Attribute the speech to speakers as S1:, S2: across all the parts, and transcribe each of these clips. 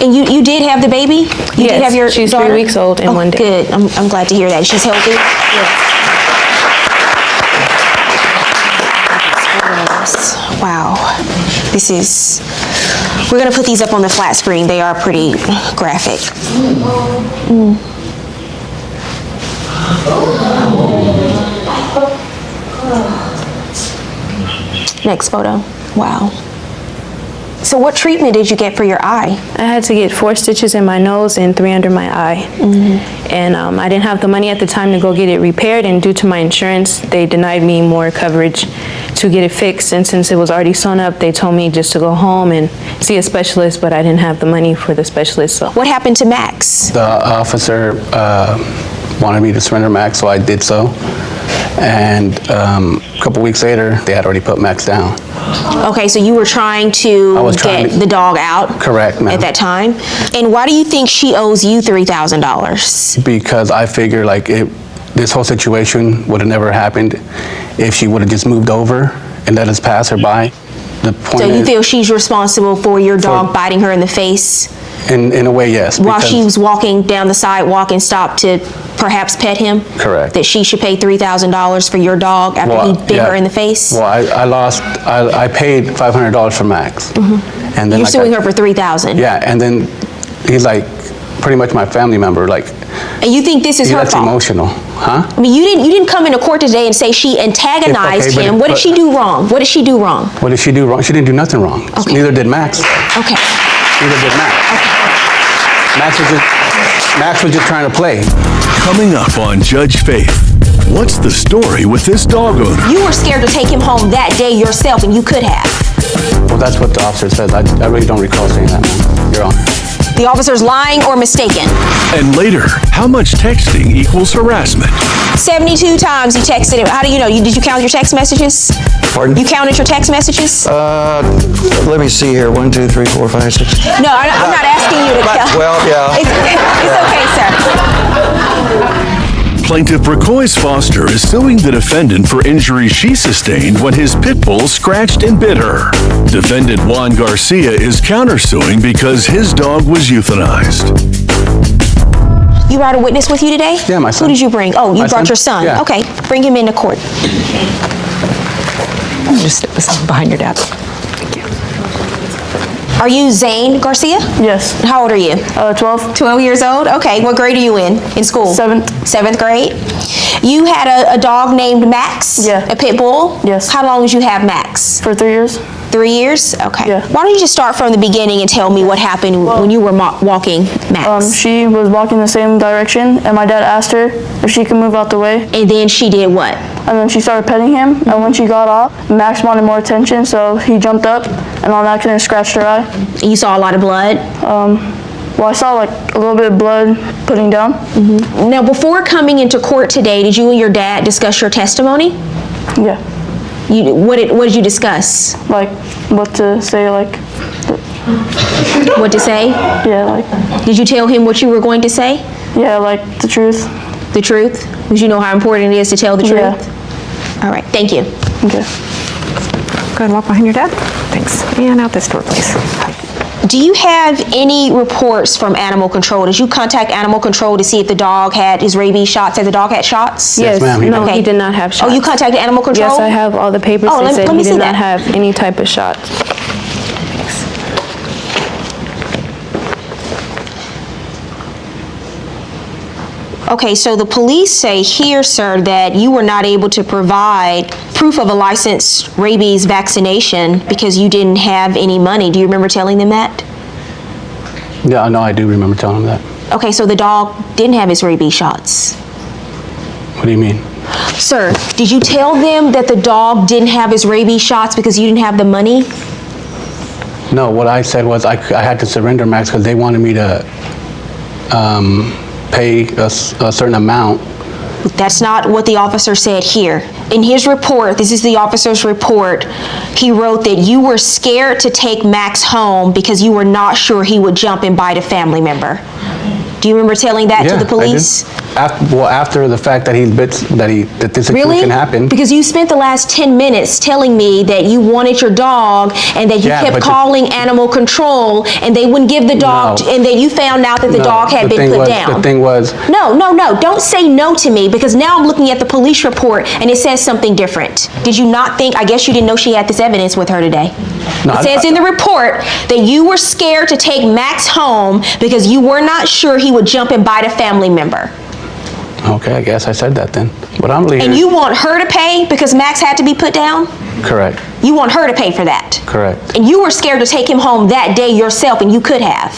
S1: And you did have the baby? You did have your
S2: she's
S1: daughter?
S2: 3 weeks old and 1 day.
S1: Good. I'm glad to hear that. She's healthy? Yes. Wow. We're going to put these up on the flat screen. They are pretty graphic. Next photo. Wow. So what treatment did you get for your eye?
S2: I had to get 4 stitches in my nose and 3 under my eye. And I didn't have the money at the time to go get it repaired, and due to my insurance, they denied me more coverage to get it fixed. And since it was already sewn up, they told me just to go home and see a specialist, but I didn't have the money for the specialist. So
S1: what happened to Max?
S3: The officer wanted me to surrender Max, so I did so. And a couple weeks later, they had already put Max down.
S1: Okay, so you were trying to get the dog out?
S3: Correct, ma'am.
S1: At that time? And why do you think she owes you $3,000?
S3: Because I figure like this whole situation would have never happened if she would have just moved over and let us pass her by. The point
S1: So you
S3: is,
S1: feel she's responsible for your dog biting her in the face?
S3: in a way, yes.
S1: While she was walking down the sidewalk and stopped to perhaps pet him?
S3: Correct.
S1: That she should pay $3,000 for your dog after he bit her in the face?
S3: Well, I paid $500 for Max. And then
S1: You're suing her for $3,000?
S3: Yeah, and then he's like pretty much my family member. Like,
S1: and you think this is her
S3: that's
S1: fault?
S3: Emotional, huh?
S1: I mean, you didn't come into court today and say she antagonized him. What did she do wrong? What did she do wrong?
S3: What did she do wrong? She didn't do nothing wrong.
S1: Okay.
S3: Neither did Max.
S1: Okay.
S3: Neither did Max.
S1: Okay.
S3: Max was just trying to play.
S4: Coming up on Judge Faith, what's the story with this dog owner?
S1: You were scared to take him home that day yourself, and you could have.
S3: Well, that's what the officer says. I really don't recall saying that, man, Your Honor.
S1: The officer's lying or mistaken.
S4: And later, how much texting equals harassment?
S1: 72 times you texted him. How do you know? Did you count your text messages?
S5: Pardon?
S1: You counted your text messages?
S5: Let me see here. 1, 2, 3, 4, 5, 6.
S1: No, I'm not asking you to count.
S5: Well, yeah.
S1: It's okay, sir.
S4: Plaintiff Rakois Foster is suing the defendant for injuries she sustained when his pit bull scratched and bit her. Defendant Juan Garcia is countersuing because his dog was euthanized.
S1: You brought a witness with you today?
S3: Yeah, my son.
S1: Who did you bring? Oh, you
S3: My
S1: brought
S3: son?
S1: your son.
S3: Yeah.
S1: Okay, bring him into court.
S6: Just sit behind your dad.
S1: Are you Zane Garcia?
S2: Yes.
S1: How old are you?
S2: 12.
S1: 12 years old? Okay, what grade are you in school?
S2: 7th.
S1: 7th grade? You had a dog named Max?
S2: Yeah.
S1: A pit bull?
S2: Yes.
S1: How long did you have Max?
S2: For 3 years.
S1: 3 years? Okay.
S2: Yeah.
S1: Why don't you just start from the beginning and tell me what happened when you were walking Max?
S2: She was walking the same direction, and my dad asked her if she could move out the way.
S1: And then she did what?
S2: And then she started petting him, and when she got off, Max wanted more attention, so he jumped up and on accident scratched her eye.
S1: And you saw a lot of blood?
S2: Well, I saw like a little bit of blood putting down.
S1: Now, before coming into court today, did you and your dad discuss your testimony?
S2: Yeah.
S1: What did you discuss?
S2: Like what to say, like,
S1: What to say?
S2: yeah, like,
S1: Did you tell him what you were going to say?
S2: yeah, like the truth.
S1: The truth? Because you know how important it is to tell the truth?
S2: Yeah.
S1: All right, thank you.
S2: Okay.
S6: Go ahead and walk behind your dad. Thanks. And out this door, please.
S1: Do you have any reports from animal control? Did you contact animal control to see if the dog had his rabies shots? Had the dog had shots?
S3: Yes, ma'am, he
S2: No,
S1: did.
S2: he did not have shots.
S1: Oh, you contacted animal control?
S2: Yes, I have all the papers.
S1: Oh,
S2: They
S1: let
S2: said
S1: me
S2: he
S1: see
S2: did
S1: that.
S2: not have any type of shots.
S1: Okay, so the police say here, sir, that you were not able to provide proof of a licensed rabies vaccination because you didn't have any money. Do you remember telling them that?
S3: Yeah, no, I do remember telling him that.
S1: Okay, so the dog didn't have his rabies shots.
S3: What do you mean?
S1: Sir, did you tell them that the dog didn't have his rabies shots because you didn't have the money?
S3: No, what I said was I had to surrender Max because they wanted me to pay a certain amount.
S1: That's not what the officer said here. In his report, this is the officer's report, he wrote that you were scared to take Max home because you were not sure he would jump and bite a family member. Do you remember telling that to
S3: Yeah,
S1: the police?
S3: After the fact that that this situation
S1: Really?
S3: happened.
S1: Because you spent the last 10 minutes telling me that you wanted your dog and that you
S3: Yeah,
S1: kept
S3: but
S1: calling animal control and they wouldn't give the dog,
S3: No.
S1: and that you found out that the
S3: No,
S1: dog had
S3: the
S1: been
S3: thing
S1: put
S3: was-
S1: down.
S3: The thing was,
S1: No, don't say no to me, because now I'm looking at the police report and it says something different. Did you not think, I guess you didn't know she had this evidence with her today.
S3: No,
S1: It says in the report that you were scared to take Max home because you were not sure he would jump and bite a family member.
S3: okay, I guess I said that then. But I'm really
S1: And you want her to pay because Max had to be put down?
S3: Correct,
S1: You want her to pay for that?
S3: correct.
S1: And you were scared to take him home that day yourself, and you could have.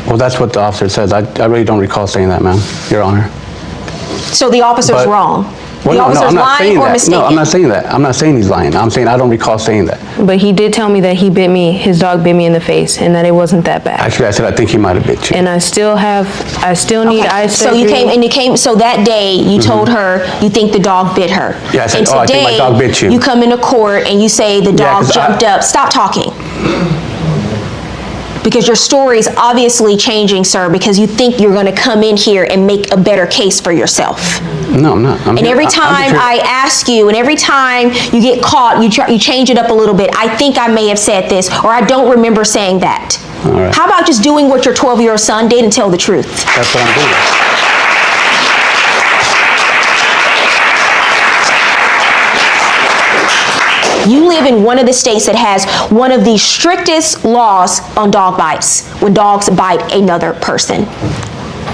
S3: Well, that's what the officer says. I really don't recall saying that, ma'am, Your Honor.
S1: So the officer's
S3: But-
S1: wrong.
S3: Well,
S1: The
S3: no,
S1: officer's
S3: I'm not
S1: lying
S3: saying
S1: or
S3: that.
S1: mistaken?
S3: No, I'm not saying that. I'm not saying he's lying. I'm saying I don't recall saying that.
S2: But he did tell me that he bit me, his dog bit me in the face, and that it wasn't that bad.
S3: Actually, I said I think he might have bit you.
S2: And I still need
S1: Okay,
S2: eye
S1: so
S2: surgery.
S1: so that day you told her you think the dog bit her.
S3: Yeah, I said,
S1: And
S3: "Oh, I think my
S1: today,
S3: dog bit you."
S1: You come into court and you say the
S3: Yeah,
S1: dog
S3: 'cause
S1: jumped up. Stop talking. Because your story is obviously changing, sir, because you think you're going to come in here and make a better case for yourself.
S3: No, I'm not.
S1: And every time I ask you, and every time you get caught, you change it up a little bit. I think I may have said this, or I don't remember saying that.
S3: All right.
S1: How about just doing what your 12-year-old son did and tell the truth?
S3: That's what I'm doing.
S1: You live in one of the states that has one of the strictest laws on dog bites, when dogs bite another person.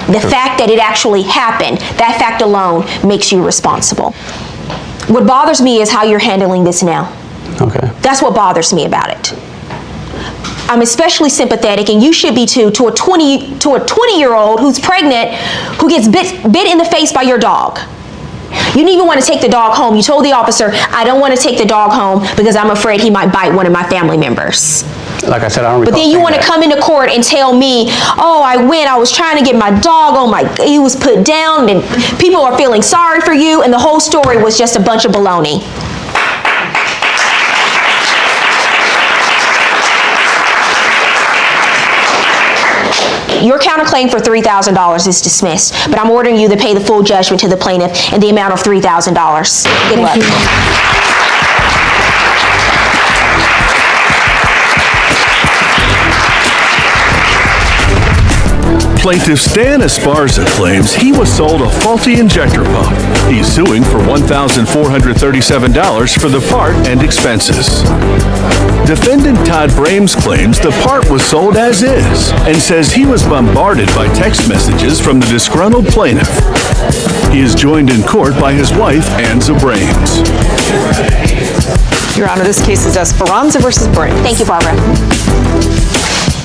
S1: The fact that it actually happened, that fact alone makes you responsible. What bothers me is how you're handling this now.
S3: Okay.
S1: That's what bothers me about it. I'm especially sympathetic, and you should be too, to a 20-year-old who's pregnant, who gets bit in the face by your dog. You didn't even want to take the dog home. You told the officer, I don't want to take the dog home because I'm afraid he might bite one of my family members.
S3: Like I said, I don't recall
S1: But then you
S3: saying
S1: want to
S3: that.
S1: come into court and tell me, oh, I was trying to get my dog, he was put down, and people are feeling sorry for you, and the whole story was just a bunch of baloney. Your counterclaim for $3,000 is dismissed, but I'm ordering you to pay the full judgment to the plaintiff in the amount of $3,000. Good luck.
S4: Plaintiff Stan Esparza claims he was sold a faulty injector pump. He's suing for $1,437 for the part and expenses. Defendant Todd Brames claims the part was sold as is and says he was bombarded by text messages from the disgruntled plaintiff. He is joined in court by his wife, Anza Brames.
S6: Your Honor, this case is Esperanza versus Brent.
S1: Thank you, Barbara.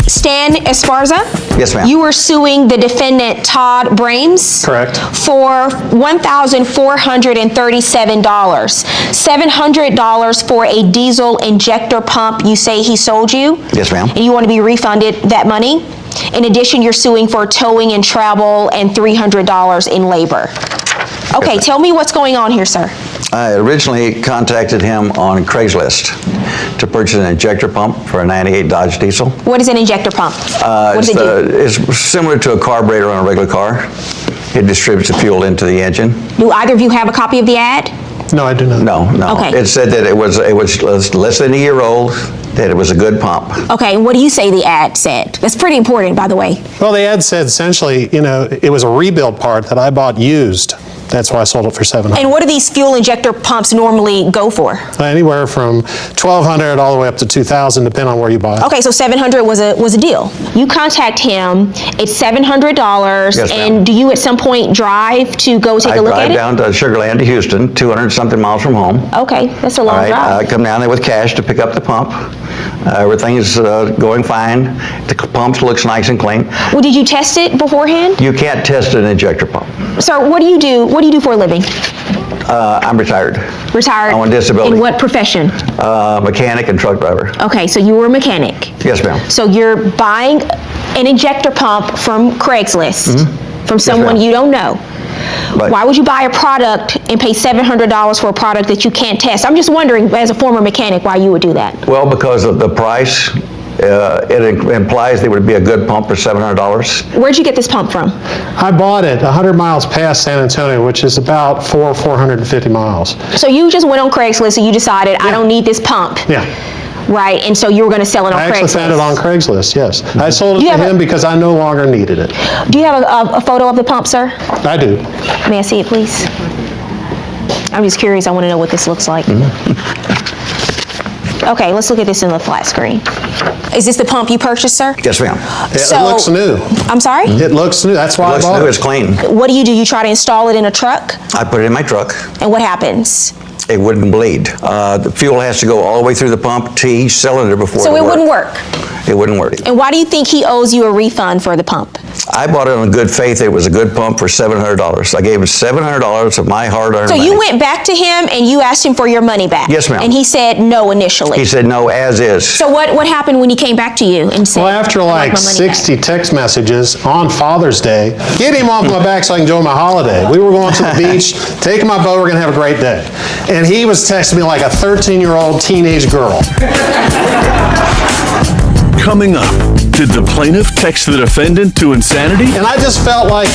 S1: Stan Esparza?
S5: Yes, ma'am.
S1: You were suing the defendant Todd Brames?
S3: Correct.
S1: For $1,437. $700 for a diesel injector pump you say he sold you?
S5: Yes, ma'am.
S1: And you want to be refunded that money? In addition, you're suing for towing and travel and $300 in labor. Okay, tell me what's going on here, sir.
S5: I originally contacted him on Craigslist to purchase an injector pump for a 98 Dodge diesel.
S1: What is an injector pump? What does it do?
S5: It's similar to a carburetor on a regular car. It distributes the fuel into the engine.
S1: Do either of you have a copy of the ad?
S7: No, I do not.
S5: No.
S1: Okay.
S5: It said that it was less than a year old, that it was a good pump.
S1: Okay, and what do you say the ad said? That's pretty important, by the way.
S7: Well, the ad said essentially, it was a rebuild part that I bought used. That's why I sold it for $700.
S1: And what do these fuel injector pumps normally go for?
S7: Anywhere from $1,200 all the way up to $2,000, depending on where you buy it.
S1: Okay, so $700 was a deal. You contact him, it's $700,
S5: Yes, ma'am.
S1: and do you at some point drive to go take a look
S5: I
S1: at
S5: drive
S1: it?
S5: down to Sugar Land to Houston, 200-something miles from home.
S1: Okay, that's a
S5: All
S1: long
S5: right, I
S1: drive.
S5: come down there with cash to pick up the pump. Everything's going fine. The pump looks nice and clean.
S1: Well, did you test it beforehand?
S5: You can't test an injector pump.
S1: Sir, what do you do? What do you do for a living?
S5: I'm retired.
S1: Retired?
S5: I'm on disability.
S1: In what profession?
S5: Mechanic and truck driver.
S1: Okay, so you were a mechanic.
S5: Yes, ma'am.
S1: So you're buying an injector pump from Craigslist from someone
S5: ma'am.
S1: you don't know.
S5: Right.
S1: Why would you buy a product and pay $700 for a product that you can't test? I'm just wondering, as a former mechanic, why you would do that.
S5: Well, because of the price It implies that it would be a good pump for $700.
S1: Where'd you get this pump from?
S7: I bought it 100 miles past San Antonio, which is about 450 miles.
S1: So you just went on Craigslist and you decided, I don't need this pump.
S7: Yeah.
S1: Right, and so you were going to sell it on
S7: I
S1: Craigslist.
S7: actually found it on Craigslist, yes. I sold it
S1: You
S7: to
S1: have
S7: him because I no longer needed it.
S1: Do you have a photo of the pump, sir?
S7: I do.
S1: May I see it, please? I'm just curious. I want to know what this looks like. Okay, let's look at this in the flat screen. Is this the pump you purchased, sir?
S5: Yes, ma'am.
S7: It looks new.
S1: I'm sorry?
S7: It looks new. That's why I
S5: Looks
S7: bought
S5: new,
S7: it.
S5: it's clean.
S1: What do? You try to install it in a truck?
S5: I put it in my truck.
S1: And what happens?
S5: It wouldn't bleed. The fuel has to go all the way through the pump to each cylinder before
S1: So it
S5: it'll
S1: wouldn't work?
S5: It wouldn't work.
S1: And why do you think he owes you a refund for the pump?
S5: I bought it on good faith. It was a good pump for $700. I gave him $700 of my hard-earned
S1: So
S5: money.
S1: you went back to him and you asked him for your money back?
S5: Yes, ma'am.
S1: And he said no initially?
S5: He said no, as is.
S1: So what happened when he came back to you and said,
S7: Well, after
S1: "I want
S7: like
S1: my money back"?
S7: 60 text messages on Father's Day, get him off my back so I can enjoy my holiday. We were going to the beach, taking my boat, we're going to have a great day. And he was texting me like a 13-year-old teenage girl.
S4: Coming up, did the plaintiff text the defendant to insanity?
S7: And I just felt like,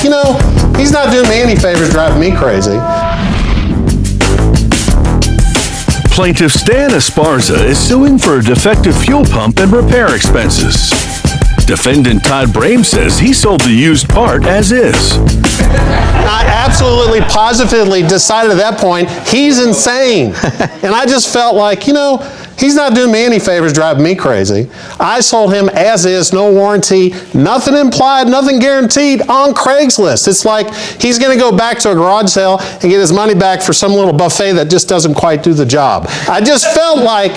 S7: he's not doing me any favors driving me crazy.
S4: Plaintiff Stan Esparza is suing for a defective fuel pump and repair expenses. Defendant Todd Brame says he sold the used part as is.
S7: I absolutely, positively decided at that point, he's insane. And I just felt like, he's not doing me any favors driving me crazy. I sold him as is, no warranty, nothing implied, nothing guaranteed on Craigslist. It's like he's going to go back to a garage sale and get his money back for some little buffet that just doesn't quite do the job. I just felt like,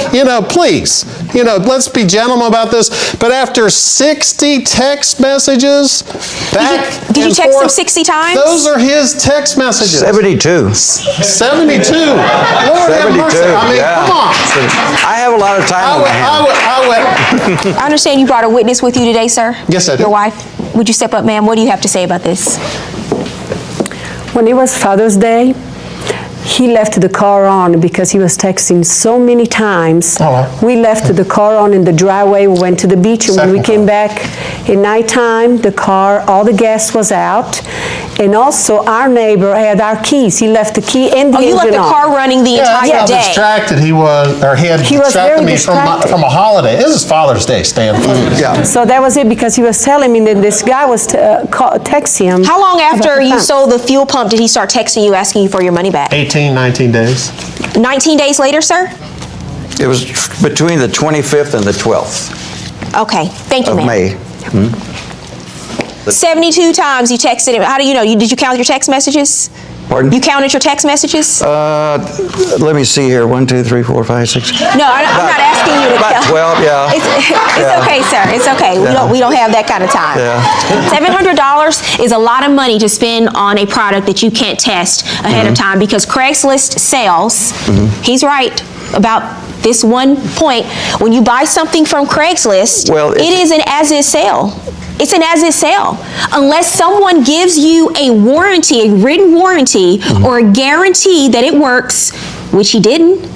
S7: please, let's be gentlemen about this. But after 60 text messages,
S1: Did you text him 60 times?
S7: Those are his text messages.
S5: 72.
S7: 72. Lord have mercy. I mean,
S5: yeah.
S7: come on.
S5: I have a lot of time on my hands.
S1: I understand you brought a witness with you today, sir?
S7: Yes, I do.
S1: Your wife? Would you step up, ma'am? What do you have to say about this?
S8: When it was Father's Day, he left the car on because he was texting so many times.
S7: Oh, wow.
S8: We left the car on in the driveway. We went to the beach, and when we
S7: Second
S8: came
S7: car.
S8: back at nighttime, the car, all the gas was out. And also, our neighbor had our keys. He left the key and the
S1: Oh, you left
S8: engine
S1: the
S8: on.
S1: car running the
S7: Yeah, that's
S1: entire
S7: how
S1: day.
S7: distracted he was, or he had
S8: He was
S7: distracted
S8: very
S7: me
S8: distracted.
S7: from a holiday. This is Father's Day, Stan.
S5: Yeah.
S8: So that was it, because he was telling me that this guy was texting him.
S1: How long
S8: about
S1: after
S8: the
S1: you
S8: pump.
S1: sold the fuel pump did he start texting you asking you for your money back?
S7: 18, 19 days.
S1: 19 days later, sir?
S5: It was between the 25th and the 12th
S1: Okay, thank you,
S5: of
S1: ma'am.
S5: May.
S1: 72 times you texted him. How do you know? Did you count your text messages?
S5: Pardon?
S1: You counted your text messages?
S5: Let me see here. 1, 2, 3, 4, 5, 6.
S1: No, I'm not asking you to
S5: About
S1: count.
S5: 12, yeah.
S1: It's
S5: Yeah.
S1: okay, sir. It's okay.
S5: Yeah.
S1: We don't have that kind of time.
S5: Yeah.
S1: $700 is a lot of money to spend on a product that you can't test ahead of time, because Craigslist sales, he's right about this one point. When you buy something from Craigslist,
S5: Well,
S1: it is an as-is sale. It's an as-is sale. Unless someone gives you a warranty, a written warranty, or a guarantee that it works, which he didn't,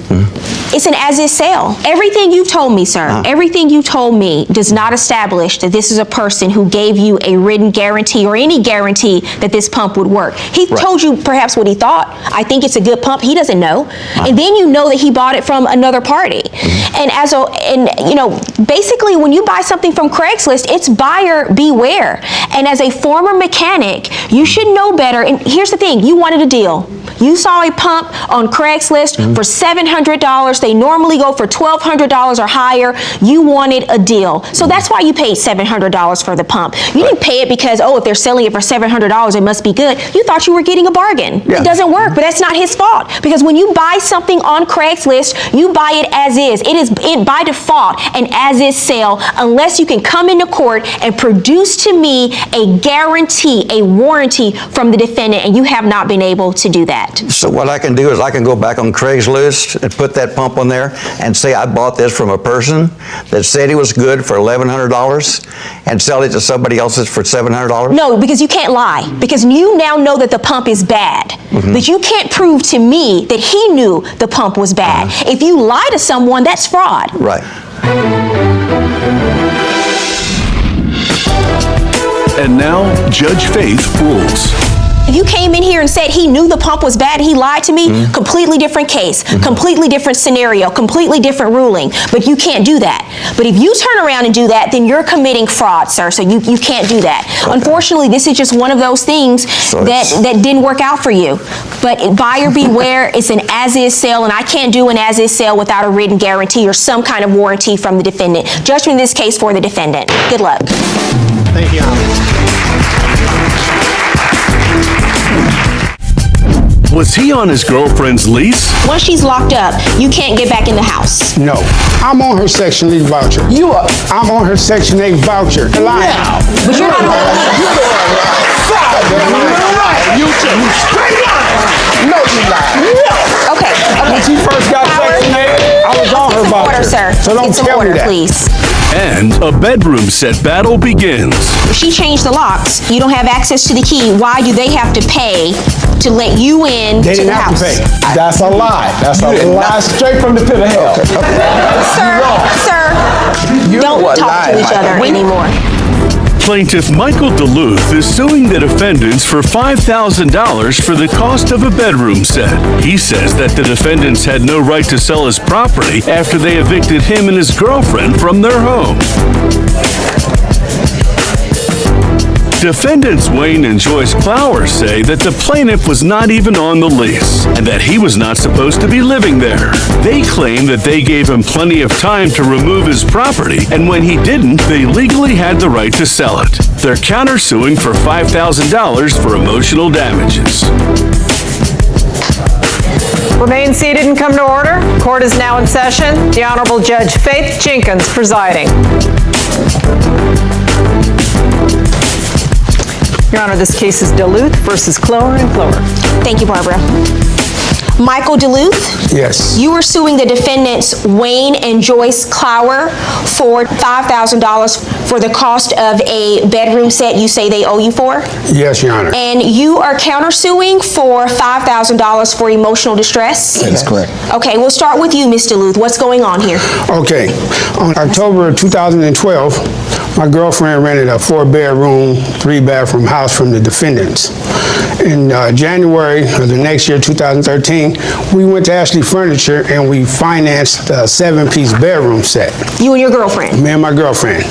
S1: it's an as-is sale. Everything you've told me, sir, everything you told me does not establish that this is a person who gave you a written guarantee or any guarantee that this pump would work. He told you perhaps what he thought. I think it's a good pump. He doesn't know. And then you know that he bought it from another party. And basically when you buy something from Craigslist, it's buyer beware. And as a former mechanic, you should know better. And here's the thing, you wanted a deal. You saw a pump on Craigslist for $700. They normally go for $1,200 or higher. You wanted a deal. So that's why you paid $700 for the pump. You didn't pay it because, if they're selling it for $700, it must be good. You thought you were getting a bargain.
S5: Yeah.
S1: It doesn't work, but that's not his fault. Because when you buy something on Craigslist, you buy it as is. It is by default an as-is sale, unless you can come into court and produce to me a guarantee, a warranty from the defendant, and you have not been able to do that.
S5: So what I can do is I can go back on Craigslist and put that pump on there and say I bought this from a person that said it was good for $1,100 and sell it to somebody else for $700?
S1: No, because you can't lie. Because you now know that the pump is bad. But you can't prove to me that he knew the pump was bad. If you lie to someone, that's fraud.
S5: Right.
S4: And now, Judge Faith rules.
S1: If you came in here and said he knew the pump was bad and he lied to me, completely different case, completely different scenario, completely different ruling. But you can't do that. But if you turn around and do that, then you're committing fraud, sir. So you can't do that. Okay. Unfortunately, this is just one of those things that didn't work out for you. But buyer beware, it's an as-is sale, and I can't do an as-is sale without a written guarantee or some kind of warranty from the defendant. Judgment in this case for the defendant. Good luck.
S7: Thank you,
S4: Was he on his girlfriend's lease?
S1: Once she's locked up, you can't get back in the house.
S9: No. I'm on her Section 8 voucher. You are? I'm on her Section 8 voucher. Lying.
S1: But you're not on
S9: You straight lying. No, you lied.
S1: Okay.
S9: When she first got Section 8, I was on her voucher.
S1: Order, sir.
S9: So don't tell me that.
S1: Please.
S4: And a bedroom set battle begins.
S1: If she changed the locks, you don't have access to the key. Why do they have to pay to let you in
S9: They
S1: to
S9: didn't
S1: the
S9: have
S1: house?
S9: to pay. That's a lie. That's a lie straight from the pit of hell.
S1: Sir, don't talk to each other anymore.
S4: Plaintiff Michael Duluth is suing the defendants for $5,000 for the cost of a bedroom set. He says that the defendants had no right to sell his property after they evicted him and his girlfriend from their home. Defendants Wayne and Joyce Clower say that the plaintiff was not even on the lease and that he was not supposed to be living there. They claim that they gave him plenty of time to remove his property, and when he didn't, they legally had the right to sell it. They're countersuing for $5,000 for emotional damages.
S6: Remain seated and come to order. Court is now in session. The Honorable Judge Faith Jenkins presiding. Your Honor, this case is Duluth versus Clower and Clower.
S1: Thank you, Barbara. Michael Duluth?
S9: Yes.
S1: You are suing the defendants Wayne and Joyce Clower for $5,000 for the cost of a bedroom set you say they owe you for?
S9: Yes, Your Honor.
S1: And you are countersuing for $5,000 for emotional distress?
S9: That's correct.
S1: Okay, we'll start with you, Ms. Duluth. What's going on here?
S9: Okay. On October of 2012, my girlfriend rented a 4-bedroom, 3-bathroom house from the defendants. In January of the next year, 2013, we went to Ashley Furniture and we financed a 7-piece bedroom set.
S1: You and your girlfriend?
S9: Me and my girlfriend.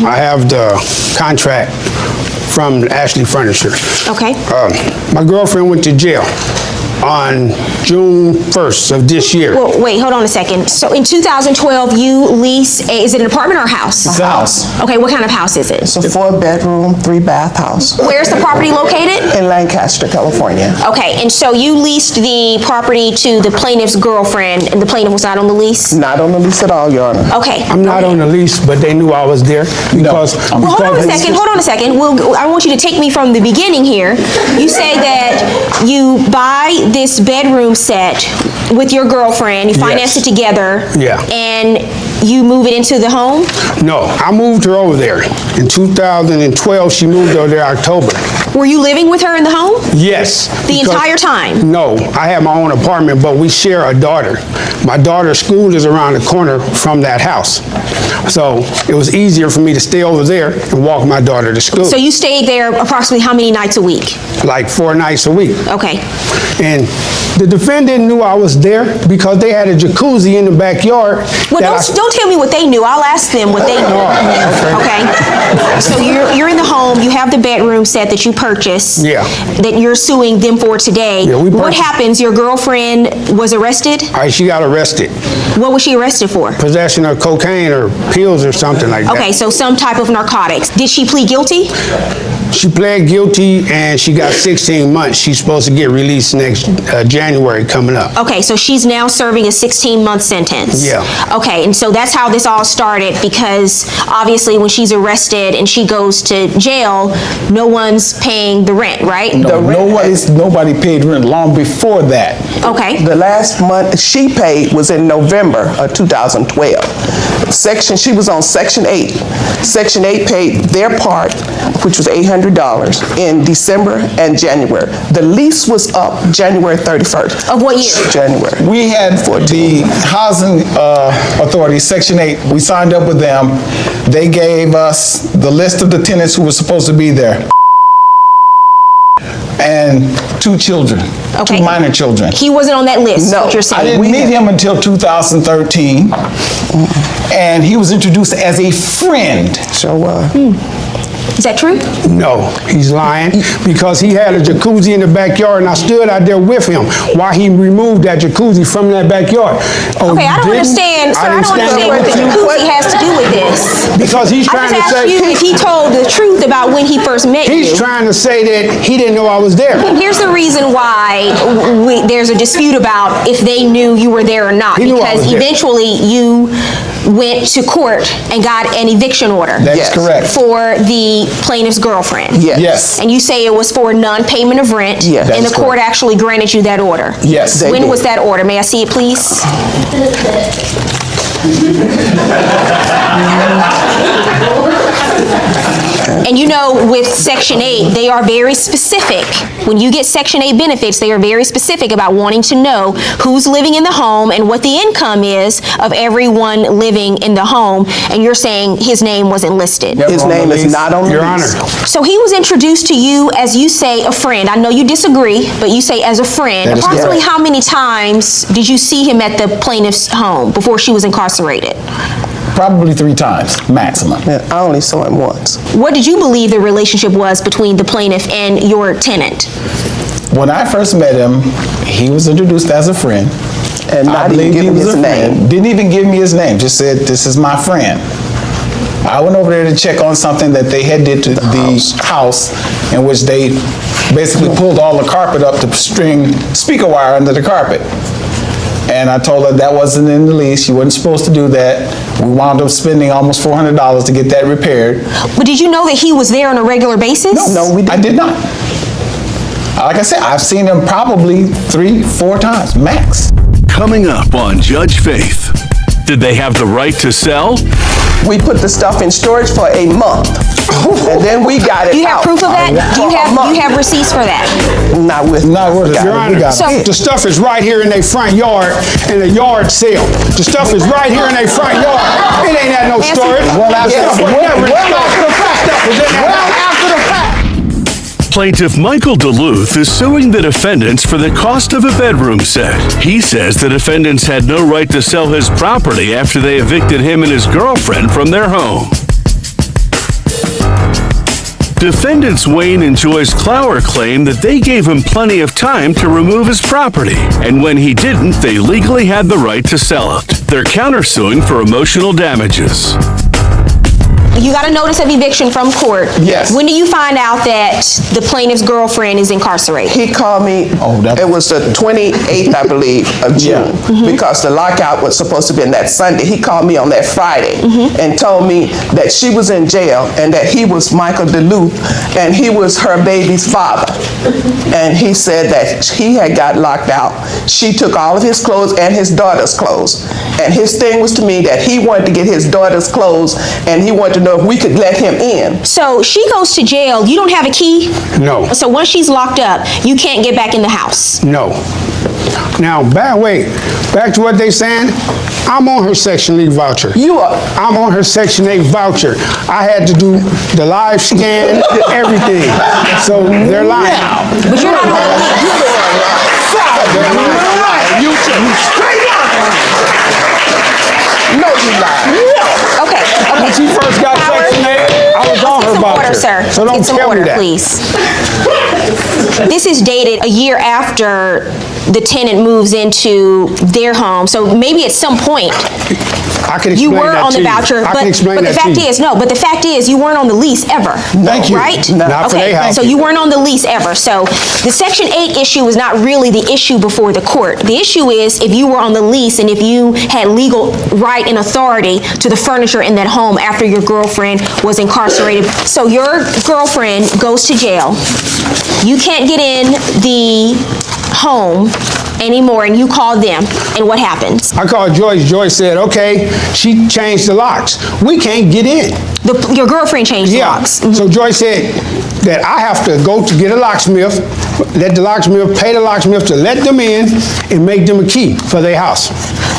S9: I have the contract from Ashley Furniture.
S1: Okay.
S9: My girlfriend went to jail on June 1st of this year.
S1: Well, wait, hold on a second. So in 2012, you lease, is it an apartment or a house?
S10: It's a house.
S1: Okay, what kind of house is it?
S10: It's a 4-bedroom, 3-bath house.
S1: Where's the property located?
S10: In Lancaster, California.
S1: Okay, and so you leased the property to the plaintiff's girlfriend, and the plaintiff was not on the lease?
S10: Not on the lease at all, Your Honor.
S1: Okay.
S9: I'm not on the lease, but they knew I was there because...
S1: Well, hold on a second. I want you to take me from the beginning here. You say that you buy this bedroom set with your girlfriend, you finance it together, and you move it into the home?
S9: No, I moved her over there. In 2012, she moved over there October.
S1: Were you living with her in the home?
S9: Yes.
S1: The entire time?
S9: No, I have my own apartment, but we share a daughter. My daughter's school is around the corner from that house. So it was easier for me to stay over there and walk my daughter to school.
S1: So you stayed there approximately how many nights a week?
S9: Like 4 nights a week.
S1: Okay.
S9: And the defendant knew I was there because they had a jacuzzi in the backyard.
S1: Well, don't tell me what they knew. I'll ask them what they knew. Okay. So you're in the home. You have the bedroom set that you purchased.
S9: Yeah.
S1: That you're suing them for today.
S9: Yeah,
S1: what happens? Your girlfriend was arrested?
S9: All right, she got arrested.
S1: What was she arrested for?
S9: Possession of cocaine or pills or something like that.
S1: Okay, so some type of narcotics. Did she plead guilty?
S9: She pled guilty and she got 16 months. She's supposed to get released next January coming up.
S1: Okay, so she's now serving a 16-month sentence.
S9: Yeah.
S1: Okay, and so that's how this all started, because obviously when she's arrested and she goes to jail, no one's paying the rent, right?
S11: No, nobody paid rent long before that.
S1: Okay.
S10: The last month she paid was in November of 2012. She was on Section 8. Section 8 paid their part, which was $800, in December and January. The lease was up January 31st.
S1: Of what year?
S10: January.
S11: We had the Housing Authority, Section 8, we signed up with them. They gave us the list of the tenants who were supposed to be there. And 2 children,
S1: Okay.
S11: 2 minor children.
S1: He wasn't on that list,
S10: No,
S1: what you're
S11: I
S1: saying.
S11: didn't meet him until 2013, and he was introduced as a friend.
S10: So,
S1: Is that true?
S9: No, he's lying because he had a jacuzzi in the backyard and I stood out there with him while he removed that jacuzzi from that backyard. Oh,
S1: Okay, I don't understand, sir, I don't understand what the jacuzzi has to do with this.
S9: Because he's trying to
S1: I just
S9: say,
S1: asked you if he told the truth about when he first met you.
S9: he's trying to say that he didn't know I was there.
S1: Here's the reason why there's a dispute about if they knew you were there or not.
S9: He knew I
S1: Because
S9: was there.
S1: eventually you went to court and got an eviction order.
S11: That's
S10: Yes.
S11: correct.
S1: For the plaintiff's girlfriend.
S10: yes.
S11: Yes.
S1: And you say it was for non-payment of rent.
S10: Yes.
S1: And the
S11: That's
S1: court actually granted you that order.
S11: Yes.
S10: They
S1: When
S10: did.
S1: was that order? May I see it, please? And you know, with Section 8, they are very specific. When you get Section 8 benefits, they are very specific about wanting to know who's living in the home and what the income is of everyone living in the home. And you're saying his name wasn't listed.
S10: His name is not on the
S9: Your Honor.
S10: lease.
S1: So he was introduced to you, as you say, a friend. I know you disagree, but you say as a friend.
S11: That is
S1: Approximately
S11: correct.
S1: how many times did you see him at the plaintiff's home before she was incarcerated?
S11: Probably 3 times, maximum.
S10: Yeah, I only saw him once.
S1: What did you believe the relationship was between the plaintiff and your tenant?
S11: When I first met him, he was introduced as a friend.
S10: And
S11: I
S10: not even
S11: believed
S10: give
S11: he
S10: him
S11: was
S10: his
S11: a friend.
S10: name.
S11: Didn't even give me his name, just said, "This is my friend." I went over there to check on something that they had did to the house, in which they basically pulled all the carpet up to string speaker wire under the carpet. And I told her that wasn't in the lease, you weren't supposed to do that. We wound up spending almost $400 to get that repaired.
S1: But did you know that he was there on a regular basis?
S10: No, we
S11: I did not. Like I said, I've seen him probably 3-4 times, max.
S4: Coming up on Judge Faith. Did they have the right to sell?
S10: We put the stuff in storage for a month, and then we got it
S1: Do you have
S10: out.
S1: proof of that? Do
S10: For a month.
S1: you have receipts for that?
S10: Not with.
S11: Not worth it.
S9: Your Honor, the stuff is right here in their front yard in a yard sale. The stuff is right here in their front yard. It ain't at no storage.
S11: Well, after
S9: Stuff was never in storage. Stuff was in that house.
S4: Plaintiff Michael Duluth is suing the defendants for the cost of a bedroom set. He says the defendants had no right to sell his property after they evicted him and his girlfriend from their home. Defendants Wayne and Joyce Clower claim that they gave him plenty of time to remove his property, and when he didn't, they legally had the right to sell it. They're countersuing for emotional damages.
S1: You got a notice of eviction from court.
S11: Yes.
S1: When do you find out that the plaintiff's girlfriend is incarcerated?
S10: He called me, it was the 28th, I believe, of June, because the lockout was supposed to be on that Sunday. He called me on that Friday and told me that she was in jail and that he was Michael Duluth and he was her baby's father. And he said that he had got locked out. She took all of his clothes and his daughter's clothes. And his thing was to me that he wanted to get his daughter's clothes and he wanted to know if we could let him in.
S1: So she goes to jail. You don't have a key?
S9: No.
S1: So once she's locked up, you can't get back in the house?
S9: No. Now, back to what they saying. I'm on her Section 8 voucher.
S10: You are.
S9: I'm on her Section 8 voucher. I had to do the live scan, everything. So they're lying.
S1: But you're not on the list.
S10: You straight lying. No, you lied.
S1: Okay.
S9: When she first got Section 8, I was on her
S1: Some
S9: voucher.
S1: order, sir.
S9: So don't
S1: Get some
S9: tell
S1: order,
S9: me that.
S1: please. This is dated a year after the tenant moves into their home, so maybe at some point
S9: I can
S1: You
S9: explain
S1: were
S9: that
S1: on
S9: to
S1: the
S9: you.
S1: voucher,
S9: I
S1: but
S9: can explain
S1: the
S9: that to
S1: fact
S9: you.
S1: is, no, but the fact is, you weren't on the lease ever.
S9: Thank you.
S1: Right?
S9: Not for
S1: Okay,
S9: their house.
S1: so you weren't on the lease ever. So the Section 8 issue is not really the issue before the court. The issue is if you were on the lease and if you had legal right and authority to the furniture in that home after your girlfriend was incarcerated. So your girlfriend goes to jail. You can't get in the home anymore, and you call them, and what happens?
S9: I called Joyce. Joyce said, okay, she changed the locks. We can't get in.
S1: Your girlfriend changed the locks.
S9: So Joyce said that I have to go to get a locksmith, let the locksmith, pay the locksmith to let them in and make them a key for their house.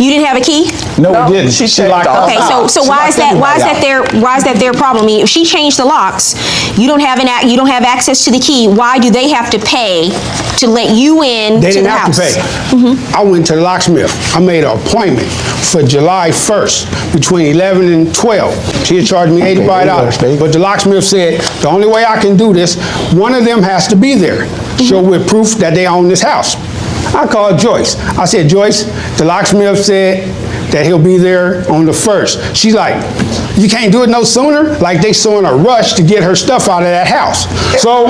S1: You didn't have a key?
S11: No, we didn't.
S10: she
S11: locked
S10: checked
S11: us
S1: Okay,
S11: out.
S1: so
S11: She
S1: why is
S11: locked
S1: that
S11: everybody out.
S1: their problem? I mean, if she changed the locks, you don't have access to the key. Why do they have to pay to let you in
S9: They
S1: to
S9: didn't
S1: the
S9: have
S1: house?
S9: to pay. I went to the locksmith. I made an appointment for July 1st between 11 and 12. She had charged me $85. But the locksmith said, the only way I can do this, one of them has to be there. Show with proof that they own this house. I called Joyce. I said, Joyce, the locksmith said that he'll be there on the 1st. She's like, you can't do it no sooner? Like they so in a rush to get her stuff out of that house. So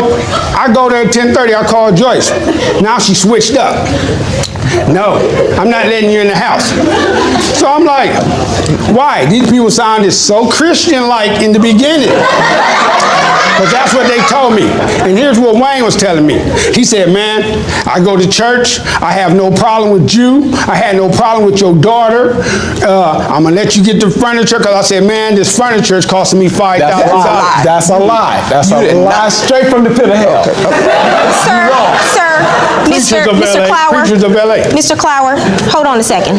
S9: I go there at 10:30, I call Joyce. Now she switched up. No, I'm not letting you in the house. So I'm like, why? These people sounded so Christian-like in the beginning. But that's what they told me. And here's what Wayne was telling me. He said, man, I go to church. I have no problem with you. I had no problem with your daughter. I'm going to let you get the furniture. Because I said, man, this furniture is costing me $5,000.
S11: That's a lie. That's a lie straight from the pit of hell.
S1: Sir, Mr. Clower.
S9: Preachers of LA.
S1: Mr. Clower, hold on a second.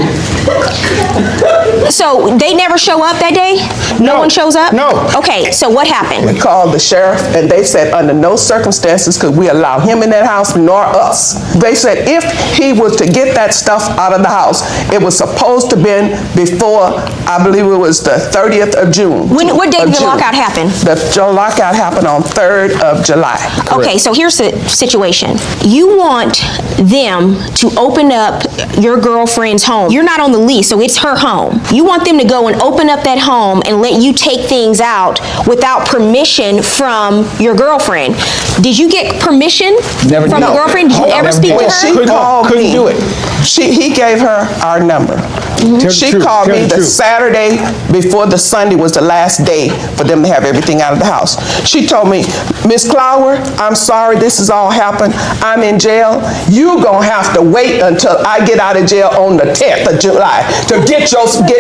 S1: So they never show up that day? No one shows up?
S9: No.
S1: Okay, so what happened?
S10: We called the sheriff, and they said under no circumstances could we allow him in that house, nor us. They said if he was to get that stuff out of the house, it was supposed to have been before, I believe it was the 30th of June.
S1: What date did the lockout happen?
S10: The lockout happened on 3rd of July.
S1: Okay, so here's the situation. You want them to open up your girlfriend's home. You're not on the lease, so it's her home. You want them to go and open up that home and let you take things out without permission from your girlfriend. Did you get permission
S11: Never
S1: from
S11: did.
S1: the girlfriend? Did you ever speak to
S10: When
S1: her?
S10: she called
S11: couldn't
S10: me,
S11: do it.
S10: He gave her our number. She called me the Saturday before the Sunday was the last day for them to have everything out of the house. She told me, Miss Clower, I'm sorry this has all happened. I'm in jail. You gonna have to wait until I get out of jail on the 10th of July to get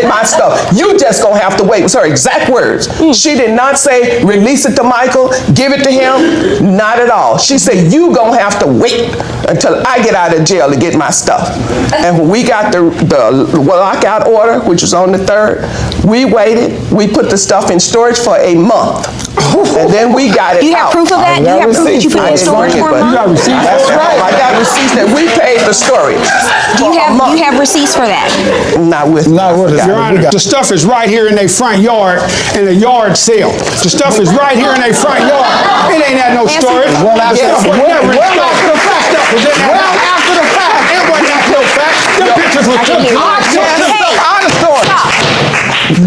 S10: my stuff. You just gonna have to wait. It was her exact words. She did not say release it to Michael, give it to him. Not at all. She said you gonna have to wait until I get out of jail to get my stuff. And when we got the lockout order, which was on the 3rd, we waited. We put the stuff in storage for a month. And then we got it out.
S1: You have proof of that? You have proof that you put it in storage for a month?
S9: You got receipts?
S10: That's right. I got receipts that we paid the storage.
S1: Do you have receipts for that?
S10: Not with us.
S9: Your Honor, the stuff is right here in their front yard in a yard sale. The stuff is right here in their front yard. It ain't at no storage.
S11: Well, after
S9: the fact. Stuff was in there.
S11: Well, after the fact.
S9: It wasn't after the fact. The pictures were took.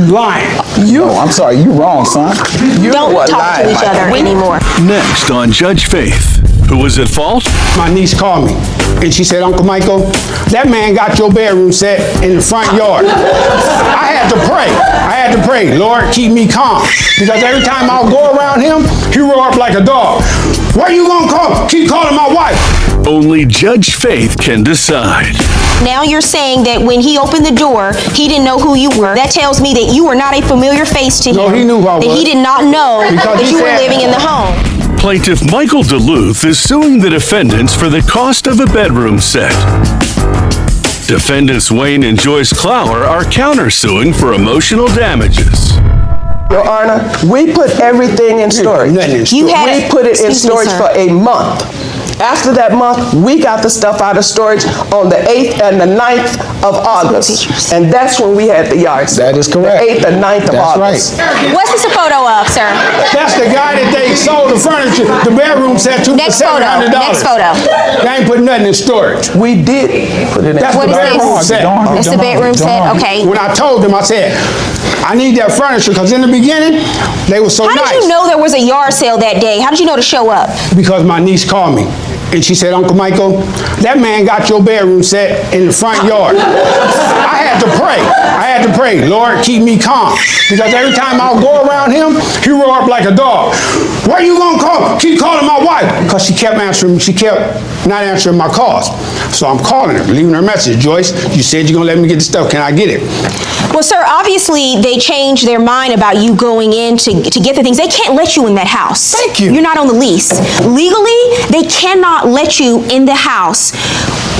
S9: Lying.
S11: No, I'm sorry, you wrong, son.
S1: Don't talk to each other anymore.
S4: Next on Judge Faith. Who was at fault?
S9: My niece called me, and she said, Uncle Michael, that man got your bedroom set in the front yard. I had to pray, Lord, keep me calm. Because every time I'll go around him, he roar up like a dog. Why you gonna call? Keep calling my wife.
S4: Only Judge Faith can decide.
S1: Now you're saying that when he opened the door, he didn't know who you were. That tells me that you were not a familiar face to him.
S9: No, he knew who I was.
S1: That he did not know
S9: Because
S1: that
S9: he
S1: you were
S9: said-
S1: living in the home.
S4: Plaintiff Michael Duluth is suing the defendants for the cost of a bedroom set. Defendants Wayne and Joyce Clower are countersuing for emotional damages.
S10: Your Honor, we put everything in storage.
S9: Nothing in
S1: You
S9: storage.
S1: had
S10: We put it in
S1: excuse me,
S10: storage
S1: sir.
S10: for a month. After that month, we got the stuff out of storage on the 8th and the 9th of August. And that's when we had the yard sale.
S11: That is correct.
S10: The 8th and 9th of
S11: That's
S10: August.
S11: right.
S1: What's this a photo of, sir?
S9: That's the guy that they sold the furniture, the bedroom set to for
S1: Next photo.
S9: $700.
S1: Next photo.
S9: They ain't put nothing in storage.
S10: We did put it in.
S9: That's
S1: What
S9: the
S1: is
S9: bedroom
S1: this?
S9: set.
S1: It's the bedroom set? Okay.
S9: When I told them, I said, I need that furniture, because in the beginning, they were so
S1: How
S9: nice.
S1: did you know there was a yard sale that day? How did you know to show up?
S9: Because my niece called me, and she said, Uncle Michael, that man got your bedroom set in the front yard. I had to pray, Lord, keep me calm. Because every time I would go around him, he roar up like a dog. Why you gonna call? Keep calling my wife. Because she kept not answering my calls. So I'm calling her, leaving her a message. Joyce, you said you're gonna let me get the stuff. Can I get it?
S1: Well, sir, obviously they changed their mind about you going in to get the things. They can't let you in that house.
S9: Thank you.
S1: You're not on the lease. Legally, they cannot let you in the house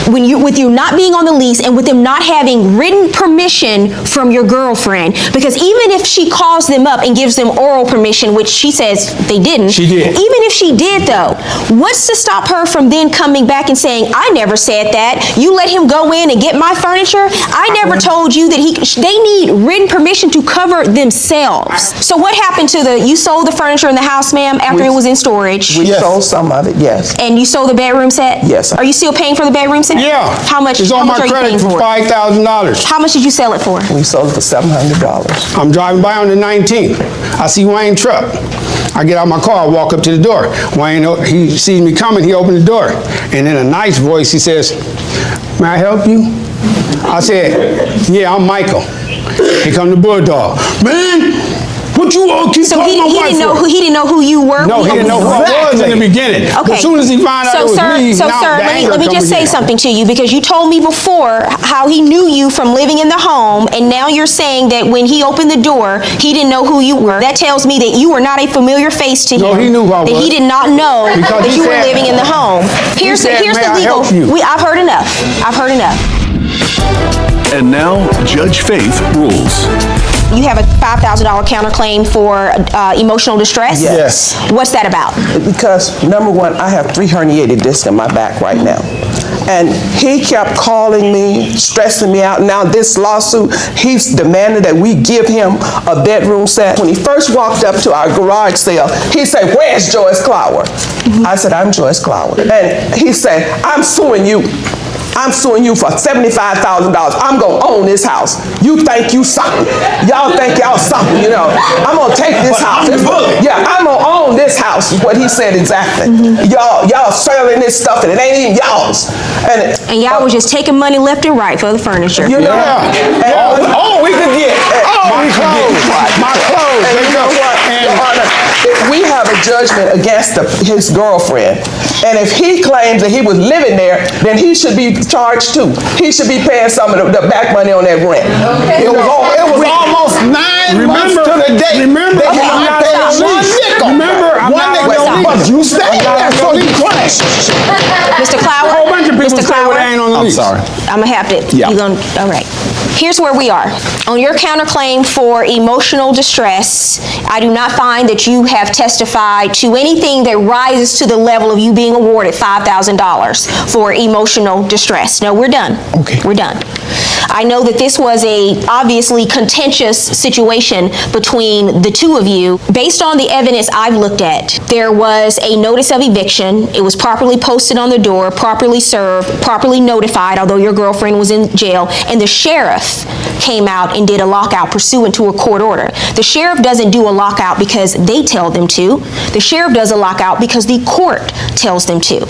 S1: with you not being on the lease and with them not having written permission from your girlfriend. Because even if she calls them up and gives them oral permission, which she says they didn't.
S9: She did.
S1: Even if she did, though, what's to stop her from then coming back and saying, I never said that. You let him go in and get my furniture? I never told you that they need written permission to cover themselves. So what happened to you sold the furniture in the house, ma'am, after it was in storage?
S10: We sold some of it, yes.
S1: And you sold the bedroom set?
S10: Yes.
S1: Are you still paying for the bedroom set?
S9: Yeah.
S1: How much?
S9: It's on my
S1: are you
S9: credit
S1: paying
S9: for
S1: for it?
S9: $5,000.
S1: How much did you sell it for?
S10: We sold it for $700.
S9: I'm driving by on the 19th. I see Wayne's truck. I get out my car, I walk up to the door. Wayne, he sees me coming, he opened the door. And in a nice voice, he says, may I help you? I said, yeah, I'm Michael. Here come the bulldog. Man, what you all keep calling my wife for?
S1: He didn't know who you were?
S9: No, he didn't know who I was in the beginning.
S1: Okay.
S9: As soon as he found out it was me,
S1: So, sir, let me just say something to you, because you told me before how he knew you from living in the home, and now you're saying that when he opened the door, he didn't know who you were. That tells me that you were not a familiar face to him.
S9: No, he knew who I was.
S1: That he did not know
S9: Because
S1: that
S9: he
S1: you were
S9: said-
S1: living in the home. Here's
S9: said,
S1: the
S9: "May I
S1: legal.
S9: help you?"
S1: I've heard enough. I've heard enough.
S4: And now, Judge Faith rules.
S1: You have a $5,000 counterclaim for emotional distress?
S10: Yes.
S1: What's that about?
S10: Because, number one, I have 3 herniated discs in my back right now. And he kept calling me, stressing me out. Now this lawsuit, he's demanded that we give him a bedroom set. When he first walked up to our garage sale, he said, where's Joyce Clower? I said, I'm Joyce Clower. And he said, I'm suing you. I'm suing you for $75,000. I'm gonna own this house. You think you something. Y'all think y'all something, you know. I'm gonna take this house. Yeah, I'm gonna own this house, is what he said exactly. Y'all selling this stuff and it ain't even y'all's.
S1: And y'all was just taking money left and right for the furniture.
S10: You know,
S11: All we could get.
S9: My clothes.
S10: And you know what, Your Honor, if we have a judgment against his girlfriend, and if he claims that he was living there, then he should be charged too. He should be paying some of the back money on that rent.
S11: It was almost 9 months to the day.
S9: Remember,
S11: they had not paid one nickel.
S9: Remember, I'm
S11: one
S9: not
S11: nickel.
S9: on the
S11: But
S9: lease.
S11: you stayed there, so he crashed.
S1: Mr. Clower?
S9: A whole bunch of people
S1: Mr.
S9: say
S1: Clower?
S9: they ain't on the
S11: I'm
S9: lease.
S11: sorry.
S1: I'm gonna have to,
S11: Yeah.
S1: all right. Here's where we are. On your counterclaim for emotional distress, I do not find that you have testified to anything that rises to the level of you being awarded $5,000 for emotional distress. No, we're done.
S11: Okay.
S1: We're done. I know that this was a obviously contentious situation between the two of you. Based on the evidence I've looked at, there was a notice of eviction. It was properly posted on the door, properly served, properly notified, although your girlfriend was in jail, and the sheriff came out and did a lockout pursuant to a court order. The sheriff doesn't do a lockout because they tell them to. The sheriff does a lockout because the court tells them to.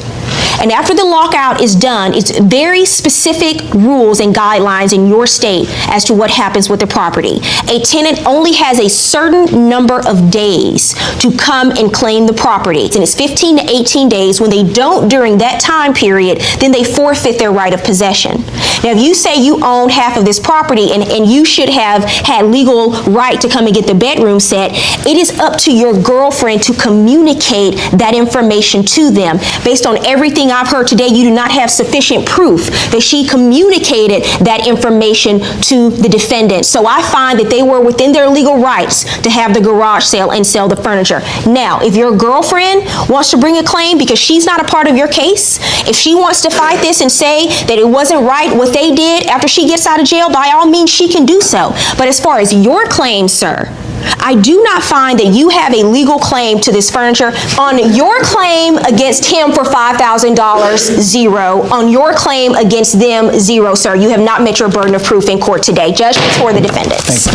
S1: And after the lockout is done, it's very specific rules and guidelines in your state as to what happens with the property. A tenant only has a certain number of days to come and claim the property. And it's 15 to 18 days. When they don't during that time period, then they forfeit their right of possession. Now, if you say you own half of this property and you should have had legal right to come and get the bedroom set, it is up to your girlfriend to communicate that information to them based on everything I've heard today, you do not have sufficient proof that she communicated that information to the defendant. So I find that they were within their legal rights to have the garage sale and sell the furniture. Now, if your girlfriend wants to bring a claim because she's not a part of your case, if she wants to fight this and say that it wasn't right what they did after she gets out of jail, by all means she can do so. But as far as your claim, sir, I do not find that you have a legal claim to this furniture. On your claim against him for $5,000, zero. On your claim against them, zero, sir. You have not met your burden of proof in court today. Judgments for the defendants.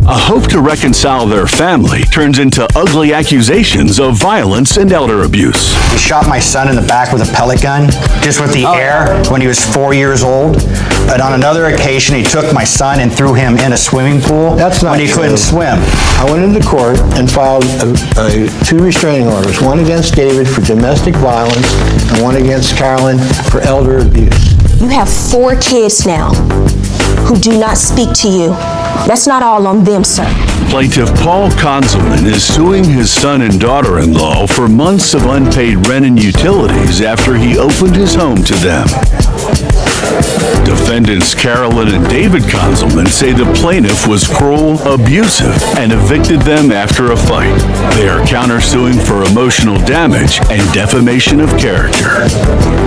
S4: A hope to reconcile their family turns into ugly accusations of violence and elder abuse.
S12: He shot my son in the back with a pellet gun, just with the air, when he was 4 years old. But on another occasion, he took my son and threw him in a swimming pool when he couldn't swim.
S13: I went into court and filed two restraining orders, one against David for domestic violence and one against Carolyn for elder abuse.
S1: You have 4 kids now who do not speak to you. That's not all on them, sir.
S4: Plaintiff Paul Konzelman is suing his son and daughter-in-law for months of unpaid rent and utilities after he opened his home to them. Defendants Carolyn and David Konzelman say the plaintiff was cruel, abusive, and evicted them after a fight. They are countersuing for emotional damage and defamation of character.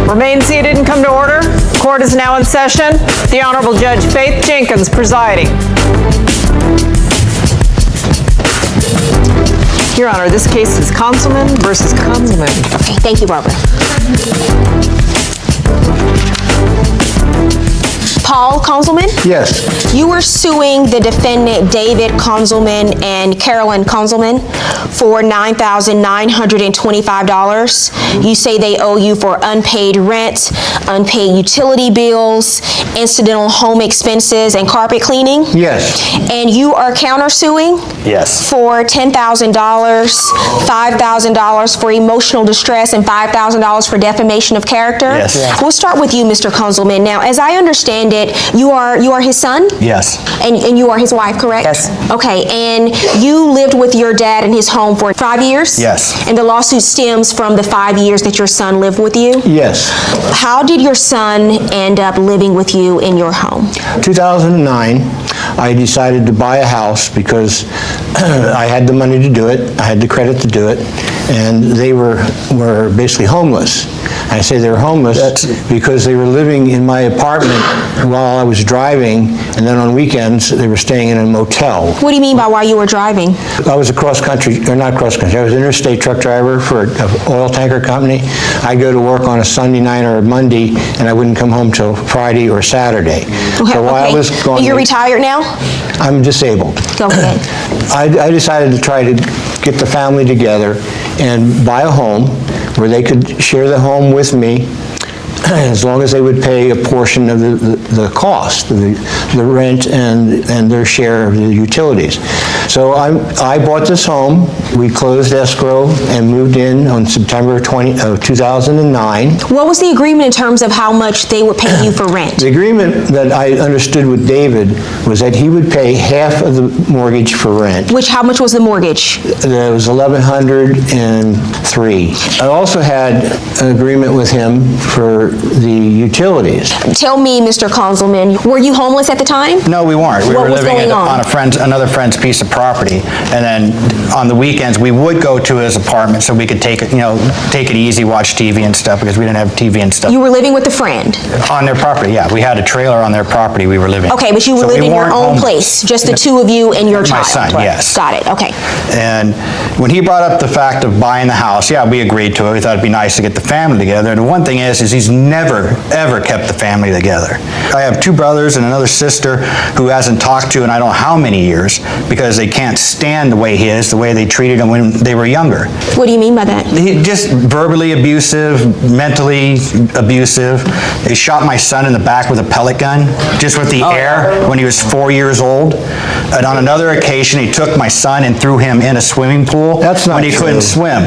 S6: Remain seated and come to order. Court is now in session. The Honorable Judge Faith Jenkins presiding. Your Honor, this case is Konzelman versus Konzelman.
S1: Okay, thank you, Barbara. Paul Konzelman?
S13: Yes.
S1: You were suing the defendant David Konzelman and Carolyn Konzelman for $9,925. You say they owe you for unpaid rent, unpaid utility bills, incidental home expenses, and carpet cleaning?
S13: Yes.
S1: And you are countersuing?
S12: Yes.
S1: For $10,000, $5,000 for emotional distress, and $5,000 for defamation of character?
S12: Yes.
S1: We'll start with you, Mr. Konzelman. Now, as I understand it, you are his son?
S12: Yes.
S1: And you are his wife, correct?
S12: Yes.
S1: Okay, and you lived with your dad in his home for 5 years?
S12: Yes.
S1: And the lawsuit stems from the 5 years that your son lived with you?
S13: Yes.
S1: How did your son end up living with you in your home?
S13: 2009, I decided to buy a house because I had the money to do it, I had the credit to do it, and they were basically homeless. I say they were homeless because they were living in my apartment while I was driving, and then on weekends they were staying in a motel.
S1: What do you mean by while you were driving?
S13: I was a cross-country, or not cross-country, I was an interstate truck driver for an oil tanker company. I'd go to work on a Sunday night or a Monday, and I wouldn't come home till Friday or Saturday.
S1: Okay,
S13: So while I was going,
S1: you're retired now?
S13: I'm disabled.
S1: Go ahead.
S13: I decided to try to get the family together and buy a home where they could share the home with me as long as they would pay a portion of the cost, the rent and their share of the utilities. So I bought this home, we closed escrow and moved in on September 2009.
S1: What was the agreement in terms of how much they were paying you for rent?
S13: The agreement that I understood with David was that he would pay half of the mortgage for rent.
S1: How much was the mortgage?
S13: It was $1,103. I also had an agreement with him for the utilities.
S1: Tell me, Mr. Konzelman, were you homeless at the time?
S12: No, we weren't. We
S1: What
S12: were
S1: was
S12: living
S1: going
S12: on another friend's piece of property, and then on the weekends we would go to his apartment so we could take it easy, watch TV and stuff, because we didn't have TV and stuff.
S1: You were living with a friend?
S12: On their property, yeah. We had a trailer on their property we were living.
S1: Okay, but you were living in your own place, just the two of you and your child?
S12: My son, yes.
S1: Got it, okay.
S12: And when he brought up the fact of buying the house, yeah, we agreed to it. We thought it'd be nice to get the family together. And the one thing is he's never, ever kept the family together. I have 2 brothers and another sister who hasn't talked to in I don't know how many years because they can't stand the way he is, the way they treated him when they were younger.
S1: What do you mean by that?
S12: He just verbally abusive, mentally abusive. He shot my son in the back with a pellet gun, just with the air, when he was 4 years old. And on another occasion, he took my son and threw him in a swimming pool when he couldn't swim.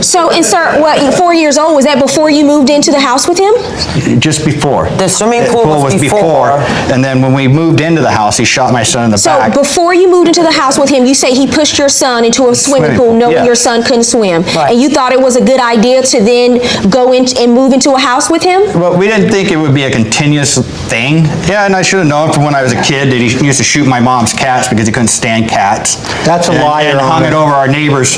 S1: So, and sir, 4 years old, was that before you moved into the house house with him?
S12: Just before.
S14: The swimming pool was before.
S12: And then when we moved into the house, he shot my son in the
S1: So
S12: back.
S1: before you moved into the house with him, you say he pushed your son into a swimming pool knowing
S12: yeah.
S1: your son couldn't swim.
S14: Right.
S1: And you thought it was a good idea to then go in and move into a house with him?
S12: Well, we didn't think it would be a continuous thing. Yeah, and I should have known from when I was a kid that he used to shoot my mom's cats because he couldn't stand cats.
S13: That's a lie,
S12: And
S13: Your
S12: hung
S13: Honor.
S12: it over our neighbors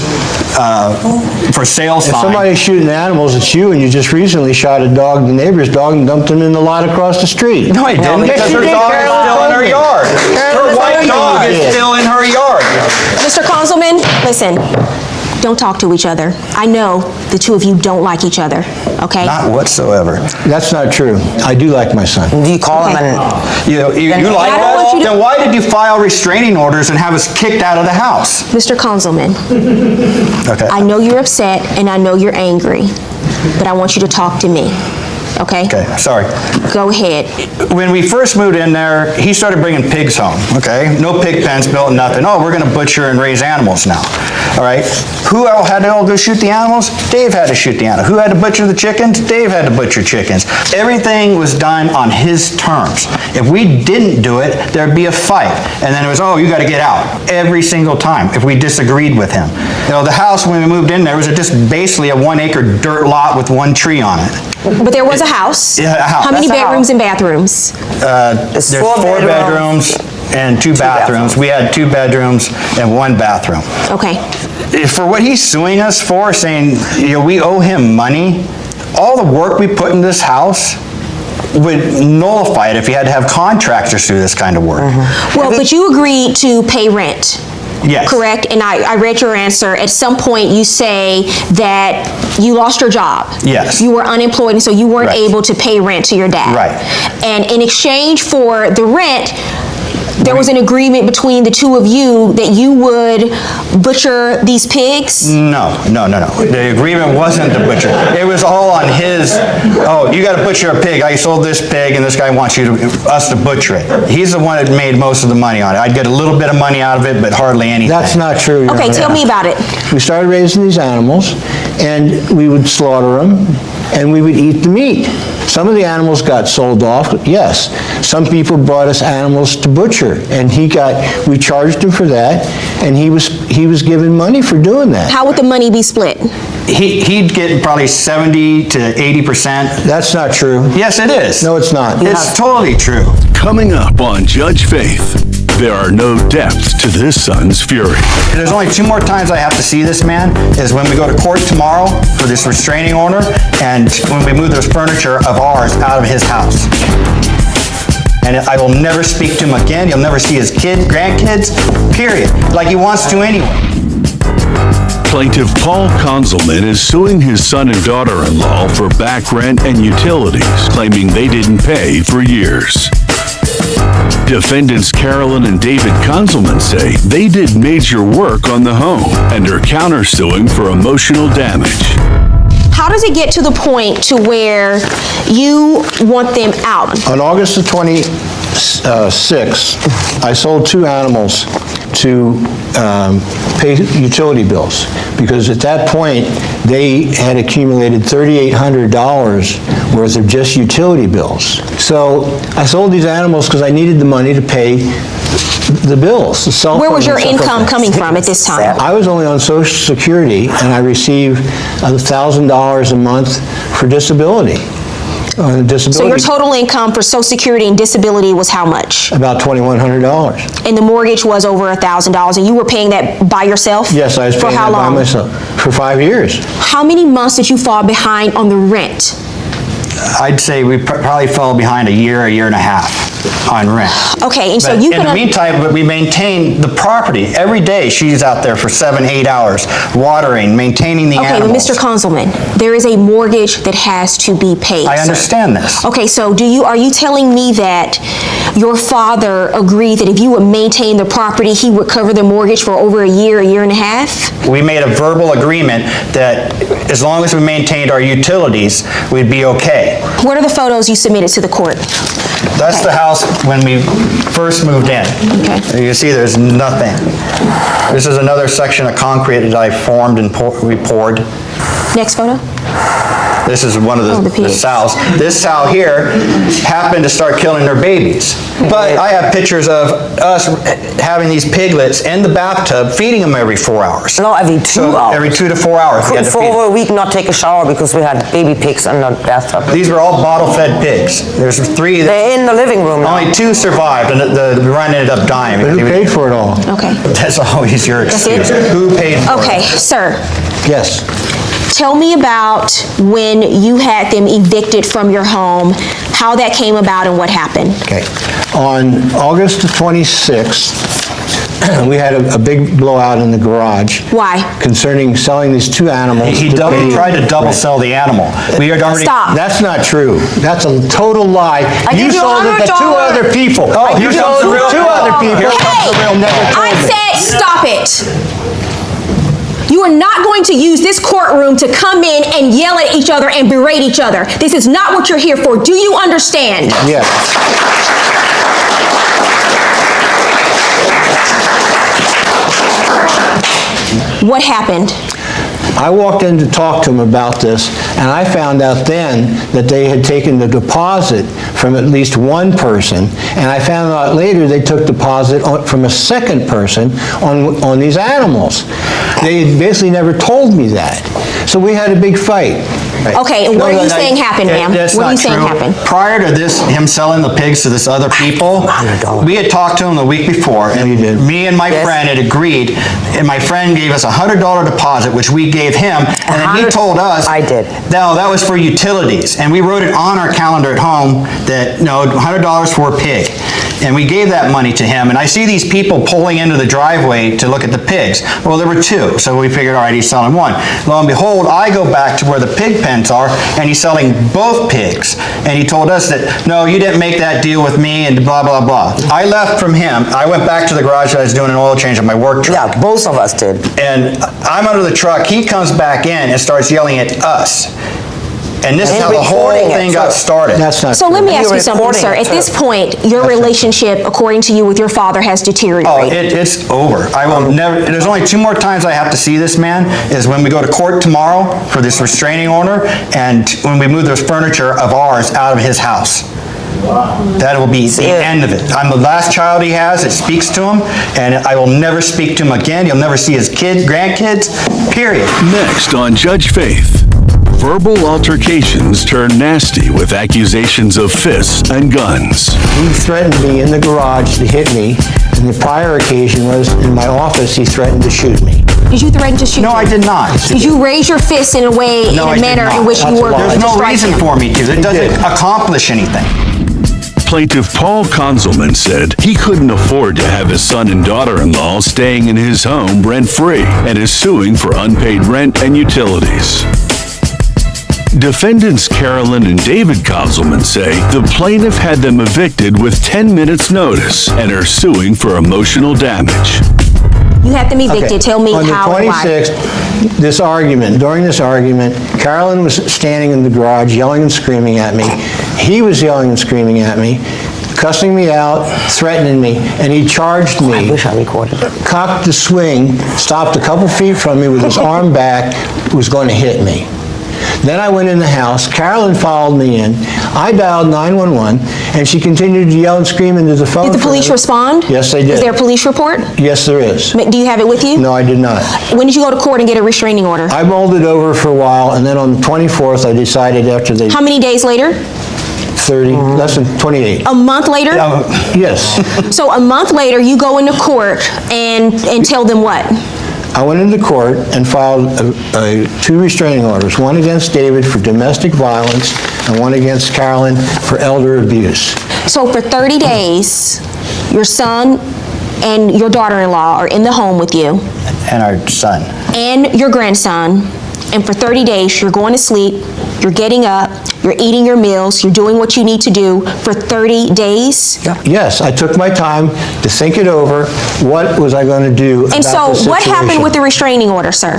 S12: for sale
S13: If
S12: sign.
S13: somebody's shooting animals, it's you, and you just recently shot a dog, the neighbor's dog, and dumped him in the lot across the street.
S12: No, I didn't, because her dog is still in her yard. Her white dog is still in her yard.
S1: Mr. Conzelman, listen, don't talk to each other. I know the two of you don't like each other, okay?
S12: Not whatsoever.
S13: That's not true. I do like my son.
S14: Do you call him
S1: Okay.
S14: and...
S12: You like
S1: I don't want
S12: us?
S1: you to-
S12: Then why did you file restraining orders and have us kicked out of the house?
S1: Mr. Conzelman,
S12: Okay.
S1: I know you're upset and I know you're angry, but I want you to talk to me, okay?
S12: Okay, sorry.
S1: Go ahead.
S12: When we first moved in there, he started bringing pigs home, okay? No pig pens built, nothing. Oh, we're gonna butcher and raise animals now, all right? Who all had to all go shoot the animals? Dave had to shoot the animals. Who had to butcher the chickens? Dave had to butcher chickens. Everything was done on his terms. If we didn't do it, there'd be a fight. And then it was, oh, you gotta get out, every single time, if we disagreed with him. You know, the house, when we moved in there, was just basically a 1-acre dirt lot with one tree on it.
S1: But there was a house.
S12: Yeah, a house.
S1: How many
S14: That's a house.
S1: bedrooms and bathrooms?
S12: There's
S14: four
S12: 4
S14: bedrooms.
S12: bedrooms and 2 bathrooms. We had 2 bedrooms and 1 bathroom.
S1: Okay.
S12: For what he's suing us for, saying, you know, we owe him money, all the work we put in this house would nullify it if he had to have contractors do this kind of work.
S1: Well, but you agreed to pay rent.
S12: Yes.
S1: Correct? And I read your answer. At some point, you say that you lost your job.
S12: Yes.
S1: You were unemployed, and so you weren't
S12: Right.
S1: able to pay rent to your dad.
S12: Right.
S1: And in exchange for the rent, there was an agreement between the two of you that you would butcher these pigs?
S12: No. The agreement wasn't to butcher. It was all on his, oh, you gotta butcher a pig. I sold this pig and this guy wants us to butcher it. He's the one that made most of the money on it. I'd get a little bit of money out of it, but hardly anything.
S13: That's not true, Your
S1: Okay,
S13: Honor.
S1: tell me about it.
S13: We started raising these animals, and we would slaughter them, and we would eat the meat. Some of the animals got sold off, yes. Some people brought us animals to butcher, and we charged him for that, and he was given money for doing that.
S1: How would the money be split?
S12: He'd get probably 70 to 80%.
S13: That's not true.
S12: Yes, it is.
S13: No, it's not.
S12: It's totally true.
S4: Coming up on Judge Faith, there are no depths to this son's fury.
S12: There's only 2 more times I have to see this man, is when we go to court tomorrow for this restraining order, and when we move this furniture of ours out of his house. And I will never speak to him again. You'll never see his grandkids, period. Like he wants to anyway.
S4: Plaintiff Paul Conzelman is suing his son and daughter-in-law for back rent and utilities, claiming they didn't pay for years. Defendants Carolyn and David Conzelman say they did major work on the home and are countersuing for emotional damage.
S1: How does it get to the point to where you want them out?
S13: On August the 26th, I sold 2 animals to pay utility bills, because at that point, they had accumulated $3,800 worth of just utility bills. So I sold these animals because I needed the money to pay the bills, the cell phone.
S1: Where was your
S13: and stuff like
S1: income
S13: that.
S1: coming from at this time?
S13: I was only on Social Security, and I received $1,000 a month for disability.
S1: So your total income for Social Security and disability was how much?
S13: About $2,100.
S1: And the mortgage was over $1,000, and you were paying that by yourself?
S13: Yes, I was
S1: For
S13: paying
S1: how
S13: that by
S1: long?
S13: myself. For 5 years.
S1: How many months did you fall behind on the rent?
S12: I'd say we probably fell behind a year and a half on rent.
S1: Okay, and so
S12: But
S1: you
S12: in the
S1: can...
S12: meantime, but we maintain the property. Every day, she's out there for 7-8 hours, watering, maintaining the
S1: Okay, but
S12: animals.
S1: Mr. Conzelman, there is a mortgage that has to be paid,
S12: I
S1: sir.
S12: understand this.
S1: Okay, so are you telling me that your father agreed that if you would maintain the property, he would cover the mortgage for over a year and a half?
S12: We made a verbal agreement that as long as we maintained our utilities, we'd be okay.
S1: What are the photos you submitted to the court?
S12: That's the house when we first moved in.
S1: Okay.
S12: You see there's nothing. This is another section of concrete that I formed and we poured.
S1: Next photo.
S12: This is one of the
S1: pigs.
S12: sows. This sow here happened to start killing their babies. But I have pictures of us having these piglets in the bathtub, feeding them every 4 hours.
S14: No, every 2 hours.
S12: Every 2 to 4 hours. we had to
S14: For
S12: feed
S14: over
S12: them.
S14: a week, not take a shower because we had baby pigs in the bathtub.
S12: These were all bottle-fed pigs. There's 3 that
S14: They're in the living room now.
S12: only 2 survived, and the run ended up dying.
S13: But who paid for it all?
S1: Okay.
S12: That's always your
S1: That's
S12: excuse.
S1: it?
S12: Who paid for
S1: Okay,
S12: it?
S1: sir.
S13: Yes.
S1: Tell me about when you had them evicted from your home, how that came about and what happened.
S13: Okay. On August the 26th, we had a big blowout in the garage.
S1: Why?
S13: Concerning selling these 2 animals.
S12: He tried to double sell the animal. We had already.
S1: Stop.
S13: That's not true. That's a total lie.
S14: give
S13: You
S14: you
S13: sold it to 2
S14: $100.
S13: other people. You sold it to 2 other people.
S1: Hey,
S13: and never told
S1: I
S13: me.
S1: said stop it. You are not going to use this courtroom to come in and yell at each other and berate each other. This is not what you're here for. Do you understand?
S13: Yes.
S1: What happened?
S13: I walked in to talk to him about this, and I found out then that they had taken the deposit from at least one person, and I found out later they took deposit from a second person on these animals. They had basically never told me that. So we had a big fight.
S1: Okay, and what are you saying happened, ma'am?
S12: That's
S1: What are you
S12: not
S1: saying
S12: true.
S1: happened?
S12: Prior to this, him selling the pigs to this other people, we had talked to him the week before, and me and my friend had agreed, and my friend gave us a $100 deposit, which we gave him, and then he told us.
S14: I did.
S12: No, that was for utilities, and we wrote it on our calendar at home that, no, $100 for a pig. And we gave that money to him, and I see these people pulling into the driveway to look at the pigs. Well, there were 2, so we figured, all right, he's selling 1. Lo and behold, I go back to where the pig pens are, and he's selling both pigs. And he told us that, no, you didn't make that deal with me, and blah, blah, blah. I left from him. I went back to the garage. I was doing an oil change on my work truck.
S14: Yeah, both of us did.
S12: And I'm under the truck. He comes back in and starts yelling at us. And this is
S14: And
S12: how the whole
S14: recording it,
S12: thing got
S14: too.
S12: started.
S13: That's not
S1: So let me
S14: You're
S1: ask you something,
S14: recording
S1: sir.
S14: it,
S1: At
S14: too.
S1: this point, your relationship, according to you, with your father has
S12: Oh,
S1: deteriorated.
S12: it's over. I will never, there's only 2 more times I have to see this man, is when we go to court tomorrow for this restraining order, and when we move this furniture of ours out of his house. That will be the end of it. I'm the last child he has that speaks to him, and I will never speak to him again. You'll never see his kids, grandkids, period.
S4: Next on Judge Faith, verbal altercations turn nasty with accusations of fists and guns.
S13: He threatened me in the garage to hit me, and the prior occasion was in my office, he threatened to shoot me.
S1: Did you threaten to shoot
S12: No,
S1: him?
S12: I did not.
S1: Did you raise your fist in a way,
S12: No, I
S1: in a
S12: did
S1: manner in
S12: not.
S1: which you
S13: That's a
S1: were
S13: lie.
S1: going
S12: There's
S1: to
S12: no
S1: strike
S12: reason
S1: him?
S12: for me to. It doesn't accomplish anything.
S4: Plaintiff Paul Konzelman said he couldn't afford to have his son and daughter-in-law staying in his home rent-free and is suing for unpaid rent and utilities. Defendants Carolyn and David Konzelman say the plaintiff had them evicted with 10 minutes notice and are suing for emotional damage.
S1: You had them evicted.
S13: Okay.
S1: Tell me
S13: On the
S1: how and why.
S13: 26th, during this argument, Carolyn was standing in the garage yelling and screaming at me. He was yelling and screaming at me, cussing me out, threatening me, and he charged me.
S14: I wish I recorded it.
S13: Cocked the swing, stopped a couple feet from me with his arm back, was going to hit me. Then I went in the house. Carolyn followed me in. I dialed 911, and she continued to yell and scream into the phone.
S1: Did the police respond?
S13: Yes, they did.
S1: Is there a police report?
S13: Yes, there is.
S1: Do you have it with you?
S13: No, I did not.
S1: When did you go to court and get a restraining order?
S13: I mulled it over for a while, and then on the 24th, I decided after they
S1: How many days later?
S13: 30, less than 28.
S1: A month later?
S13: Yes.
S1: So a month later, you go into court and tell them what?
S13: I went into court and filed 2 restraining orders, one against David for domestic violence and one against Carolyn for elder abuse.
S1: So for 30 days, your son and your daughter-in-law are in the home with you.
S12: And our son.
S1: And your grandson. And for 30 days, you're going to sleep, you're getting up, you're eating your meals, you're doing what you need to do for 30 days?
S13: Yes, I took my time to think it over. What was I going to do about
S1: And so
S13: the
S1: what happened
S13: situation?
S1: with the restraining order, sir?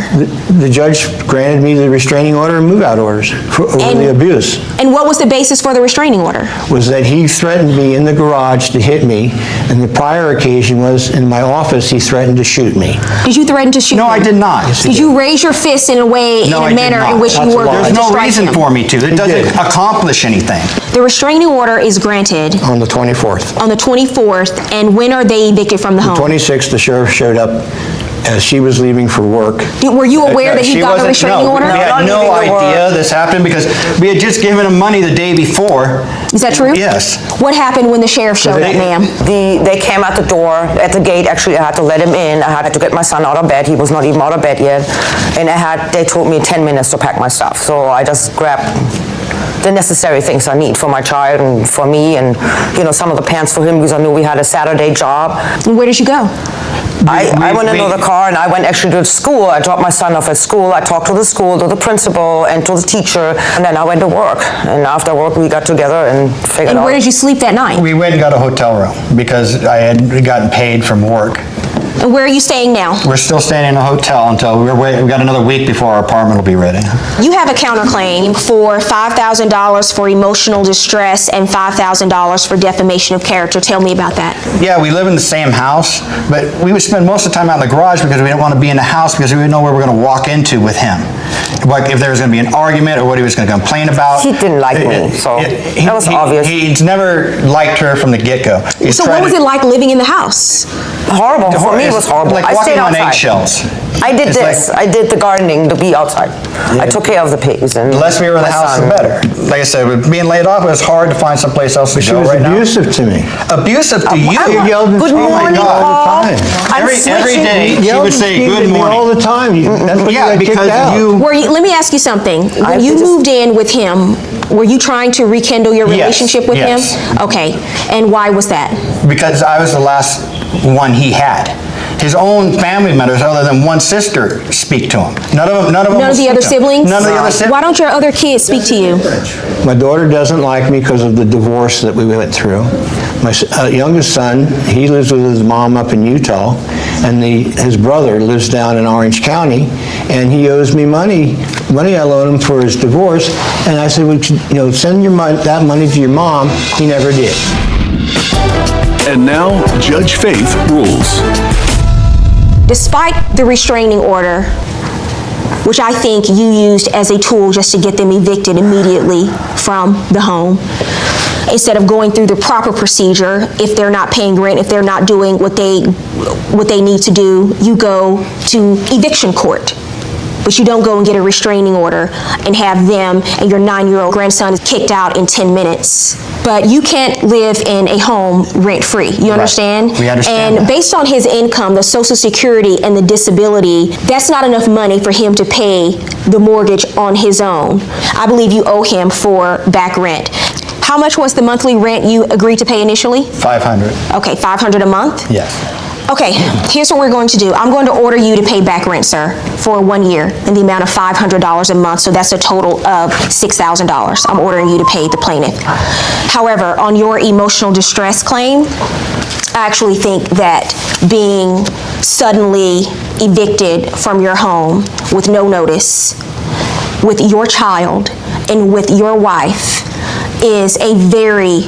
S13: The judge granted me the restraining order and move-out orders over the abuse.
S1: And what was the basis for the restraining order?
S13: Was that he threatened me in the garage to hit me, and the prior occasion was in my office, he threatened to shoot me.
S1: Did you threaten to shoot
S12: No,
S1: him?
S12: I did not.
S1: Did you raise your fist in a way,
S12: No,
S1: in
S12: I
S1: a
S12: did
S1: manner
S12: not.
S1: in which you
S13: That's a
S1: were
S13: lie.
S1: going
S12: There's
S1: to
S12: no
S1: strike
S12: reason
S1: him.
S12: for me to. It doesn't accomplish anything.
S1: The restraining order is granted
S13: On the 24th.
S1: on the 24th, and when are they evicted from the home?
S13: 26th, the sheriff showed up as she was leaving for work.
S1: Were you aware that he
S12: She
S1: got a
S12: wasn't-
S1: restraining
S12: no,
S1: order?
S12: We had no idea this happened because we had just given him money the day before.
S1: Is that true?
S12: Yes.
S1: What happened when the sheriff showed up, ma'am?
S14: They came at the door, at the gate, actually, I had to let him in. I had to get my son out of bed. He was not even out of bed yet. And they told me 10 minutes to pack my stuff. So I just grabbed the necessary things I need for my child and for me, and, some of the pants for him, because I knew we had a Saturday job.
S1: And where did you go?
S14: I went into the car and I went actually to school. I dropped my son off at school. I talked to the school, to the principal, and to the teacher, and then I went to work. And after work, we got together and figured out.
S1: And where did you sleep that night?
S12: We went and got a hotel room because I had gotten paid from work.
S1: And where are you staying now?
S12: We're still staying in a hotel until we got another week before our apartment will be ready.
S1: You have a counterclaim for $5,000 for emotional distress and $5,000 for defamation of character. Tell me about that.
S12: Yeah, we live in the same house, but we would spend most of the time out in the garage because we didn't want to be in the house because we didn't know where we were going to walk into with him. Like if there was going to be an argument or what he was going to complain about.
S14: He didn't like me, so that was obvious.
S12: He's never liked her from the get-go.
S1: So what was it like living in the house?
S14: Horrible. For me, it was horrible.
S12: Like
S14: I
S12: walking
S14: stayed
S12: on
S14: outside.
S12: eggshells.
S14: I did
S12: It's
S14: this.
S12: like-
S14: I did the gardening to be outside. I took care of the pigs and
S12: The less we were in the
S14: my
S12: house, the
S14: son.
S12: better. Like I said, with being laid off, it was hard to find someplace else to
S13: She
S12: go
S13: was
S12: right now.
S13: abusive to me.
S12: Abusive to you?
S13: You yelled and
S14: Good
S13: screamed at me
S14: morning,
S13: all
S14: Paul.
S13: the time.
S14: I'm
S12: Every
S14: switching.
S12: day, she
S13: Yelled
S12: would
S13: and
S12: say,
S13: screamed
S12: "Good
S13: at me
S12: morning."
S13: all the time. That's what
S12: Yeah,
S13: you got kicked
S12: because
S13: out.
S12: you...
S1: Let me ask you something.
S14: I
S1: When you
S14: just-
S1: moved in with him, were you trying to rekindle your
S12: Yes,
S1: relationship with
S12: yes.
S1: him? Okay. And why was that?
S12: Because I was the last one he had. His own family members, other than one sister, speak to him. None of them
S1: None
S12: will
S1: of the
S12: speak
S1: other
S12: to him.
S1: siblings?
S12: None of the other siblings.
S1: Why don't your other kids speak to you?
S13: My daughter doesn't like me because of the divorce that we went through. My youngest son, he lives with his mom up in Utah, and his brother lives down in Orange County, and he owes me money I loaned him for his divorce, and I said, well, send that money to your mom. He never did.
S4: And now, Judge Faith rules.
S1: Despite the restraining order, which I think you used as a tool just to get them evicted immediately from the home, instead of going through the proper procedure, if they're not paying rent, if they're not doing what they need to do, you go to eviction court. But you don't go and get a restraining order and have them and your 9-year-old grandson is kicked out in 10 minutes. But you can't live in a home rent-free, you understand?
S12: We understand
S1: And
S12: that.
S1: based on his income, the Social Security and the disability, that's not enough money for him to pay the mortgage on his own. I believe you owe him for back rent. How much was the monthly rent you agreed to pay initially?
S12: $500.
S1: Okay, $500 a month?
S12: Yes.
S1: Okay, here's what we're going to do. I'm going to order you to pay back rent, sir, for 1 year in the amount of $500 a month, so that's a total of $6,000. I'm ordering you to pay the plaintiff. However, on your emotional distress claim, I actually think that being suddenly evicted from your home with no notice, with your child and with your wife, is a very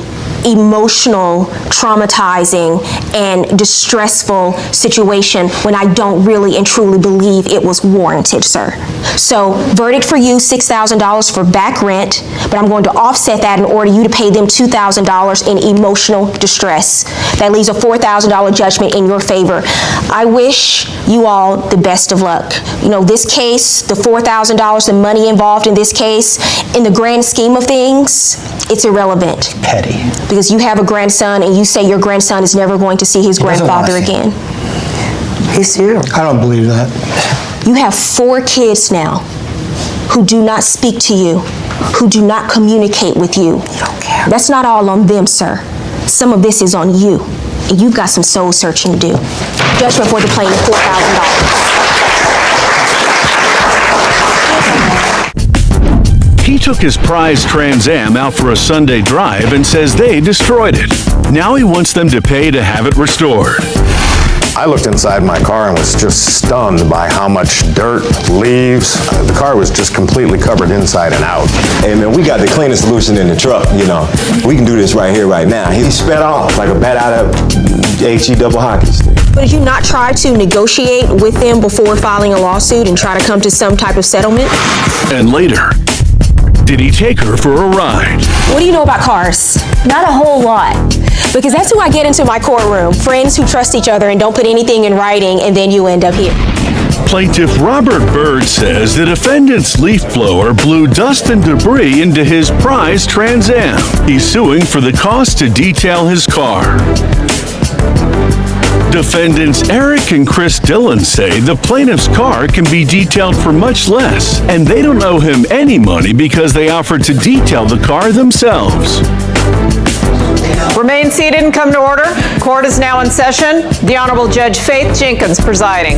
S1: emotional, traumatizing, and distressful situation when I don't really and truly believe it was warranted, sir. So, verdict for you, $6,000 for back rent, but I'm going to offset that and order you to pay them $2,000 in emotional distress. That leaves a $4,000 judgment in your favor. I wish you all the best of luck. You know, this case, the $4,000, the money involved in this case, in the grand scheme of things, it's irrelevant.
S12: Petty.
S1: Because you have a grandson and you say your grandson is never going to see his
S12: doesn't wanna
S1: grandfather
S12: see him.
S1: again.
S14: He's here.
S13: I don't believe that.
S1: You have 4 kids now who do not speak to you, who do not communicate with you.
S14: You don't care.
S1: That's not all on them, sir. Some of this is on you, and you've got some soul searching to do. Judgment for the plaintiff, $4,000.
S4: He took his prized Trans Am out for a Sunday drive and says they destroyed it. Now he wants them to pay to have it restored.
S15: I looked inside my car and was just stunned by how much dirt, leaves. The car was just completely covered inside and out.
S16: Hey man, we got the cleanest solution in the truck, you know. We can do this right here, right now. He sped off like a bat out of HE double hockey stick.
S1: But did you not try to negotiate with them before filing a lawsuit and try to come to some type of settlement?
S4: And later, Did he take her for a ride?
S1: What do you know about cars? Not a whole lot. Because that's who I get into my courtroom. Friends who trust each other and don't put anything in writing, and then you end up here.
S4: Plaintiff Robert Bird says the defendant's leaf blower blew dust and debris into his prized Trans Am. He's suing for the cost to detail his car. Defendants Eric and Chris Dillon say the plaintiff's car can be detailed for much less, and they don't owe him any money because they offered to detail the car themselves.
S6: Remain seated and come to order. Court is now in session. The Honorable Judge Faith Jenkins presiding.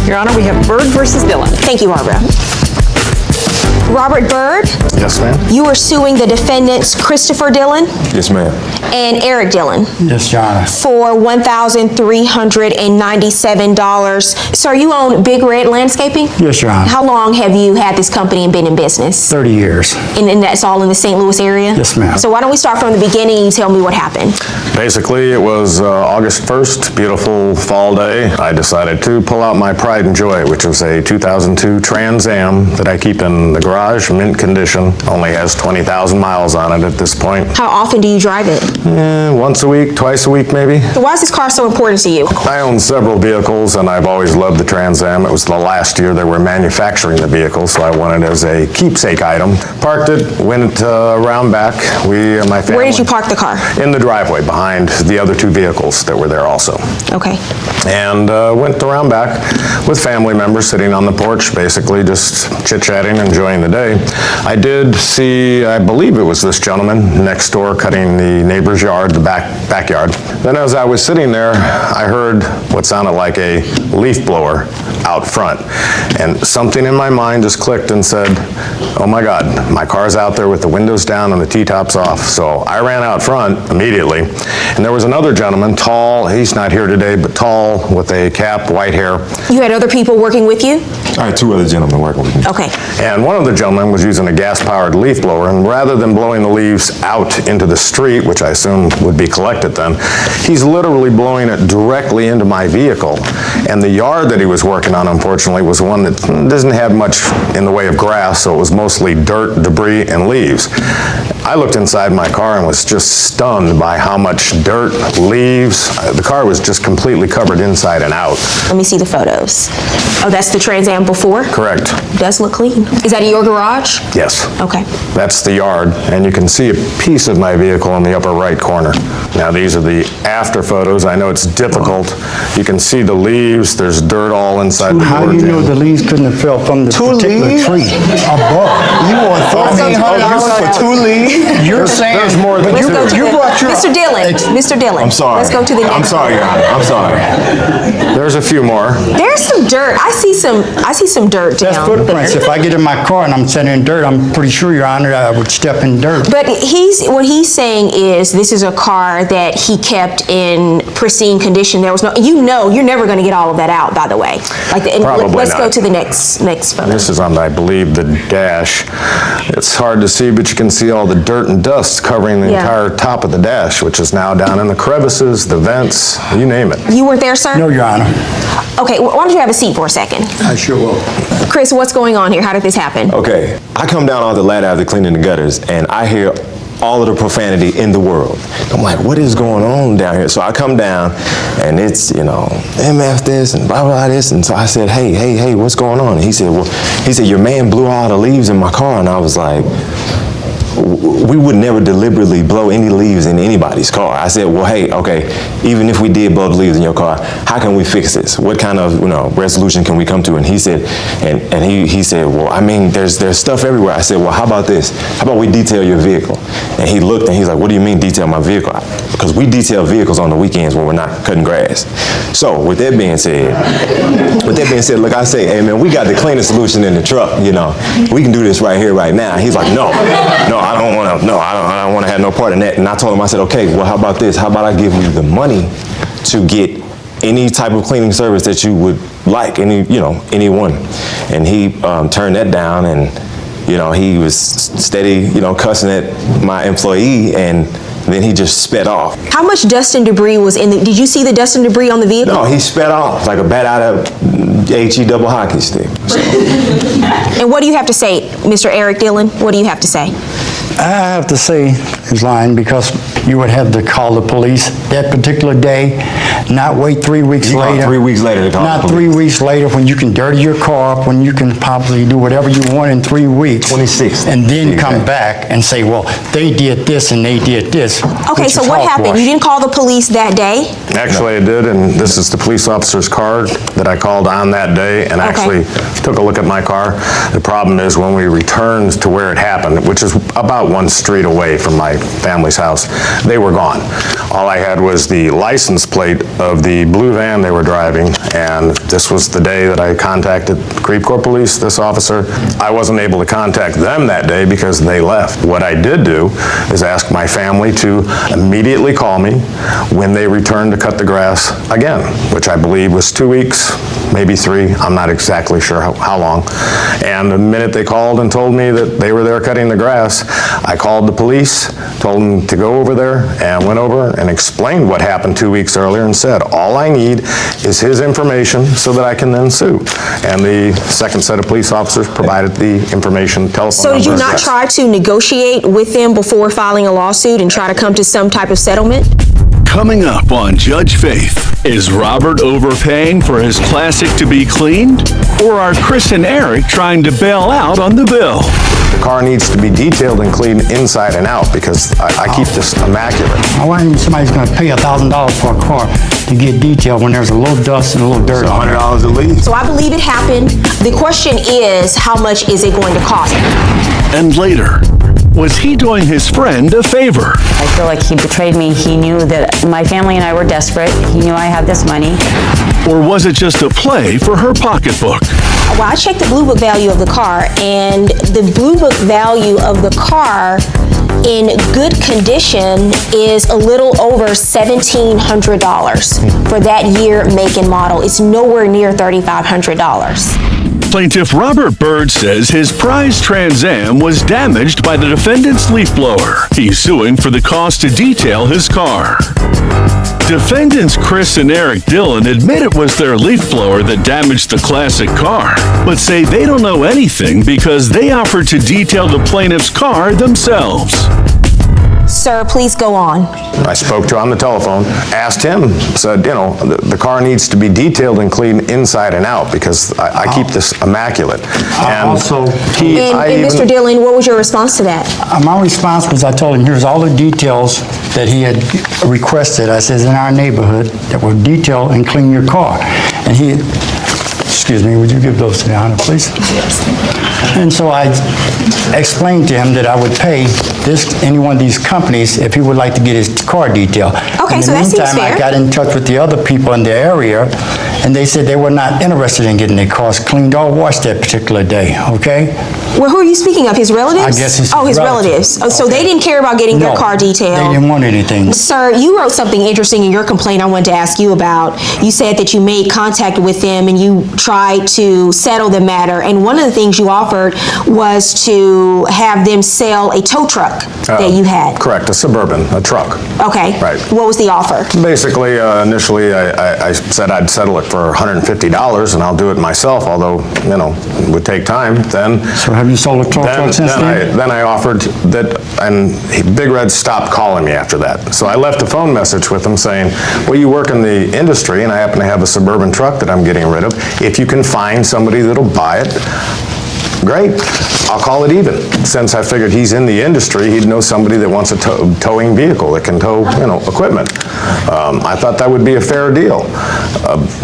S6: Your Honor, we have Bird versus Dillon.
S1: Thank you, Barbara. Robert Bird,
S15: Yes, ma'am.
S1: you are suing the defendants Christopher Dillon
S15: Yes, ma'am.
S1: and Eric Dillon
S13: Yes, Your Honor.
S1: for $1,397. Sir, you own Big Red Landscaping?
S13: Yes, Your Honor.
S1: How long have you had this company and been in business?
S13: 30 years.
S1: And that's all in the St. Louis area?
S13: Yes, ma'am.
S1: So why don't we start from the beginning and you tell me what happened?
S15: Basically, it was August 1st, beautiful fall day. I decided to pull out my pride and joy, which was a 2002 Trans Am that I keep in the garage, mint condition. Only has 20,000 miles on it at this point.
S1: How often do you drive it?
S15: Once a week, twice a week maybe.
S1: Why is this car so important to you?
S15: I own several vehicles and I've always loved the Trans Am. It was the last year they were manufacturing the vehicle, so I wanted it as a keepsake item. Parked it, went around back. We and my family.
S1: Where did you park the car?
S15: In the driveway behind the other two vehicles that were there also.
S1: Okay.
S15: And went around back with family members sitting on the porch, basically just chit-chatting, enjoying the day. I did see, I believe it was this gentleman next door cutting the neighbor's yard, the backyard. Then as I was sitting there, I heard what sounded like a leaf blower out front. And something in my mind just clicked and said, oh my God, my car's out there with the windows down and the T-tops off. So I ran out front immediately. And there was another gentleman, tall, he's not here today, but tall with a cap, white hair.
S1: You had other people working with you?
S15: I had two other gentlemen working with me.
S1: Okay.
S15: And one of the gentlemen was using a gas-powered leaf blower, and rather than blowing the leaves out into the street, which I assume would be collected then, he's literally blowing it directly into my vehicle. And the yard that he was working on, unfortunately, was one that doesn't have much in the way of grass, so it was mostly dirt, debris, and leaves. I looked inside my car and was just stunned by how much dirt, leaves, the car was just completely covered inside and out.
S1: Let me see the photos. Oh, that's the Trans Am before?
S15: Correct.
S1: Does look clean. Is that in your garage?
S15: Yes.
S1: Okay.
S15: That's the yard, and you can see a piece of my vehicle in the upper right corner. Now, these are the after photos. I know it's difficult. You can see the leaves, there's dirt all inside the
S13: How
S15: door
S13: you
S15: jam.
S13: know the leaves couldn't have fell from the particular tree above?
S11: You want $1,400 for 2 leaves?
S13: You're saying,
S15: There's more than
S13: but
S15: two.
S13: you brought your...
S1: Mr. Dillon, Mr. Dillon.
S15: I'm sorry.
S1: Let's go to the next.
S15: I'm sorry, Your Honor. I'm sorry. There's a few more.
S1: There's some dirt. I see some dirt
S13: That's
S1: down
S13: footprints.
S1: there.
S13: If I get in my car and I'm sitting in dirt, I'm pretty sure, Your Honor, I would step in dirt.
S1: But what he's saying is this is a car that he kept in pristine condition. There was no, you're never going to get all of that out, by the way.
S15: Probably
S1: let's go
S15: not.
S1: to the next photo.
S15: This is on, I believe, the dash. It's hard to see, but you can see all the dirt and dust covering the
S1: Yeah.
S15: entire top of the dash, which is now down in the crevices, the vents, you name it.
S1: You weren't there, sir?
S13: No, Your Honor.
S1: Okay, why don't you have a seat for a second?
S13: I sure will.
S1: Chris, what's going on here? How did this happen?
S16: Okay, I come down off the ladder after cleaning the gutters, and I hear all of the profanity in the world. I'm like, what is going on down here? So I come down, and it's, MF this and blah, blah, this. And so I said, hey, what's going on? And he said, your man blew all the leaves in my car. And I was like, we would never deliberately blow any leaves in anybody's car. I said, well, hey, okay, even if we did blow the leaves in your car, how can we fix this? What kind of, resolution can we come to? And he said, and he said, well, I mean, there's stuff everywhere. I said, well, how about this? How about we detail your vehicle? And he looked and he's like, what do you mean detail my vehicle? Because we detail vehicles on the weekends when we're not cutting grass. So with that being said, look, I say, hey man, we got the cleanest solution in the truck, we can do this right here, right now. He's like, no, I don't want to have no part in that. And I told him, I said, okay, well, how about this? How about I give you the money to get any type of cleaning service that you would like, anyone. And he turned that down, and he was steady, cussing at my employee, and then he just sped off.
S1: How much dust and debris was did you see the dust and debris on the vehicle?
S16: No, he sped off like a bat out of H-E double hockey stick.
S1: And what do you have to say, Mr. Eric Dillon? What do you have to say?
S12: I have to say he's lying because you would have to call the police that particular day, not wait 3 weeks later.
S16: 3 weeks later to call
S12: Not
S16: the police.
S12: 3 weeks later when you can dirty your car up, when you can probably do whatever you want in 3 weeks.
S16: 26th.
S12: And then come back and say, well, they did this and they did this.
S1: Okay, so what happened? You didn't call the police that day?
S15: Actually, I did, and this is the police officer's card that I called on that day and actually took a look at my car. The problem is when we returned to where it happened, which is about 1 street away from my family's house, they were gone. All I had was the license plate of the blue van they were driving, and this was the day that I contacted Creve Coeur Police, this officer. I wasn't able to contact them that day because they left. What I did do is ask my family to immediately call me when they returned to cut the grass again, which I believe was 2 weeks, maybe 3, I'm not exactly sure how long. And the minute they called and told me that they were there cutting the grass, I called the police, told them to go over there, and went over and explained what happened 2 weeks earlier and said, all I need is his information so that I can then sue. And the second set of police officers provided the information, telephone
S1: So
S15: number.
S1: did you not
S15: address.
S1: try to negotiate with them before filing a lawsuit and try to come to some type of settlement?
S4: Coming up on Judge Faith, is Robert overpaying for his classic to be cleaned? Or are Chris and Eric trying to bail out on the bill?
S15: The car needs to be detailed and cleaned inside and out because I keep this immaculate.
S12: Why do you think somebody's going to pay $1,000 for a car to get detailed when there's a little dust and a little dirt on it?
S15: $100 at least.
S1: So I believe it happened. The question is, how much is it going to cost?
S4: And later, was he doing his friend a favor?
S17: I feel like he betrayed me. He knew that my family and I were desperate. He knew I had this money.
S4: Or was it just a play for her pocketbook?
S1: Well, I checked the Blue Book value of the car, and the Blue Book value of the car in good condition is a little over $1,700 for that year, make, and model. It's nowhere near $3,500.
S4: Plaintiff Robert Bird says his prize Trans Am was damaged by the defendant's leaf blower. He's suing for the cost to detail his car. Defendants Chris and Eric Dillon admit it was their leaf blower that damaged the classic car, but say they don't know anything because they offered to detail the plaintiff's car themselves.
S1: Sir, please go on.
S15: I spoke to him on the telephone, asked him, said, you know, the car needs to be detailed and cleaned inside and out because I keep this immaculate. And
S12: Also,
S1: And Mr. Dillon, what was your response to that?
S12: My response was I told him, here's all the details that he had requested, I says, in our neighborhood that will detail and clean your car. And he, excuse me, would you give those to the honor, please? And so I explained to him that I would pay any one of these companies if he would like to get his car detailed.
S1: Okay, so that seems
S12: In the meantime,
S1: fair.
S12: I got in touch with the other people in the area, and they said they were not interested in getting their cars cleaned or washed that particular day, okay?
S1: Well, who are you speaking of? His relatives?
S12: I guess his
S1: Oh, his relatives. Oh, so they didn't care about getting their
S12: No,
S1: car detailed?
S12: They didn't want anything.
S1: Sir, you wrote something interesting in your complaint I wanted to ask you about. You said that you made contact with them and you tried to settle the matter, and one of the things you offered was to have them sell a tow truck that you had.
S15: Correct, a Suburban, a truck.
S1: Okay.
S15: Right.
S1: What was the offer?
S15: Basically, initially, I said I'd settle it for $150 and I'll do it myself, although, you know, it would take time. Then.
S12: So have you sold a tow truck since then?
S15: Then I offered that, and Big Red stopped calling me after that. So I left a phone message with him saying, well, you work in the industry and I happen to have a Suburban truck that I'm getting rid of. If you can find somebody that'll buy it, great, I'll call it even. Since I figured he's in the industry, he'd know somebody that wants a towing vehicle that can tow, you know, equipment. I thought that would be a fair deal.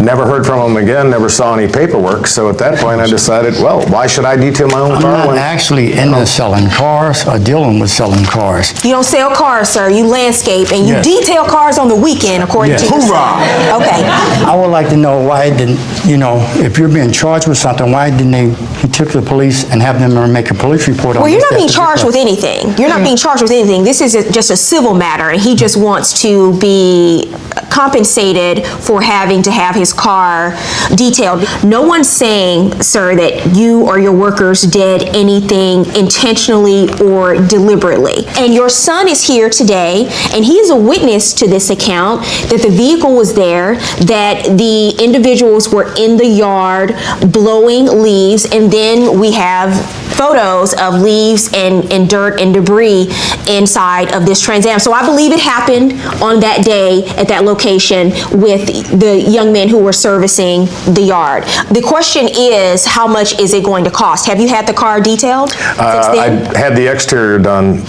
S15: Never heard from him again, never saw any paperwork, so at that point I decided, well, why should I detail my own car?
S12: I'm not actually into selling cars or dealing with selling cars.
S1: You don't sell cars, sir. You landscape and you
S12: Yes.
S1: detail cars on the weekend, according
S12: Yes.
S1: to you.
S12: Hoorah!
S1: Okay.
S12: I would like to know why didn't, you know, if you're being charged with something, why didn't he took the police and have them make a police report on
S1: Well, you're
S12: this,
S1: not being
S12: that,
S1: charged with anything. You're not being charged with anything. This is just a civil matter, and he just wants to be compensated for having to have his car detailed. No one's saying, sir, that you or your workers did anything intentionally or deliberately. And your son is here today, and he is a witness to this account that the vehicle was there, that the individuals were in the yard blowing leaves, and then we have photos of leaves and dirt and debris inside of this Trans Am. So I believe it happened on that day at that location with the young men who were servicing the yard. The question is, how much is it going to cost? Have you had the car detailed since then?
S15: I had the exterior done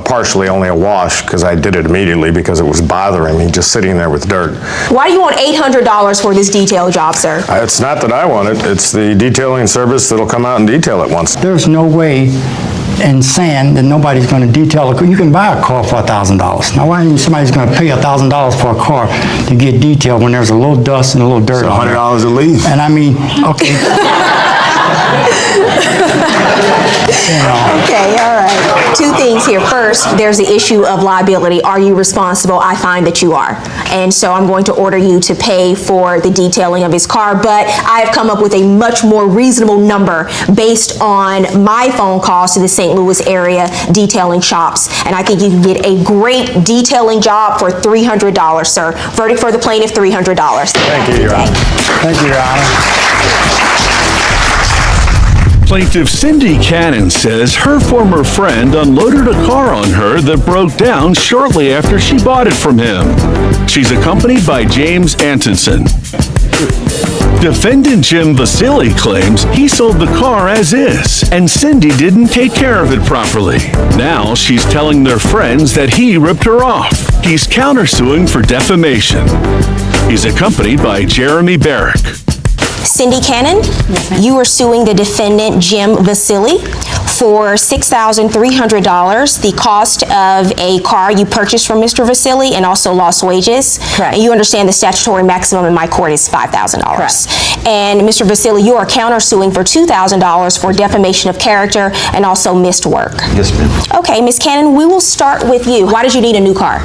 S15: partially, only a wash, because I did it immediately because it was bothering me just sitting there with dirt.
S1: Why do you want $800 for this detail job, sir?
S15: It's not that I want it, it's the detailing service that'll come out and detail it once.
S18: There's no way in saying that nobody's going to detail a car. You can buy a car for $1,000. Now, why ain't somebody's going to pay $1,000 for a car to get detailed when there's a little dust and a little dirt on it?
S15: $100 a leaf.
S18: And I mean, okay.
S1: Okay, all right. Two things here. First, there's the issue of liability. Are you responsible? I find that you are. And so I'm going to order you to pay for the detailing of his car, but I have come up with a much more reasonable number based on my phone calls to the St. Louis area detailing shops. And I think you can get a great detailing job for $300, sir. Verdict for the plaintiff, $300.
S15: Thank you, Your Honor.
S18: Thank you, Your Honor.
S4: Plaintiff Cindy Cannon says her former friend unloaded a car on her that broke down shortly after she bought it from him. She's accompanied by James Antonson. Defendant Jim Vasili claims he sold the car as is, and Cindy didn't take care of it properly. Now she's telling their friends that he ripped her off. He's countersuing for defamation. He's accompanied by Jeremy Barrick.
S1: Cindy Cannon, you are suing the defendant Jim Vasili for $6,300, the cost of a car you purchased from Mr. Vasili and also lost wages.
S17: Correct.
S1: And you understand the statutory maximum in my court is $5,000.
S17: Correct.
S1: And Mr. Vasili, you are countersuing for $2,000 for defamation of character and also missed work.
S5: Yes, ma'am.
S1: Okay, Ms. Cannon, we will start with you. Why did you need a new car?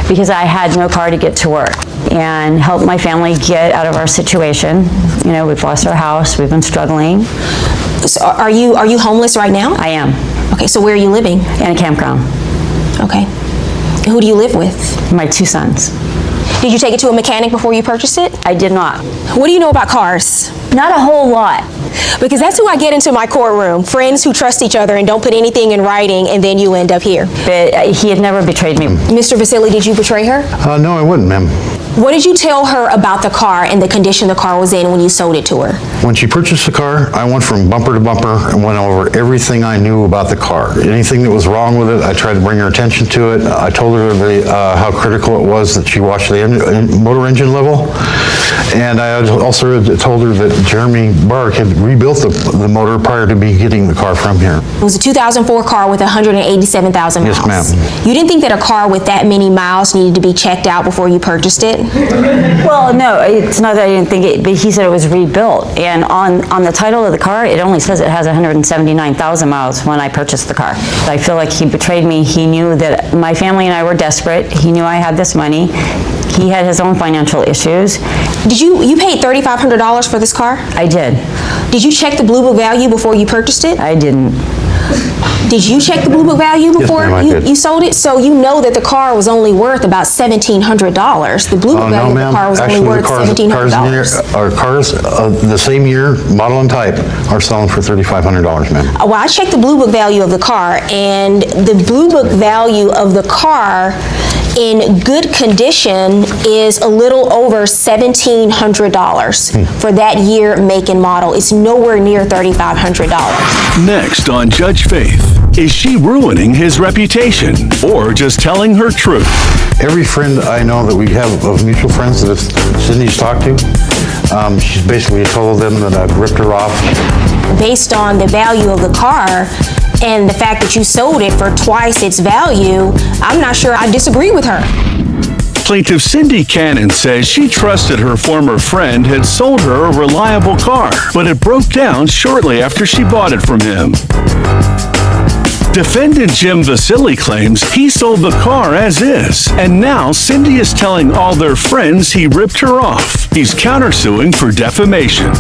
S17: Because I had no car to get to work and help my family get out of our situation. You know, we've lost our house, we've been struggling.
S1: So are you homeless right now?
S17: I am.
S1: Okay, so where are you living?
S17: In a campground.
S1: Okay. Who do you live with?
S17: My 2 sons.
S1: Did you take it to a mechanic before you purchased it?
S17: I did not.
S1: What do you know about cars?
S17: Not a whole lot.
S1: Because that's who I get into my courtroom. Friends who trust each other and don't put anything in writing, and then you end up here.
S17: But he had never betrayed me.
S1: Mr. Vasili, did you betray her?
S12: No, I wouldn't, ma'am.
S1: What did you tell her about the car and the condition the car was in when you sold it to her?
S12: When she purchased the car, I went from bumper to bumper and went over everything I knew about the car. Anything that was wrong with it, I tried to bring her attention to it. I told her how critical it was that she watch the motor engine level. And I also told her that Jeremy Bark had rebuilt the motor prior to me getting the car from here.
S1: It was a 2004 car with 187,000 miles.
S12: Yes, ma'am.
S1: You didn't think that a car with that many miles needed to be checked out before you purchased it?
S17: Well, no, it's not that I didn't think it, but he said it was rebuilt. And on the title of the car, it only says it has 179,000 miles when I purchased the car. I feel like he betrayed me. He knew that my family and I were desperate. He knew I had this money. He had his own financial issues.
S1: Did you paid $3,500 for this car?
S17: I did.
S1: Did you check the Blue Book value before you purchased it?
S17: I didn't.
S1: Did you check the Blue Book value before
S12: Yes, ma'am, I did.
S1: you sold it? So you know that the car was only worth about $1,700. The Blue Book value of the car was only worth $1,700.
S12: Our cars the same year, model and type, are selling for $3,500, ma'am.
S1: Well, I checked the Blue Book value of the car, and the Blue Book value of the car in good condition is a little over $1,700 for that year, make, and model. It's nowhere near $3,500.
S4: Next on Judge Faith, is she ruining his reputation or just telling her truth?
S12: Every friend I know that we have of mutual friends that Cindy's talked to, she's basically told them that I've ripped her off.
S1: Based on the value of the car and the fact that you sold it for twice its value, I'm not sure I disagree with her.
S4: Plaintiff Cindy Cannon says she trusted her former friend had sold her a reliable car, but it broke down shortly after she bought it from him. Defendant Jim Vasili claims he sold the car as is, and now Cindy is telling all their friends he ripped her off. He's countersuing for defamation.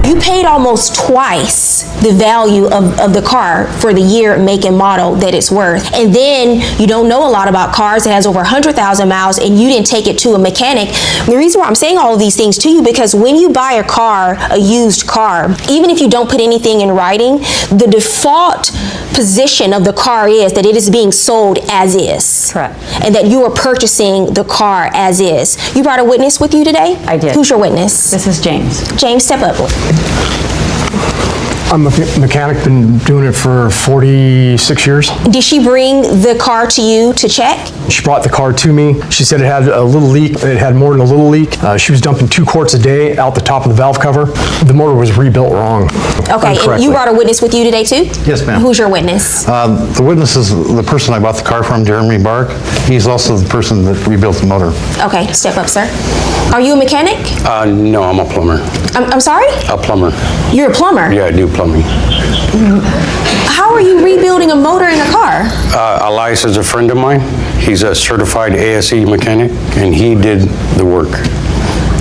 S1: You paid almost twice the value of the car for the year, make, and model that it's worth. And then you don't know a lot about cars. It has over 100,000 miles, and you didn't take it to a mechanic. The reason why I'm saying all of these things to you, because when you buy a car, a used car, even if you don't put anything in writing, the default position of the car is that it is being sold as is.
S17: Correct.
S1: And that you are purchasing the car as is. You brought a witness with you today?
S17: I did.
S1: Who's your witness?
S17: This is James.
S1: James, step up.
S19: I'm a mechanic, been doing it for 46 years.
S1: Did she bring the car to you to check?
S19: She brought the car to me. She said it had a little leak. It had more than a little leak. She was dumping 2 quarts a day out the top of the valve cover. The motor was rebuilt wrong.
S1: Okay, and you brought a witness with you today too?
S12: Yes, ma'am.
S1: Who's your witness?
S12: The witness is the person I bought the car from, Jeremy Bark. He's also the person that rebuilt the motor.
S1: Okay, step up, sir. Are you a mechanic?
S3: No, I'm a plumber.
S1: I'm sorry?
S3: A plumber.
S1: You're a plumber?
S3: Yeah, I do plumbing.
S1: How are you rebuilding a motor in a car?
S3: Elias is a friend of mine. He's a certified ASE mechanic, and he did the work.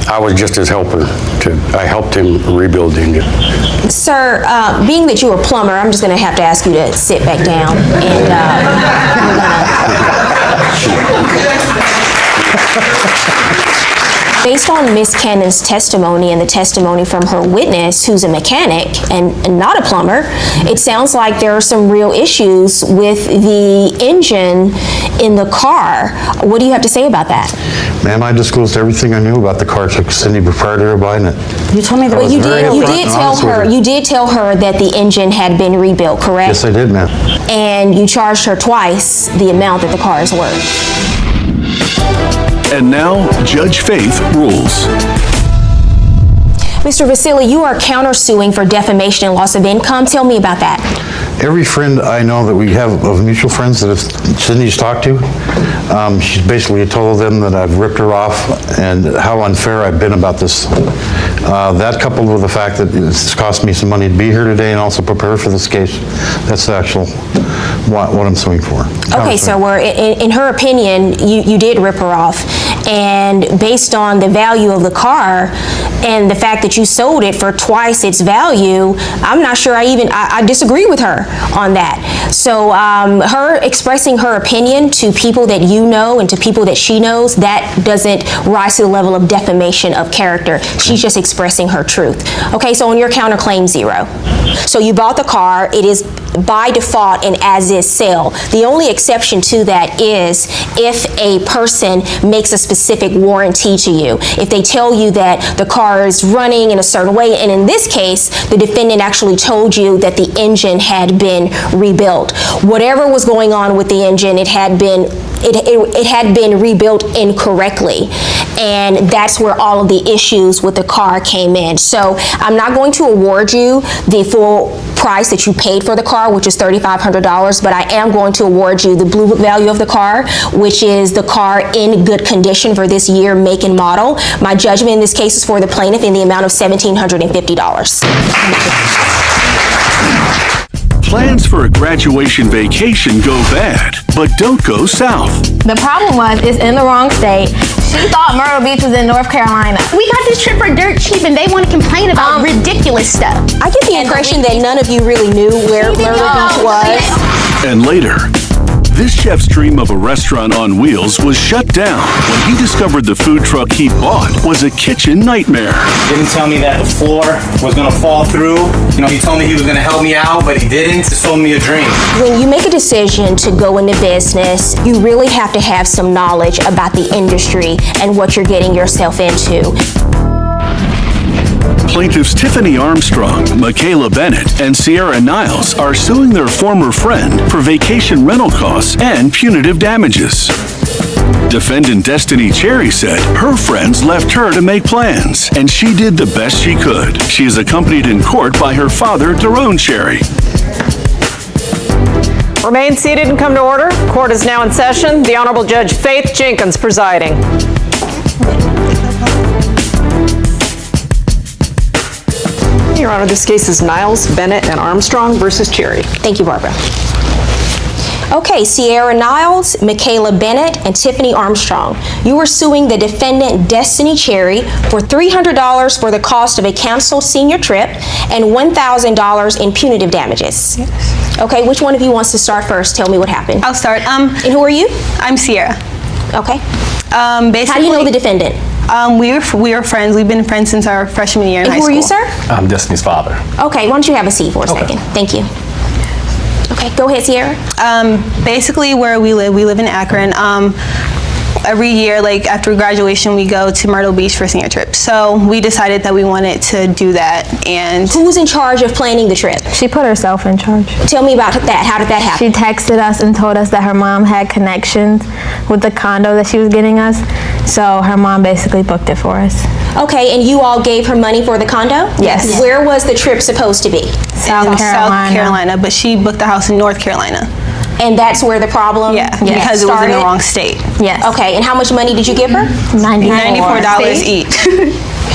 S3: I was just his helper. I helped him rebuild the engine.
S1: Sir, being that you're a plumber, I'm just going to have to ask you to sit back down and based on Miss Cannon's testimony and the testimony from her witness, who's a mechanic and not a plumber, it sounds like there are some real issues with the engine in the car. What do you have to say about that?
S12: Ma'am, I disclosed everything I knew about the car to Cindy prior to her buying it.
S17: You told me that.
S1: But you did tell her that the engine had been rebuilt, correct?
S12: Yes, I did, ma'am.
S1: And you charged her twice the amount that the car is worth.
S4: And now, Judge Faith rules.
S1: Mr. Vasili, you are countersuing for defamation and loss of income. Tell me about that.
S12: Every friend I know that we have of mutual friends that Cindy's talked to, she's basically told them that I've ripped her off and how unfair I've been about this. That coupled with the fact that it's cost me some money to be here today and also prepare for this case, that's the actual what I'm suing for.
S1: Okay, so in her opinion, you did rip her off, and based on the value of the car and the fact that you sold it for twice its value, I'm not sure I disagree with her on that. So her expressing her opinion to people that you know and to people that she knows, that doesn't rise to the level of defamation of character. She's just expressing her truth. Okay, so on your counterclaim 0. So you bought the car, it is by default an as-is sale. The only exception to that is if a person makes a specific warranty to you. If they tell you that the car is running in a certain way, and in this case, the defendant actually told you that the engine had been rebuilt. Whatever was going on with the engine, it had been rebuilt incorrectly. And that's where all of the issues with the car came in. So I'm not going to award you the full price that you paid for the car, which is $3,500, but I am going to award you the blue book value of the car, which is the car in good condition for this year, make, and model. My judgment in this case is for the plaintiff in the amount of $1,750.
S4: Plans for a graduation vacation go bad, but don't go south.
S20: The problem was, it's in the wrong state. She thought Myrtle Beach was in North Carolina. We got this trip for dirt cheap, and they want to complain about ridiculous stuff.
S1: I get the impression that none of you really knew where Myrtle Beach was.
S4: And later, this chef's dream of a restaurant on wheels was shut down when he discovered the food truck he bought was a kitchen nightmare.
S21: Didn't tell me that the floor was gonna fall through. You know, he told me he was gonna help me out, but he didn't. He sold me a dream.
S1: When you make a decision to go into business, you really have to have some knowledge about the industry and what you're getting yourself into.
S4: Plaintiffs Tiffany Armstrong, Michaela Bennett, and Sierra Niles are suing their former friend for vacation rental costs and punitive damages. Defendant Destiny Cherry said her friends left her to make plans, and she did the best she could. She is accompanied in court by her father, Daron Cherry.
S6: Remain seated and come to order. Court is now in session. The Honorable Judge Faith Jenkins presiding. Your Honor, this case is Niles, Bennett, and Armstrong versus Cherry.
S1: Thank you, Barbara. Okay, Sierra Niles, Michaela Bennett, and Tiffany Armstrong. You are suing the defendant Destiny Cherry for $300 for the cost of a canceled senior trip and $1,000 in punitive damages. Yes. Okay, which one of you wants to start first? Tell me what happened.
S2: I'll start.
S1: And who are you?
S2: I'm Sierra.
S1: Okay.
S2: Basically,
S1: how do you know the defendant?
S2: We are friends. We've been friends since our freshman year in high school.
S1: And who are you, sir?
S22: I'm Destiny's father.
S1: Okay, why don't you have a seat for a second? Thank you. Okay, go ahead, Sierra.
S2: Basically, where we live in Akron. Every year, like after graduation, we go to Myrtle Beach for senior trips. So we decided that we wanted to do that. And
S1: who's in charge of planning the trip?
S20: She put herself in charge.
S1: Tell me about that. How did that happen?
S20: She texted us and told us that her mom had connections with the condo that she was getting us. So her mom basically booked it for us.
S1: Okay, and you all gave her money for the condo?
S20: Yes.
S1: Where was the trip supposed to be?
S2: South Carolina, but she booked the house in North Carolina.
S1: And that's where the problem
S2: because it was in the wrong state.
S20: Yes.
S1: Okay, and how much money did you give her?
S2: $94 each.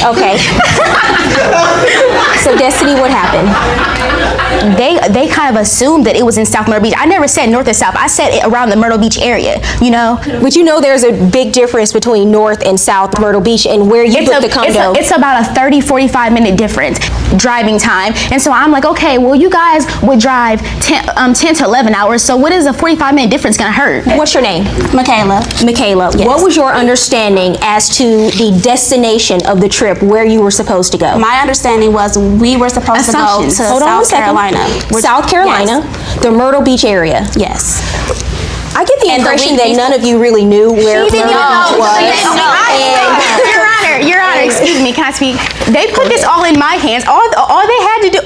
S1: Okay. So Destiny, what happened?
S23: They kind of assumed that it was in South Myrtle Beach. I never said north or south. I said it around the Myrtle Beach area, you know?
S1: But you know there's a big difference between North and South Myrtle Beach and where you booked the condo.
S23: It's about a 30, 45-minute difference driving time. And so I'm like, okay, well, you guys would drive 10 to 11 hours, so what is a 45-minute difference gonna hurt?
S1: What's your name?
S23: Michaela.
S1: Michaela,
S23: Yes.
S1: What was your understanding as to the destination of the trip, where you were supposed to go?
S23: My understanding was we were supposed to go to South Carolina.
S1: South Carolina, the Myrtle Beach area.
S23: Yes.
S1: I get the impression that none of you really knew where Myrtle Beach was.
S23: Your Honor, excuse me, can I speak? They put this all in my hands. All they had to do,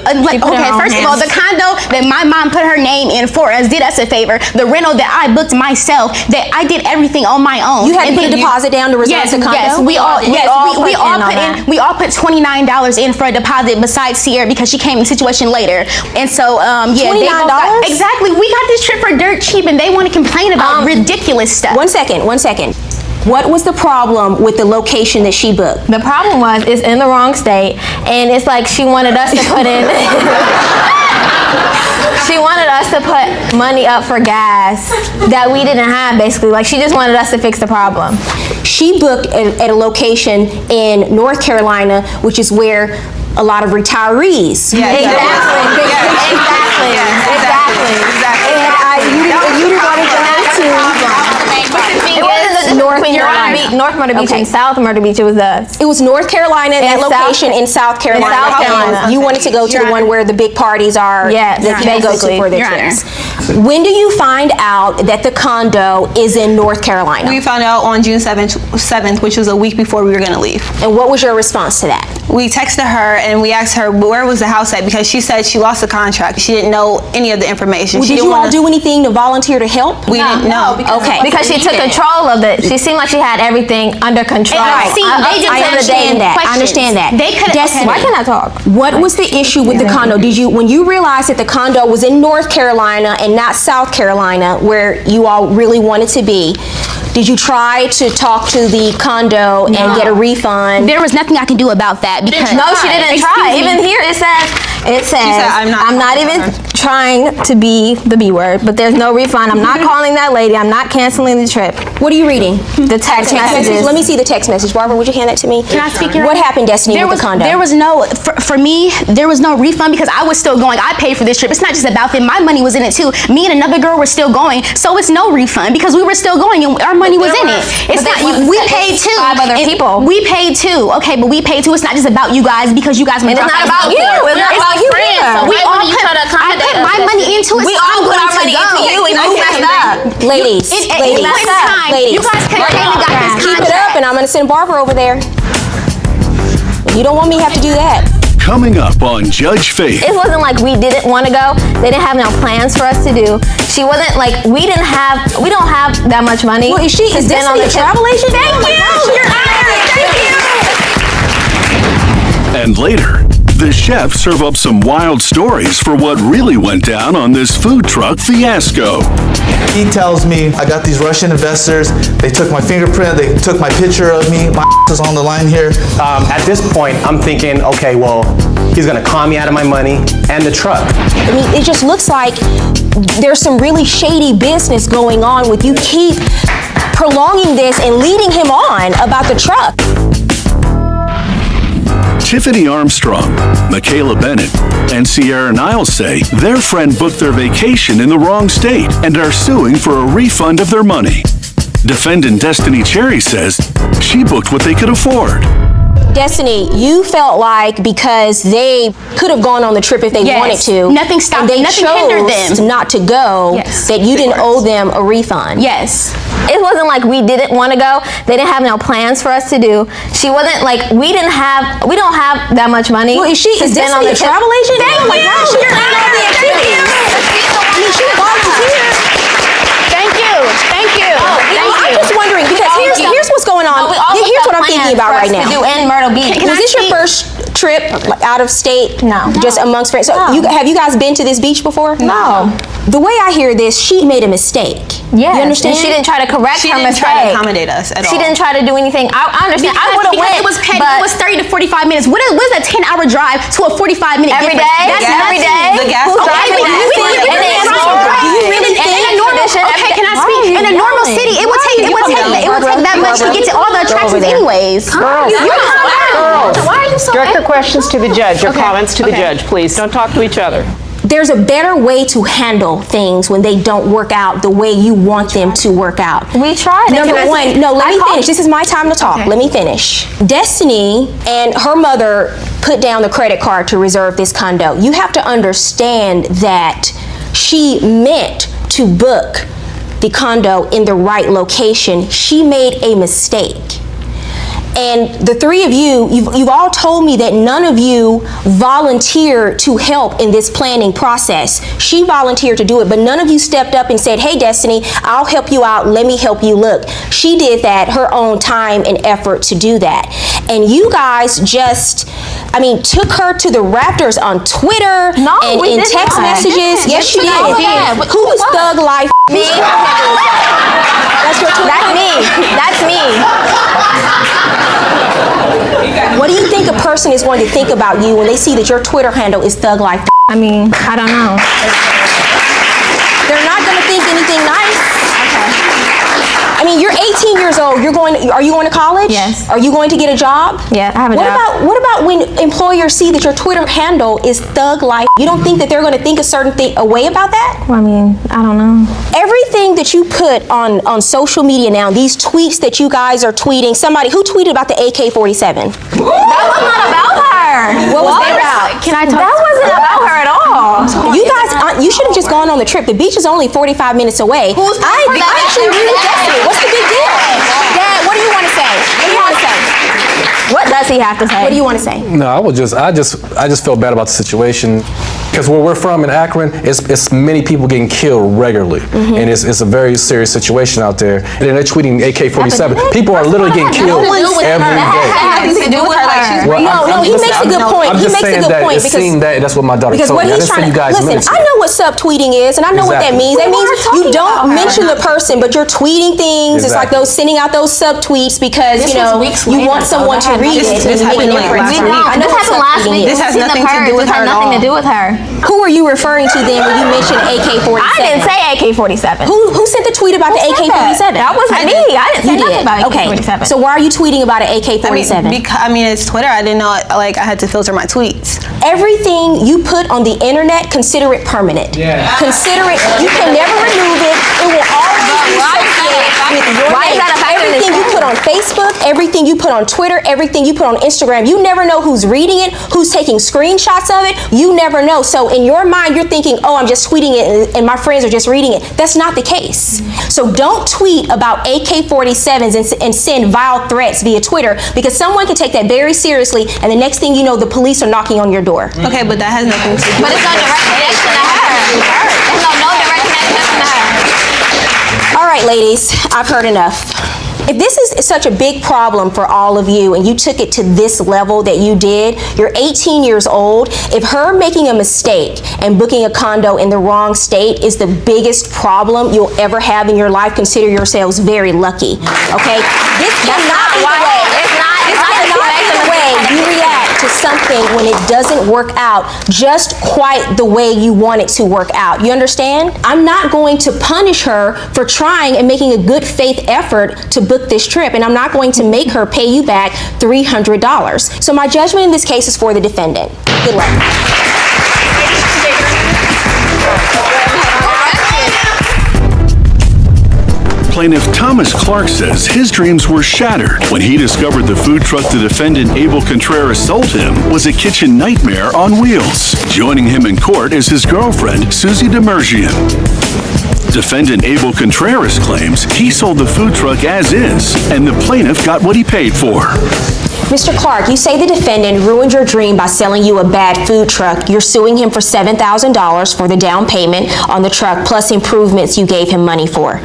S23: first of all, the condo that my mom put her name in for us did us a favor. The rental that I booked myself, that I did everything on my own.
S1: You had to put a deposit down to reserve the condo?
S23: Yes, we all put $29 in for a deposit besides Sierra because she came in the situation later. And so,
S1: $29?
S23: Exactly. We got this trip for dirt cheap and they want to complain about ridiculous stuff.
S1: One second. What was the problem with the location that she booked?
S20: The problem was it's in the wrong state, and it's like she wanted us to put in. She wanted us to put money up for gas that we didn't have, basically. Like, she just wanted us to fix the problem.
S1: She booked at a location in North Carolina, which is where a lot of retirees.
S23: Exactly.
S1: And you didn't want to go to.
S20: North Myrtle Beach and South Myrtle Beach. It
S1: was North Carolina, that location in South Carolina. You wanted to go to the one where the big parties are that people go to for their trips. When do you find out that the condo is in North Carolina?
S2: We found out on June 7th, which was a week before we were going to leave.
S1: And what was your response to that?
S2: We texted her and we asked her where was the house at because she said she lost the contract. She didn't know any of the information.
S1: Well, did you all do anything to volunteer to help?
S2: We didn't know.
S20: Because she took control of it. She seemed like she had everything under control.
S1: I understand that.
S23: They could.
S1: Destiny,
S20: why can't I talk?
S1: What was the issue with the condo? When you realized that the condo was in North Carolina and not South Carolina, where you all really wanted to be, did you try to talk to the condo and get a refund?
S23: There was nothing I could do about that because
S20: no, she didn't try. Even here it says I'm not even trying to be the B word, but there's no refund. I'm not calling that lady. I'm not canceling the trip.
S1: What are you reading?
S20: The text messages.
S1: Let me see the text message. Barbara, would you hand that to me?
S23: Can I speak?
S1: What happened, Destiny, with the condo?
S23: There was no, for me, there was no refund because I was still going. I paid for this trip. It's not just about them. My money was in it too. Me and another girl were still going, so it's no refund because we were still going and our money was in it. It's not. We paid too.
S20: 5 other people.
S23: We paid too. Okay, but we paid too. It's not just about you guys because you guys.
S20: It's not about you. It's not about you either.
S23: We all put my money into it.
S20: We all put our money into you, and you messed up.
S1: Ladies,
S23: you guys could have came and got this
S1: keep it up, and I'm going to send Barbara over there. You don't want me to have to do that.
S4: Coming up on Judge Faith.
S20: It wasn't like we didn't want to go. They didn't have no plans for us to do. She wasn't like we don't have that much money.
S1: Well, is this a travel agent?
S23: Thank you. Your Honor. Thank you.
S4: And later, the chefs serve up some wild stories for what really went down on this food truck fiasco.
S24: He tells me, I got these Russian investors, they took my fingerprint, they took my picture of me, my is on the line here.
S21: At this point, I'm thinking, okay, well, he's gonna con me out of my money and the truck.
S1: I mean, it just looks like there's some really shady business going on with you keep prolonging this and leading him on about the truck.
S4: Tiffany Armstrong, Michaela Bennett, and Sierra Niles say their friend booked their vacation in the wrong state and are suing for a refund of their money. Defendant Destiny Cherry says she booked what they could afford.
S1: Destiny, you felt like because they could have gone on the trip if they wanted to.
S23: Nothing stopped
S1: them.
S23: nothing hindered them.
S1: Not to go, that you didn't owe them a refund.
S23: Yes.
S20: It wasn't like we didn't want to go. They didn't have no plans for us to do. She wasn't like, we don't have that much money.
S1: Well, is Destiny a travel agent?
S20: Thank you.
S1: She planned all the activities. I mean, she volunteered.
S23: Thank you.
S1: I'm just wondering, because here's what's going on. Here's what I'm thinking about right now.
S20: In Myrtle Beach.
S1: Was this your first trip out of state?
S20: No.
S1: Just amongst friends? So have you guys been to this beach before?
S20: No.
S1: The way I hear this, she made a mistake.
S20: Yes.
S1: You understand?
S20: And she didn't try to correct her mistake.
S2: She didn't try to accommodate us at all.
S20: She didn't try to do anything. I understand. I would have went.
S23: It was petty. It was 30 to 45 minutes. What is a 10-hour drive to a 45-minute
S20: Every
S23: difference?
S20: day?
S23: That's
S20: Every
S23: nothing.
S20: day?
S23: The gas
S20: Who's
S23: okay,
S20: driving
S23: but
S20: that?
S23: do you really think in a normal? Okay, can I speak? In a normal city, it would take that much to get to all the attractions anyways.
S6: Girls.
S20: Why are you so
S6: Direct your questions to the judge, your
S20: Okay.
S6: comments to the judge, please. Don't talk to each other.
S1: There's a better way to handle things when they don't work out the way you want them to work out.
S20: We tried.
S1: Number one, let me finish. This is my time to talk. Let me finish. Destiny and her mother put down the credit card to reserve this condo. You have to understand that she meant to book the condo in the right location. She made a mistake. And the three of you've all told me that none of you volunteered to help in this planning process. She volunteered to do it, but none of you stepped up and said, hey, Destiny, I'll help you out. Let me help you look. She did that, her own time and effort to do that. And you guys just, took her to the Raptors on Twitter and in text messages. Yes, you did. Who is Thug Life?
S20: Me.
S1: That's your Twitter.
S20: That's me.
S1: What do you think a person is going to think about you when they see that your Twitter handle is Thug Life?
S20: I don't know.
S1: They're not going to think anything nice. You're 18 years old. Are you going to college?
S20: Yes.
S1: Are you going to get a job?
S20: Yeah, I have a job.
S1: What about when employers see that your Twitter handle is Thug Life? You don't think that they're going to think a way about that?
S20: I don't know.
S1: Everything that you put on social media now, these tweets that you guys are tweeting, who tweeted about the AK-47?
S20: That was not about her.
S1: What was that about?
S20: That wasn't about her at all.
S1: You guys, you should have just gone on the trip. The beach is only 45 minutes away. I actually agree with Destiny. What's the big deal? Dad, what do you want to say?
S20: What does he have to say?
S1: What do you want to say?
S19: No, I just felt bad about the situation. Because where we're from in Akron, it's many people getting killed regularly. And it's a very serious situation out there. And they're tweeting AK-47. People are literally getting killed every day.
S1: No, he makes a good point.
S19: I'm just saying that it seemed that's what my daughter told me. I didn't say you guys meant
S1: I know what subtweeting is, and I know what that means. That means you don't mention the person, but you're tweeting things. It's like sending out those subtweets because you want someone to read it.
S20: This happened last week.
S2: This has nothing to do with her at all.
S20: Nothing to do with her.
S1: Who were you referring to then when you mentioned AK-47?
S20: I didn't say AK-47.
S1: Who sent the tweet about the AK-47?
S20: That wasn't me. I didn't say nothing about AK-47.
S1: Okay, so why are you tweeting about an AK-47?
S2: It's Twitter. I didn't know, I had to filter my tweets.
S1: Everything you put on the internet, consider it permanent. Yeah. Consider it, you can never remove it. It will always be associated with your name. Everything you put on Facebook, everything you put on Twitter, everything you put on Instagram, you never know who's reading it, who's taking screenshots of it. You never know. So in your mind, you're thinking, oh, I'm just tweeting it and my friends are just reading it. That's not the case. So don't tweet about AK-47s and send vile threats via Twitter, because someone can take that very seriously, and the next thing you know, the police are knocking on your door.
S2: Okay, but that has nothing to do.
S20: But it's no direct connection to her. There's no direct connection to her.
S1: All right, ladies, I've heard enough. If this is such a big problem for all of you and you took it to this level that you did, you're 18 years old. If her making a mistake and booking a condo in the wrong state is the biggest problem you'll ever have in your life, consider yourselves very lucky. Okay? This cannot be the way. This cannot be the way you react to something when it doesn't work out just quite the way you want it to work out. You understand? I'm not going to punish her for trying and making a good faith effort to book this trip, and I'm not going to make her pay you back $300. So my judgment in this case is for the defendant. Good luck.
S4: Plaintiff Thomas Clark says his dreams were shattered when he discovered the food truck the defendant Abel Contreras sold him was a kitchen nightmare on wheels. Joining him in court is his girlfriend, Susie Demergian. Defendant Abel Contreras claims he sold the food truck as is, and the plaintiff got what he paid for.
S1: Mr. Clark, you say the defendant ruined your dream by selling you a bad food truck. You're suing him for $7,000 for the down payment on the truck plus improvements you gave him money for.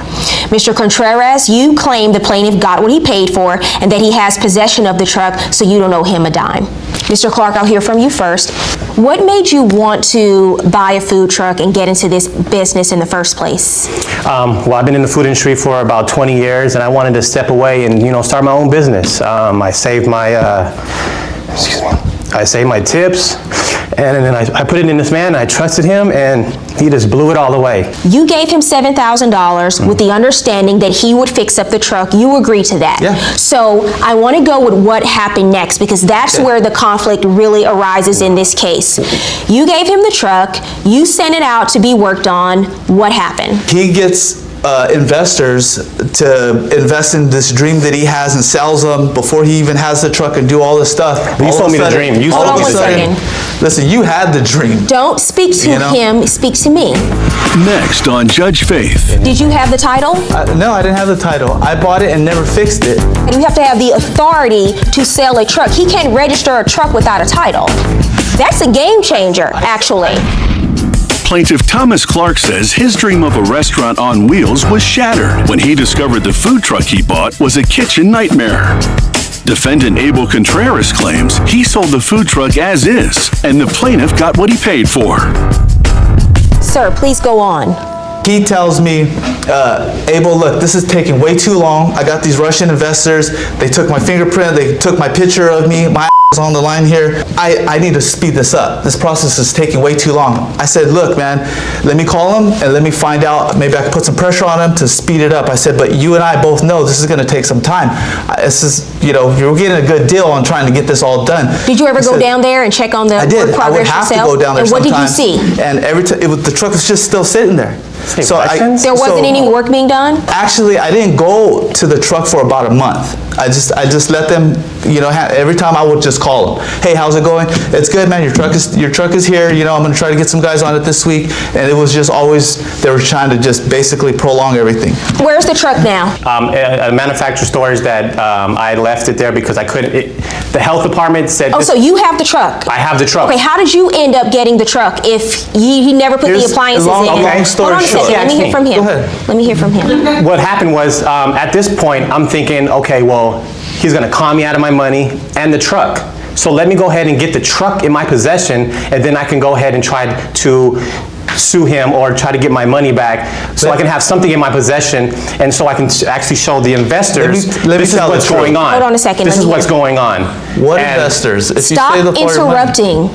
S1: Mr. Contreras, you claim the plaintiff got what he paid for and that he has possession of the truck, so you don't owe him a dime. Mr. Clark, I'll hear from you first. What made you want to buy a food truck and get into this business in the first place?
S21: Well, I've been in the food industry for about 20 years, and I wanted to step away and, start my own business. I saved my tips, and then I put it in this man, and I trusted him, and he just blew it all away.
S1: You gave him $7,000 with the understanding that he would fix up the truck. You agreed to that.
S24: Yeah.
S1: So I want to go with what happened next, because that's where the conflict really arises in this case. You gave him the truck, you sent it out to be worked on. What happened?
S24: He gets investors to invest in this dream that he has and sells them before he even has the truck and do all this stuff.
S21: You sold me the dream. You
S1: Hold on one second.
S24: Listen, you had the dream.
S1: Don't speak to him, speak to me.
S4: Next on Judge Faith.
S1: Did you have the title?
S24: No, I didn't have the title. I bought it and never fixed it.
S1: And you have to have the authority to sell a truck. He can't register a truck without a title. That's a game changer, actually.
S4: Plaintiff Thomas Clark says his dream of a restaurant on wheels was shattered when he discovered the food truck he bought was a kitchen nightmare. Defendant Abel Contreras claims he sold the food truck as is, and the plaintiff got what he paid for.
S1: Sir, please go on.
S24: He tells me, Abel, look, this is taking way too long. I got these Russian investors. They took my fingerprint. They took my picture of me. My is on the line here. I need to speed this up. This process is taking way too long. I said, look, man, let me call him and let me find out. Maybe I can put some pressure on him to speed it up. I said, but you and I both know this is going to take some time. This is, you're getting a good deal on trying to get this all done.
S1: Did you ever go down there and check on the
S24: I did.
S1: work
S24: I would
S1: progress
S24: have
S1: yourself?
S24: to go down there
S1: and what
S24: sometimes.
S1: did you see?
S24: And every time, the truck was just still sitting there.
S1: There wasn't any work being done?
S24: Actually, I didn't go to the truck for about a month. I just let them, every time I would just call them. Hey, how's it going? It's good, man. Your truck is here. I'm going to try to get some guys on it this week. And it was just always, they were trying to just basically prolong everything.
S1: Where's the truck now?
S21: At manufacturer stores that I left it there because I couldn't, the health department said.
S1: Oh, so you have the truck?
S21: I have the truck.
S1: Okay, how did you end up getting the truck if he never put the appliances in?
S24: Long story
S1: Hold on a second, let me hear from him.
S24: Go ahead.
S1: Let me hear from him.
S21: What happened was, at this point, I'm thinking, okay, well, he's gonna con me out of my money and the truck. So let me go ahead and get the truck in my possession, and then I can go ahead and try to sue him or try to get my money back so I can have something in my possession and so I can actually show the investors this is what's going on.
S1: Hold on a second.
S21: This is what's going on.
S24: What investors? If
S1: Stop interrupting.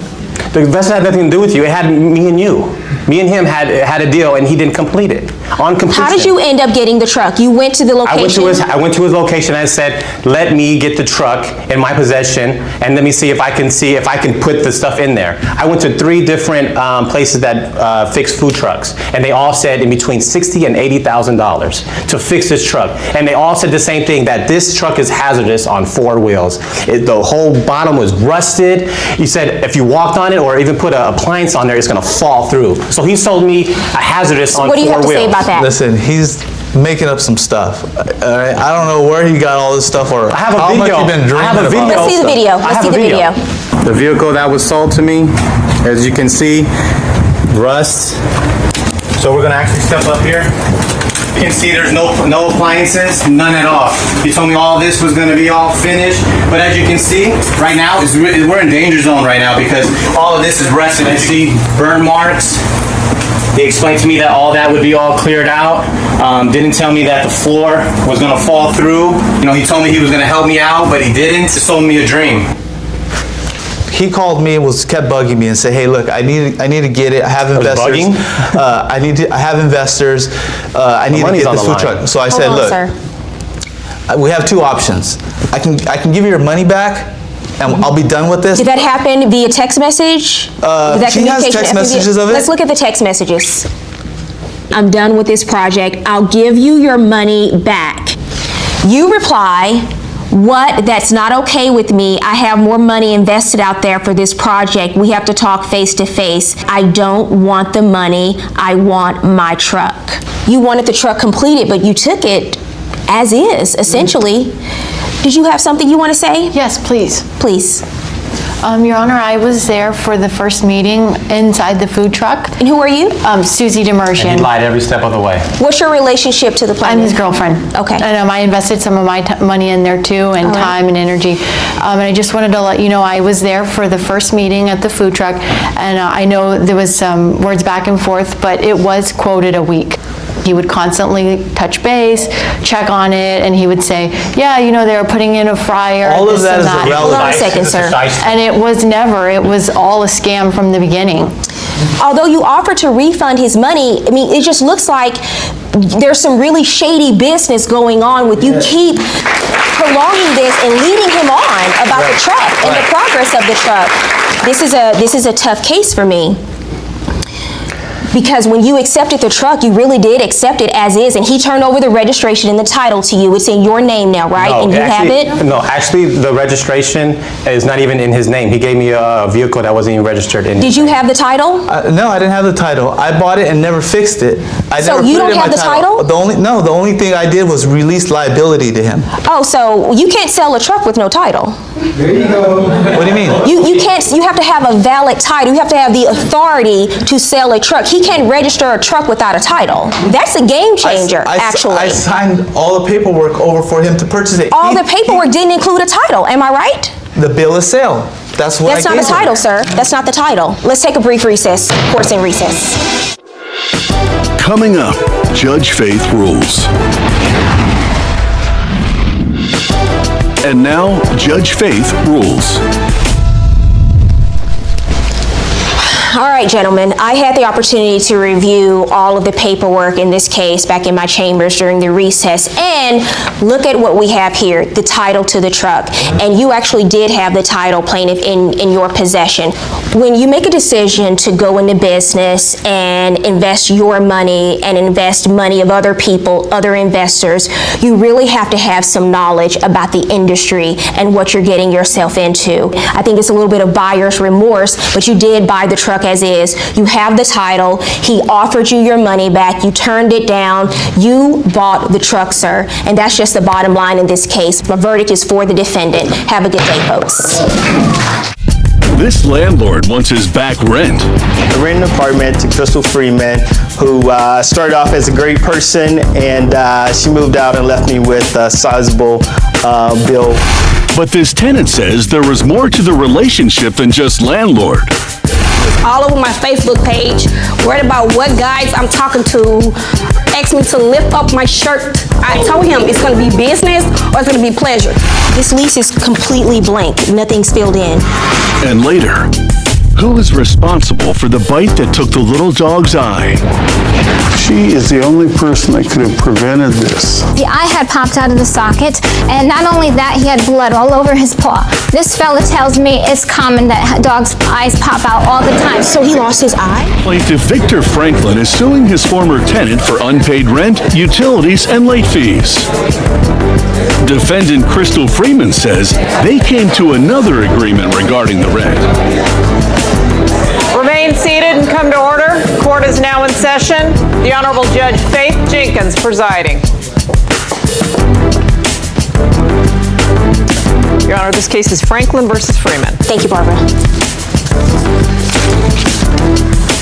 S21: The investor had nothing to do with you. It had me and you. Me and him had a deal, and he didn't complete it. On completion.
S1: How did you end up getting the truck? You went to the location?
S21: I went to his location and I said, let me get the truck in my possession, and let me see if I can put the stuff in there. I went to 3 different places that fix food trucks, and they all said in between $60,000 and $80,000 to fix this truck. And they all said the same thing, that this truck is hazardous on 4 wheels. The whole bottom was rusted. He said if you walked on it or even put an appliance on there, it's gonna fall through. So he sold me a hazardous on 4 wheels.
S1: What do you have to say about that?
S24: Listen, he's making up some stuff. All right? I don't know where he got all this stuff or how much you've been dreaming about.
S1: Let's see the video. Let's see the video.
S21: The vehicle that was sold to me, as you can see, rust. So we're gonna actually step up here. You can see there's no appliances, none at all. He told me all this was gonna be all finished, but as you can see, right now, we're in danger zone right now because all of this is rusted. I see burn marks. He explained to me that all that would be all cleared out. Didn't tell me that the floor was gonna fall through. He told me he was gonna help me out, but he didn't. He sold me a dream.
S24: He called me and kept bugging me and said, "Hey, look, I need to get it. I have investors.
S21: bugging?
S24: I have investors. I need to
S21: money's
S24: get
S21: on
S24: this
S21: the
S24: food
S21: line.
S24: truck." So I
S1: Hold
S24: said,
S1: on,
S24: "Look,
S1: sir.
S24: we have two options. I can give you your money back, and I'll be done with this."
S1: Did that happen via text message? Did that
S24: She has
S1: communication
S24: text
S1: happen via-
S24: messages of it.
S1: Let's look at the text messages. I'm done with this project. I'll give you your money back. You reply, what? That's not okay with me. I have more money invested out there for this project. We have to talk face to face. I don't want the money. I want my truck. You wanted the truck completed, but you took it as is, essentially. Did you have something you want to say?
S7: Yes, please.
S1: Please.
S7: Your Honor, I was there for the first meeting inside the food truck.
S1: And who are you?
S7: Susie Demersion.
S21: He lied every step of the way.
S1: What's your relationship to the plan?
S7: I'm his girlfriend.
S1: Okay.
S7: And I invested some of my money in there too, and time and energy. And I just wanted to let you know I was there for the first meeting at the food truck, and I know there was some words back and forth, but it was quoted a week. He would constantly touch base, check on it, and he would say, "Yeah, you know, they were putting in a fryer."
S24: All of
S7: this
S24: that
S7: and
S24: is irrelevant.
S1: Hold on a second, sir.
S7: And it was never. It was all a scam from the beginning.
S1: Although you offered to refund his money, I mean, it just looks like there's some really shady business going on with you keep prolonging this and leading him on about the truck and the progress of the truck. This is a tough case for me. Because when you accepted the truck, you really did accept it as is, and he turned over the registration and the title to you. It's in your name now, right?
S21: No,
S1: and you
S21: actually,
S1: have it?
S21: No, actually, the registration is not even in his name. He gave me a vehicle that wasn't even registered in.
S1: Did you have the title?
S24: No, I didn't have the title. I bought it and never fixed it. I
S1: So
S24: never
S1: you
S24: put
S1: don't
S24: it in
S1: have
S24: my
S1: the title?
S24: The only thing I did was release liability to him.
S1: Oh, so you can't sell a truck with no title.
S24: There you go. What do you mean?
S1: You can't, you have to have a valid title. You have to have the authority to sell a truck. He can't register a truck without a title. That's a game changer, actually.
S24: I signed all the paperwork over for him to purchase it.
S1: All the paperwork didn't include a title, am I right?
S24: The bill of sale. That's what
S1: That's
S24: I
S1: not
S24: gave
S1: the
S24: him.
S1: title, sir. That's not the title. Let's take a brief recess. Court's in recess.
S4: Coming up, Judge Faith rules. And now, Judge Faith rules.
S1: All right, gentlemen, I had the opportunity to review all of the paperwork in this case back in my chambers during the recess, and look at what we have here, the title to the truck. And you actually did have the title, plaintiff, in your possession. When you make a decision to go into business and invest your money and invest money of other people, other investors, you really have to have some knowledge about the industry and what you're getting yourself into. I think it's a little bit of buyer's remorse, but you did buy the truck as is. You have the title. He offered you your money back. You turned it down. You bought the truck, sir. And that's just the bottom line in this case. My verdict is for the defendant. Have a good day, folks.
S4: This landlord wants his back rent.
S8: I rented an apartment to Crystal Freeman, who started off as a great person, and she moved out and left me with a sizable bill.
S4: But this tenant says there was more to the relationship than just landlord.
S10: All over my Facebook page, worried about what guys I'm talking to, asked me to lift up my shirt. I told him it's gonna be business or it's gonna be pleasure.
S1: This lease is completely blank. Nothing's filled in.
S4: And later, who is responsible for the bite that took the little dog's eye?
S22: She is the only person that could have prevented this.
S25: The eye had popped out of the socket, and not only that, he had blood all over his paw. This fella tells me it's common that dogs' eyes pop out all the time.
S1: So he lost his eye?
S4: Plaintiff Victor Franklin is suing his former tenant for unpaid rent, utilities, and late fees. Defendant Crystal Freeman says they came to another agreement regarding the rent.
S6: Remain seated and come to order. Court is now in session. The Honorable Judge Faith Jenkins presiding. Your Honor, this case is Franklin versus Freeman.
S1: Thank you, Barbara.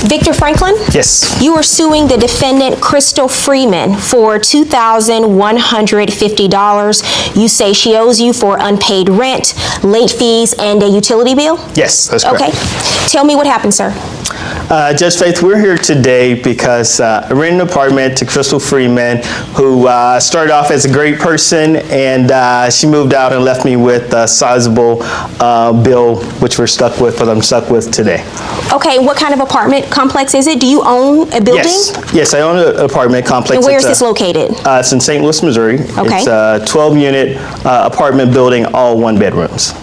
S1: Victor Franklin?
S8: Yes.
S1: You are suing the defendant, Crystal Freeman, for $2,150. You say she owes you for unpaid rent, late fees, and a utility bill?
S8: Yes, that's correct.
S1: Okay. Tell me what happened, sir.
S8: Judge Faith, we're here today because I rented an apartment to Crystal Freeman, who started off as a great person, and she moved out and left me with a sizable bill, which we're stuck with, but I'm stuck with today.
S1: Okay, what kind of apartment complex is it? Do you own a building?
S8: Yes, I own an apartment complex.
S1: And where is this located?
S8: It's in St. Louis, Missouri.
S1: Okay.
S8: It's a 12-unit apartment building, all one-bedrooms.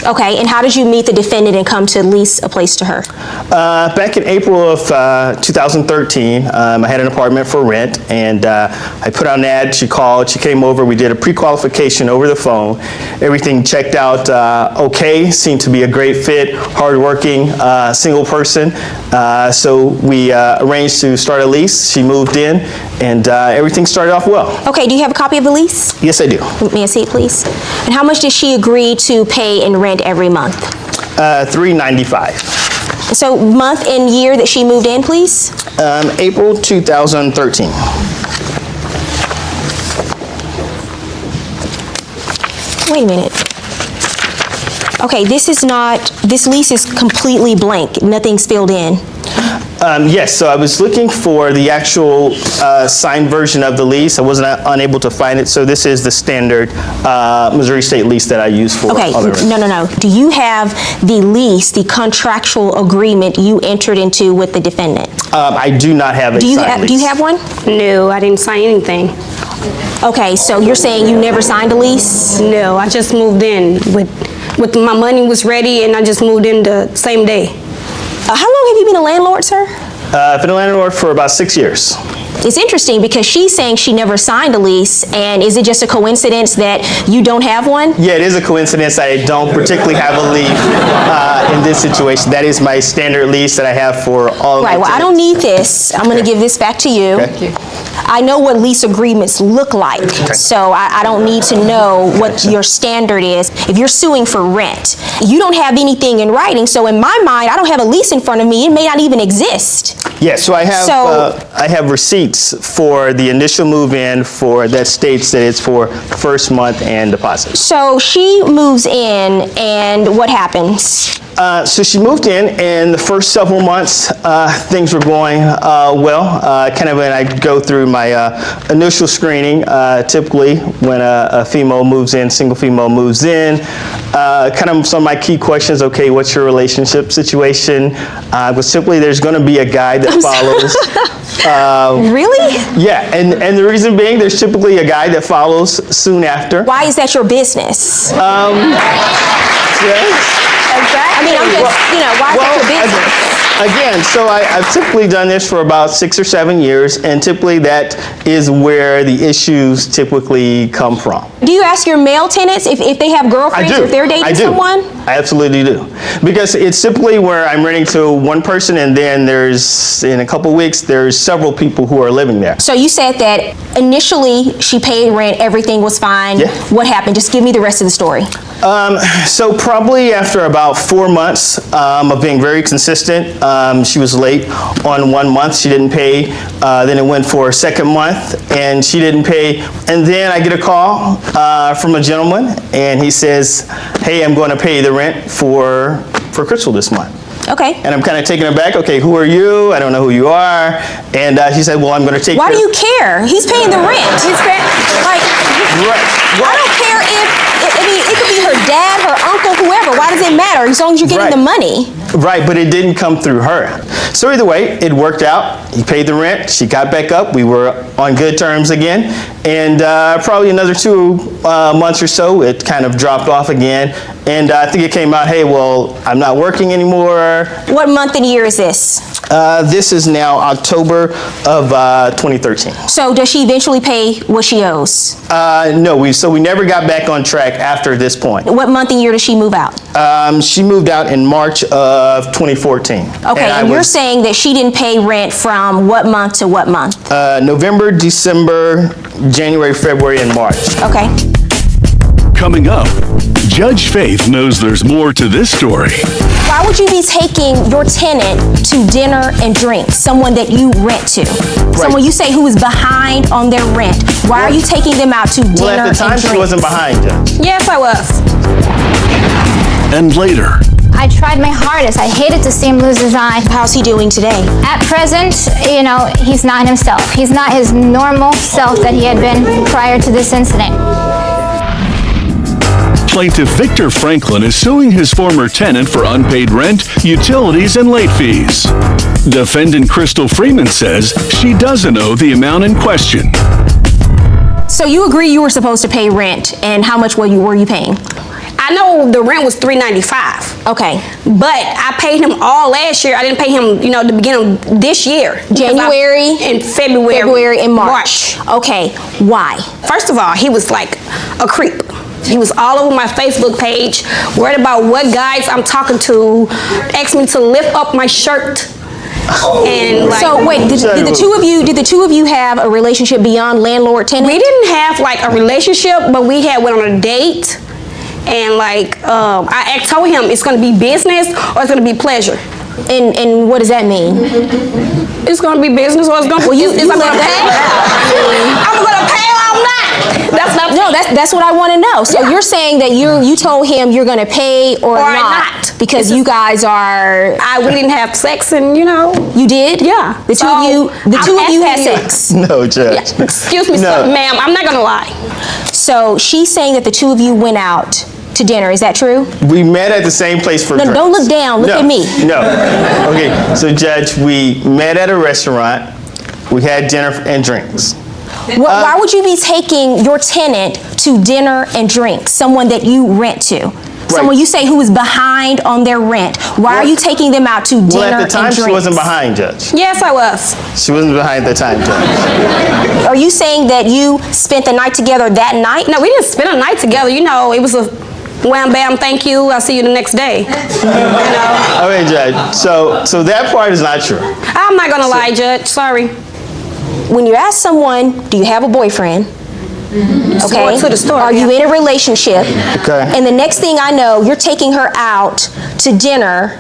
S1: Okay, and how did you meet the defendant and come to lease a place to her?
S8: Back in April of 2013, I had an apartment for rent, and I put out an ad. She called, she came over, we did a pre-qualification over the phone. Everything checked out okay, seemed to be a great fit, hardworking, single person. So we arranged to start a lease. She moved in, and everything started off well.
S1: Okay, do you have a copy of the lease?
S8: Yes, I do.
S1: May I see it, please? And how much did she agree to pay in rent every month?
S8: $395.
S1: So month and year that she moved in, please?
S8: April 2013.
S1: Wait a minute. Okay, this lease is completely blank. Nothing's filled in.
S8: Yes, so I was looking for the actual signed version of the lease. I wasn't unable to find it, so this is the standard Missouri State lease that I use for
S1: Okay,
S8: all the rent.
S1: no. Do you have the lease, the contractual agreement you entered into with the defendant?
S8: I do not have a signed lease.
S1: Do you have one?
S10: No, I didn't sign anything.
S1: Okay, so you're saying you never signed a lease?
S10: No, I just moved in with my money was ready, and I just moved in the same day.
S1: How long have you been a landlord, sir?
S8: I've been a landlord for about 6 years.
S1: It's interesting because she's saying she never signed a lease, and is it just a coincidence that you don't have one?
S8: Yeah, it is a coincidence that I don't particularly have a lease in this situation. That is my standard lease that I have for all of my
S1: Right, well, I don't need this. I'm going to give this back to you.
S8: Okay.
S1: I know what lease agreements look like, so I don't need to know what your standard is. If you're suing for rent, you don't have anything in writing, so in my mind, I don't have a lease in front of me. It may not even exist.
S8: Yeah, so I have receipts for the initial move-in that states that it's for first month and deposit.
S1: So she moves in, and what happens?
S8: So she moved in, and the first several months, things were going well. Kind of when I go through my initial screening, typically when a female moves in, single female moves in, kind of some of my key questions, okay, what's your relationship situation? But simply there's going to be a guy that follows.
S1: Really?
S8: Yeah, and the reason being there's typically a guy that follows soon after.
S1: Why is that your business?
S8: Yes.
S1: I mean, I'm just, why is that your business?
S8: Again, so I've typically done this for about 6 or 7 years, and typically that is where the issues typically come from.
S1: Do you ask your male tenants if they have girlfriends or if they're dating someone?
S8: I absolutely do. Because it's simply where I'm renting to one person, and then in a couple weeks, there's several people who are living there.
S1: So you said that initially she paid rent, everything was fine.
S8: Yeah.
S1: What happened? Just give me the rest of the story.
S8: So probably after about 4 months of being very consistent, she was late on 1 month. She didn't pay. Then it went for a second month, and she didn't pay. And then I get a call from a gentleman, and he says, hey, I'm going to pay the rent for Crystal this month.
S1: Okay.
S8: And I'm kind of taken aback. Okay, who are you? I don't know who you are. And she said, well, I'm going to take
S1: Why do you care? He's paying the rent. He's paying, I don't care it could be her dad, her uncle, whoever. Why does it matter as long as you're getting the money?
S8: Right, but it didn't come through her. So either way, it worked out. He paid the rent. She got back up. We were on good terms again. And probably another 2 months or so, it kind of dropped off again. And I think it came out, hey, well, I'm not working anymore.
S1: What month and year is this?
S8: This is now October of 2013.
S1: So does she eventually pay what she owes?
S8: No, we never got back on track after this point.
S1: What month and year did she move out?
S8: She moved out in March of 2014.
S1: Okay, and you're saying that she didn't pay rent from what month to what month?
S8: November, December, January, February, and March.
S1: Okay.
S4: Coming up, Judge Faith knows there's more to this story.
S1: Why would you be taking your tenant to dinner and drinks, someone that you rent to? Right. Someone you say who is behind on their rent. Why are you taking them out to dinner and drinks?
S8: Well, at the time, she wasn't behind, Judge.
S10: Yes, I was.
S4: And later,
S25: I tried my hardest. I hated to see him lose his eye.
S1: How's he doing today?
S25: At present, he's not himself. He's not his normal self that he had been prior to this incident.
S4: Plaintiff Victor Franklin is suing his former tenant for unpaid rent, utilities, and late fees. Defendant Crystal Freeman says she doesn't owe the amount in question.
S1: So you agree you were supposed to pay rent, and how much were you paying?
S10: I know the rent was $395.
S1: Okay.
S10: But I paid him all last year. I didn't pay him, the beginning of this year.
S1: January?
S10: And February.
S1: February and March. Okay. Why?
S10: First of all, he was like a creep. He was all over my Facebook page, worried about what guys I'm talking to, asked me to lift up my shirt. And
S1: so wait, did the two of you have a relationship beyond landlord-tenant?
S10: We didn't have like a relationship, but we went on a date. And I told him it's going to be business or it's going to be pleasure.
S1: And what does that mean?
S10: It's going to be business or it's going to be. I'm going to pay. I'm going to pay or I'm not. That's not.
S1: No, that's what I want to know. So you're saying that you told him you're going to pay or not because you guys are.
S10: We didn't have sex and
S1: You did?
S10: Yeah.
S1: The two of you had sex.
S8: No, Judge.
S10: Yeah. Excuse me, ma'am. I'm not going to lie.
S1: So she's saying that the two of you went out to dinner. Is that true?
S8: We met at the same place for drinks.
S1: Don't look down. Look at me.
S8: No. Okay. So, Judge, we met at a restaurant. We had dinner and drinks.
S1: Why would you be taking your tenant to dinner and drinks? Someone that you rent to. Someone you say who is behind on their rent. Why are you taking them out to dinner and drinks?
S8: Well, at the time, she wasn't behind, Judge.
S10: Yes, I was.
S8: She wasn't behind at the time, Judge.
S1: Are you saying that you spent the night together that night?
S10: No, we didn't spend a night together. It was a wham, bam, thank you, I'll see you the next day.
S8: Okay, Judge. So that part is not true.
S10: I'm not going to lie, Judge. Sorry.
S1: When you ask someone, do you have a boyfriend? Okay.
S10: To the story,
S1: are you in a relationship?
S8: Okay.
S1: And the next thing I know, you're taking her out to dinner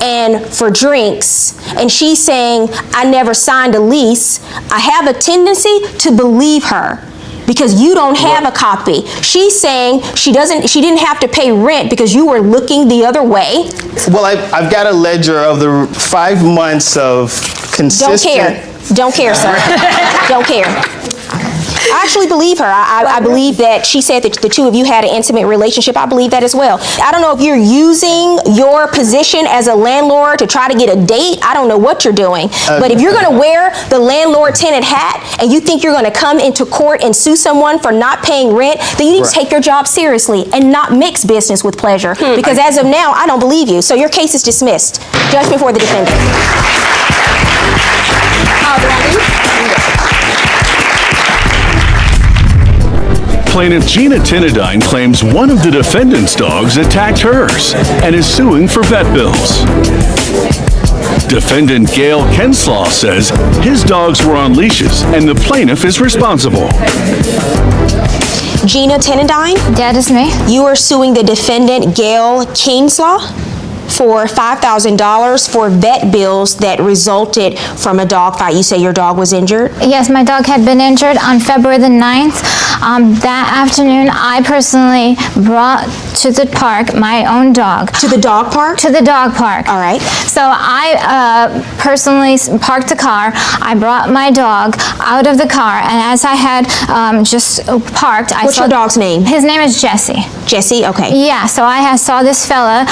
S1: and for drinks, and she's saying, I never signed a lease. I have a tendency to believe her because you don't have a copy. She's saying she didn't have to pay rent because you were looking the other way.
S8: Well, I've got a ledger of the 5 months of consistent.
S1: Don't care, sir. Don't care. I actually believe her. I believe that she said that the two of you had an intimate relationship. I believe that as well. I don't know if you're using your position as a landlord to try to get a date. I don't know what you're doing. But if you're going to wear the landlord-tenant hat and you think you're going to come into court and sue someone for not paying rent, then you need to take your job seriously and not mix business with pleasure. Because as of now, I don't believe you. So your case is dismissed. Judgment for the defendant.
S4: Plaintiff Gina Tinadine claims one of the defendant's dogs attacked hers and is suing for vet bills. Defendant Gail Kenslaw says his dogs were on leashes and the plaintiff is responsible.
S1: Gina Tinadine?
S25: That is me.
S1: You are suing the defendant Gail Kenslaw for $5,000 for vet bills that resulted from a dog fight. You say your dog was injured?
S25: Yes, my dog had been injured on February the 9th. That afternoon, I personally brought to the park my own dog.
S1: To the dog park?
S25: To the dog park.
S1: All right.
S25: So I personally parked the car. I brought my dog out of the car, and as I had just parked, I
S1: What's
S25: saw...
S1: your dog's name?
S25: His name is Jesse.
S1: Jesse, okay.
S25: Yeah, so I saw this fella,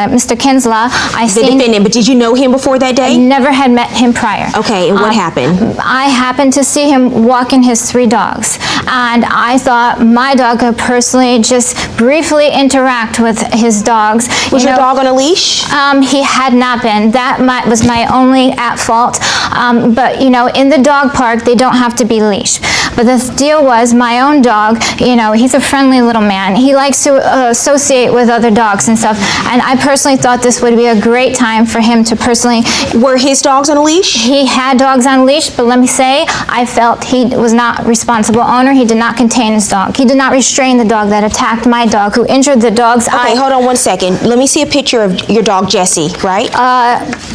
S25: Mr. Kinslaw.
S1: The defendant, but did you know him before that day?
S25: I never had met him prior.
S1: Okay, and what happened?
S25: I happened to see him walking his 3 dogs, and I thought my dog could personally just briefly interact with his dogs.
S1: Was your dog on a leash?
S25: He had not been. That was my only at fault. But in the dog park, they don't have to be leashed. But the deal was, my own dog, he's a friendly little man. He likes to associate with other dogs and stuff. And I personally thought this would be a great time for him to personally...
S1: Were his dogs on a leash?
S25: He had dogs on a leash, but let me say, I felt he was not responsible owner. He did not contain his dog. He did not restrain the dog that attacked my dog, who injured the dog's eye.
S1: Okay, hold on one second. Let me see a picture of your dog, Jesse, right?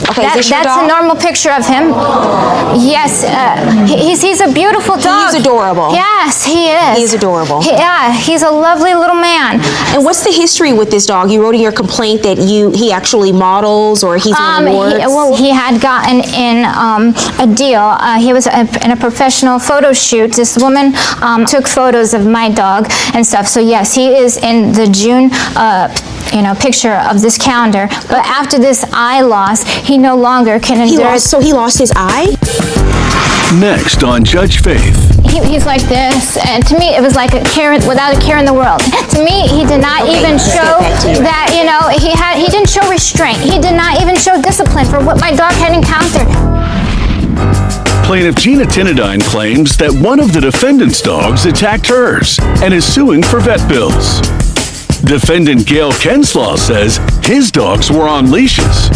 S1: Okay, is this your
S25: that's
S1: dog?
S25: a normal picture of him. Yes, he's a beautiful dog.
S1: He's adorable. adorable.
S25: Yes, he is.
S1: He is adorable.
S25: Yeah, he's a lovely little man.
S1: And what's the history with this dog? You wrote in your complaint that he actually models or he's won awards.
S25: He had gotten in a deal. He was in a professional photo shoot. This woman took photos of my dog and stuff. So yes, he is in the June picture of this calendar. But after this eye loss, he no longer can endure.
S1: So he lost his eye?
S4: Next on Judge Faith.
S25: He's like this, and to me it was like a care without a care in the world. To me, he did not even show that, he didn't show restraint. He did not even show discipline for what my dog had encountered.
S4: Plaintiff Gina Tinadine claims that one of the defendant's dogs attacked hers and is suing for vet bills. Defendant Gail Kenslaw says his dogs were on leashes.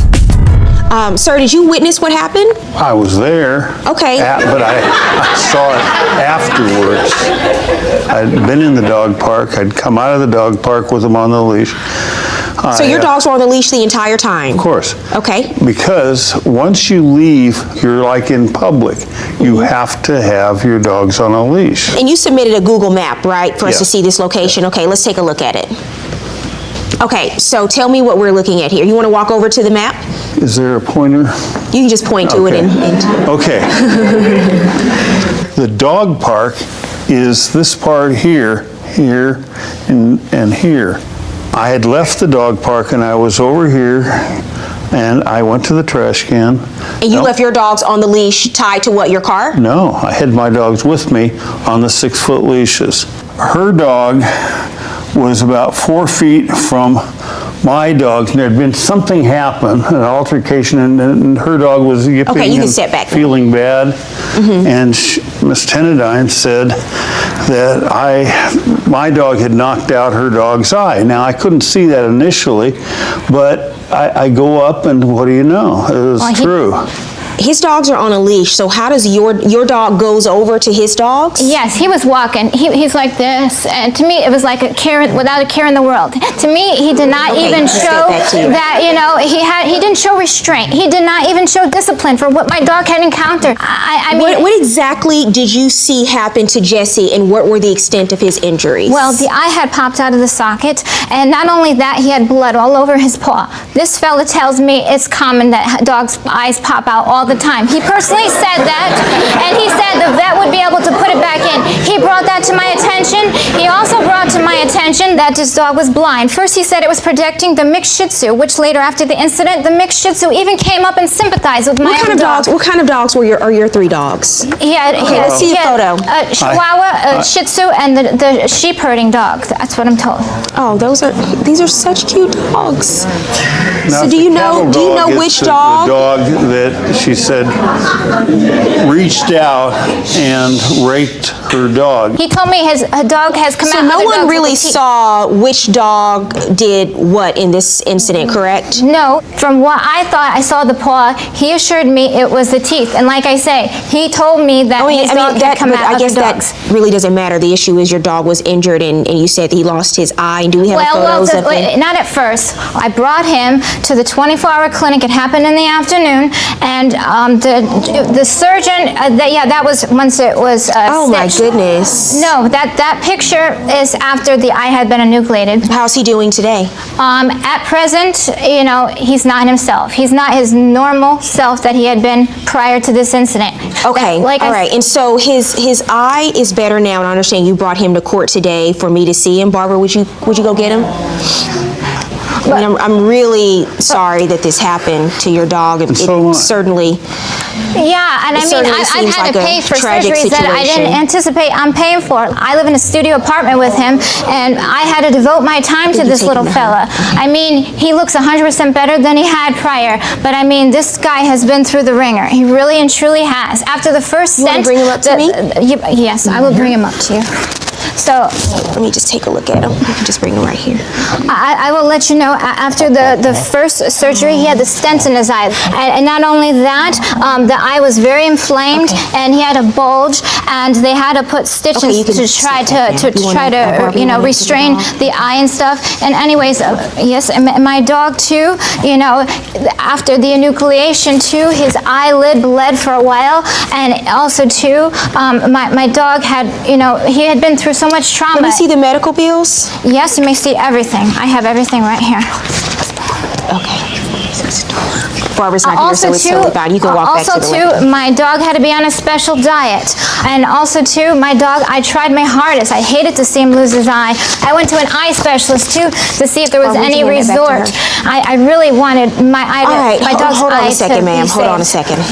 S1: Sir, did you witness what happened?
S22: I was there.
S1: Okay.
S22: But I saw it afterwards. I'd been in the dog park. I'd come out of the dog park with them on the leash.
S1: So your dogs were on the leash the entire time?
S22: Of course.
S1: Okay.
S22: Because once you leave, you're like in public. You have to have your dogs on a leash.
S1: And you submitted a Google map, right, for us to
S22: Yes.
S1: see this location? Okay, let's take a look at it. Okay, so tell me what we're looking at here. You want to walk over to the map?
S22: Is there a pointer?
S1: You can just point to it and
S22: Okay. The dog park is this part here, here, and here. I had left the dog park and I was over here and I went to the trash can.
S1: And you left your dogs on the leash tied to what, your car?
S22: No, I had my dogs with me on the 6-foot leashes. Her dog was about 4 feet from my dog. There had been something happen, an altercation, and her dog was yipping
S1: Okay, you can
S22: and
S1: step back.
S22: feeling bad. And Miss Tenadine said that my dog had knocked out her dog's eye. Now, I couldn't see that initially, but I go up and what do you know? It was true.
S1: His dogs are on a leash, so how does your dog goes over to his dogs?
S25: Yes, he was walking. He's like this, and to me it was like a care without a care in the world. To me, he did not even show that he didn't show restraint. He did not even show discipline for what my dog had encountered. I mean,
S1: what exactly did you see happen to Jesse, and what were the extent of his injuries?
S25: Well, the eye had popped out of the socket, and not only that, he had blood all over his paw. This fella tells me it's common that dogs' eyes pop out all the time. He personally said that, and he said the vet would be able to put it back in. He brought that to my attention. He also brought to my attention that this dog was blind. First, he said it was protecting the mixed Shih Tzu, which later, after the incident, the mixed Shih Tzu even came up and sympathized with my own dog.
S1: What kind of dogs are your 3 dogs?
S25: Let's
S1: see a photo.
S25: A Chihuahua, a Shih Tzu, and the sheep herding dog. That's what I'm told.
S1: Oh, these are such cute dogs.
S22: Now,
S1: so do you know which dog?
S22: The dog that she said reached out and raped her dog.
S25: He told me his dog has come out.
S1: So no
S25: other
S1: one
S25: dogs
S1: really
S25: with the teeth.
S1: saw which dog did what in this incident, correct?
S25: No, from what I thought, I saw the paw. He assured me it was the teeth, and like I say, he told me that his dog had come out.
S1: I guess that really doesn't matter. The issue is your dog was injured, and you said that he lost his eye. And do we have photos of him?
S25: Not at first. I brought him to the 24-hour clinic. It happened in the afternoon, and the surgeon. That was once it was.
S1: Oh my
S25: stitched.
S1: goodness!
S25: No, that picture is after the eye had been enucleated.
S1: How's he doing today?
S25: At present, he's not himself. He's not his normal self that he had been prior to this incident.
S1: Okay, all right. And so his eye is better now, and I understand you brought him to court today for me to see him. Barbara, would you go get him? I mean, I'm really sorry that this happened to your dog. It certainly.
S25: Yeah, and I mean, I've had to pay for surgeries that I didn't anticipate I'm paying for. I live in a studio apartment with him, and I had to devote my time to this little fella. I mean, he looks 100% better than he had prior, but I mean, this guy has been through the ringer. He really and truly has. After the first
S1: You want to bring him up to me?
S25: Yes, I will bring him up to you. So
S1: let me just take a look at him. You can just bring him right here.
S25: I will let you know, after the first surgery, he had the stent in his eye. And not only that, the eye was very inflamed, and he had a bulge, and they had to put stitches to try to you know, restrain the eye and stuff. And anyways, yes, and my dog too, you know, after the enucleation too, his eyelid bled for a while. And also too, my dog had, you know, he had been through so much trauma.
S1: Let me see the medical bills.
S25: Yes, you may see everything. I have everything right here.
S1: Okay. Barbara's not here, so it's totally fine. You can walk back to the left.
S25: Also, too, my dog had to be on a special diet. And also, too, my dog, I tried my hardest. I hated to see him lose his eye. I went to an eye specialist, too, to see if there was any resort. I really wanted my eye to,
S1: all right,
S25: my dog's
S1: hold on
S25: eye
S1: a second,
S25: to
S1: ma'am.
S25: be
S1: Hold on a
S25: saved.
S1: second.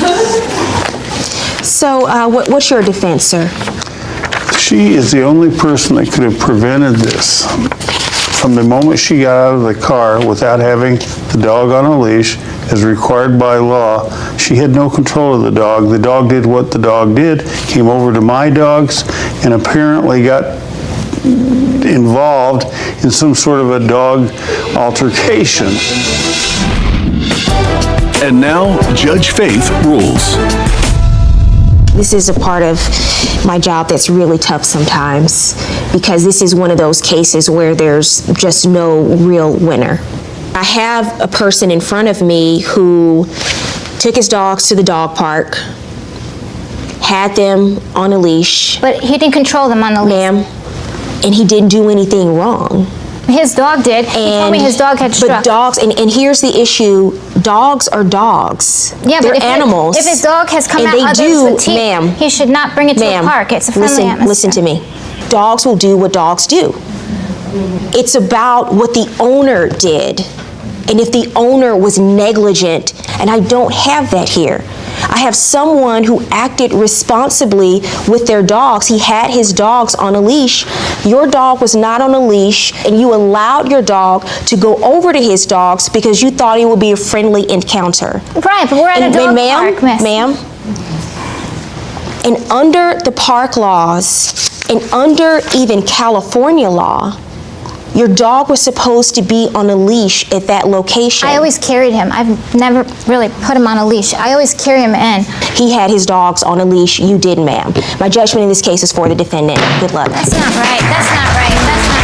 S1: So, what's your defense, sir?
S22: She is the only person that could have prevented this. From the moment she got out of the car without having the dog on a leash, as required by law, she had no control of the dog. The dog did what the dog did, came over to my dogs, and apparently got involved in some sort of a dog altercation.
S4: And now, Judge Faith rules.
S1: This is a part of my job that's really tough sometimes, because this is one of those cases where there's just no real winner. I have a person in front of me who took his dogs to the dog park, had them on a leash.
S25: But he didn't control them on the leash.
S1: Ma'am, and he didn't do anything wrong.
S25: His dog did. He told me his dog had struck.
S1: But dogs, and here's the issue, dogs are dogs.
S25: Yeah,
S1: they're
S25: but
S1: animals.
S25: If his dog has come
S1: and
S25: out
S1: they
S25: others
S1: do,
S25: with teeth,
S1: ma'am,
S25: he should not bring it to a park. It's a friendly atmosphere.
S1: Listen to me. Dogs will do what dogs do. It's about what the owner did. And if the owner was negligent, and I don't have that here. I have someone who acted responsibly with their dogs. He had his dogs on a leash. Your dog was not on a leash, and you allowed your dog to go over to his dogs because you thought it would be a friendly encounter.
S25: Right, but we're at a dog park, miss.
S1: Ma'am, and under the park laws, and under even California law, your dog was supposed to be on a leash at that location.
S25: I always carried him. I've never really put him on a leash. I always carry him in.
S1: He had his dogs on a leash. You didn't, ma'am. My judgment in this case is for the defendant. Good luck.
S25: That's not right. That's not right. That's not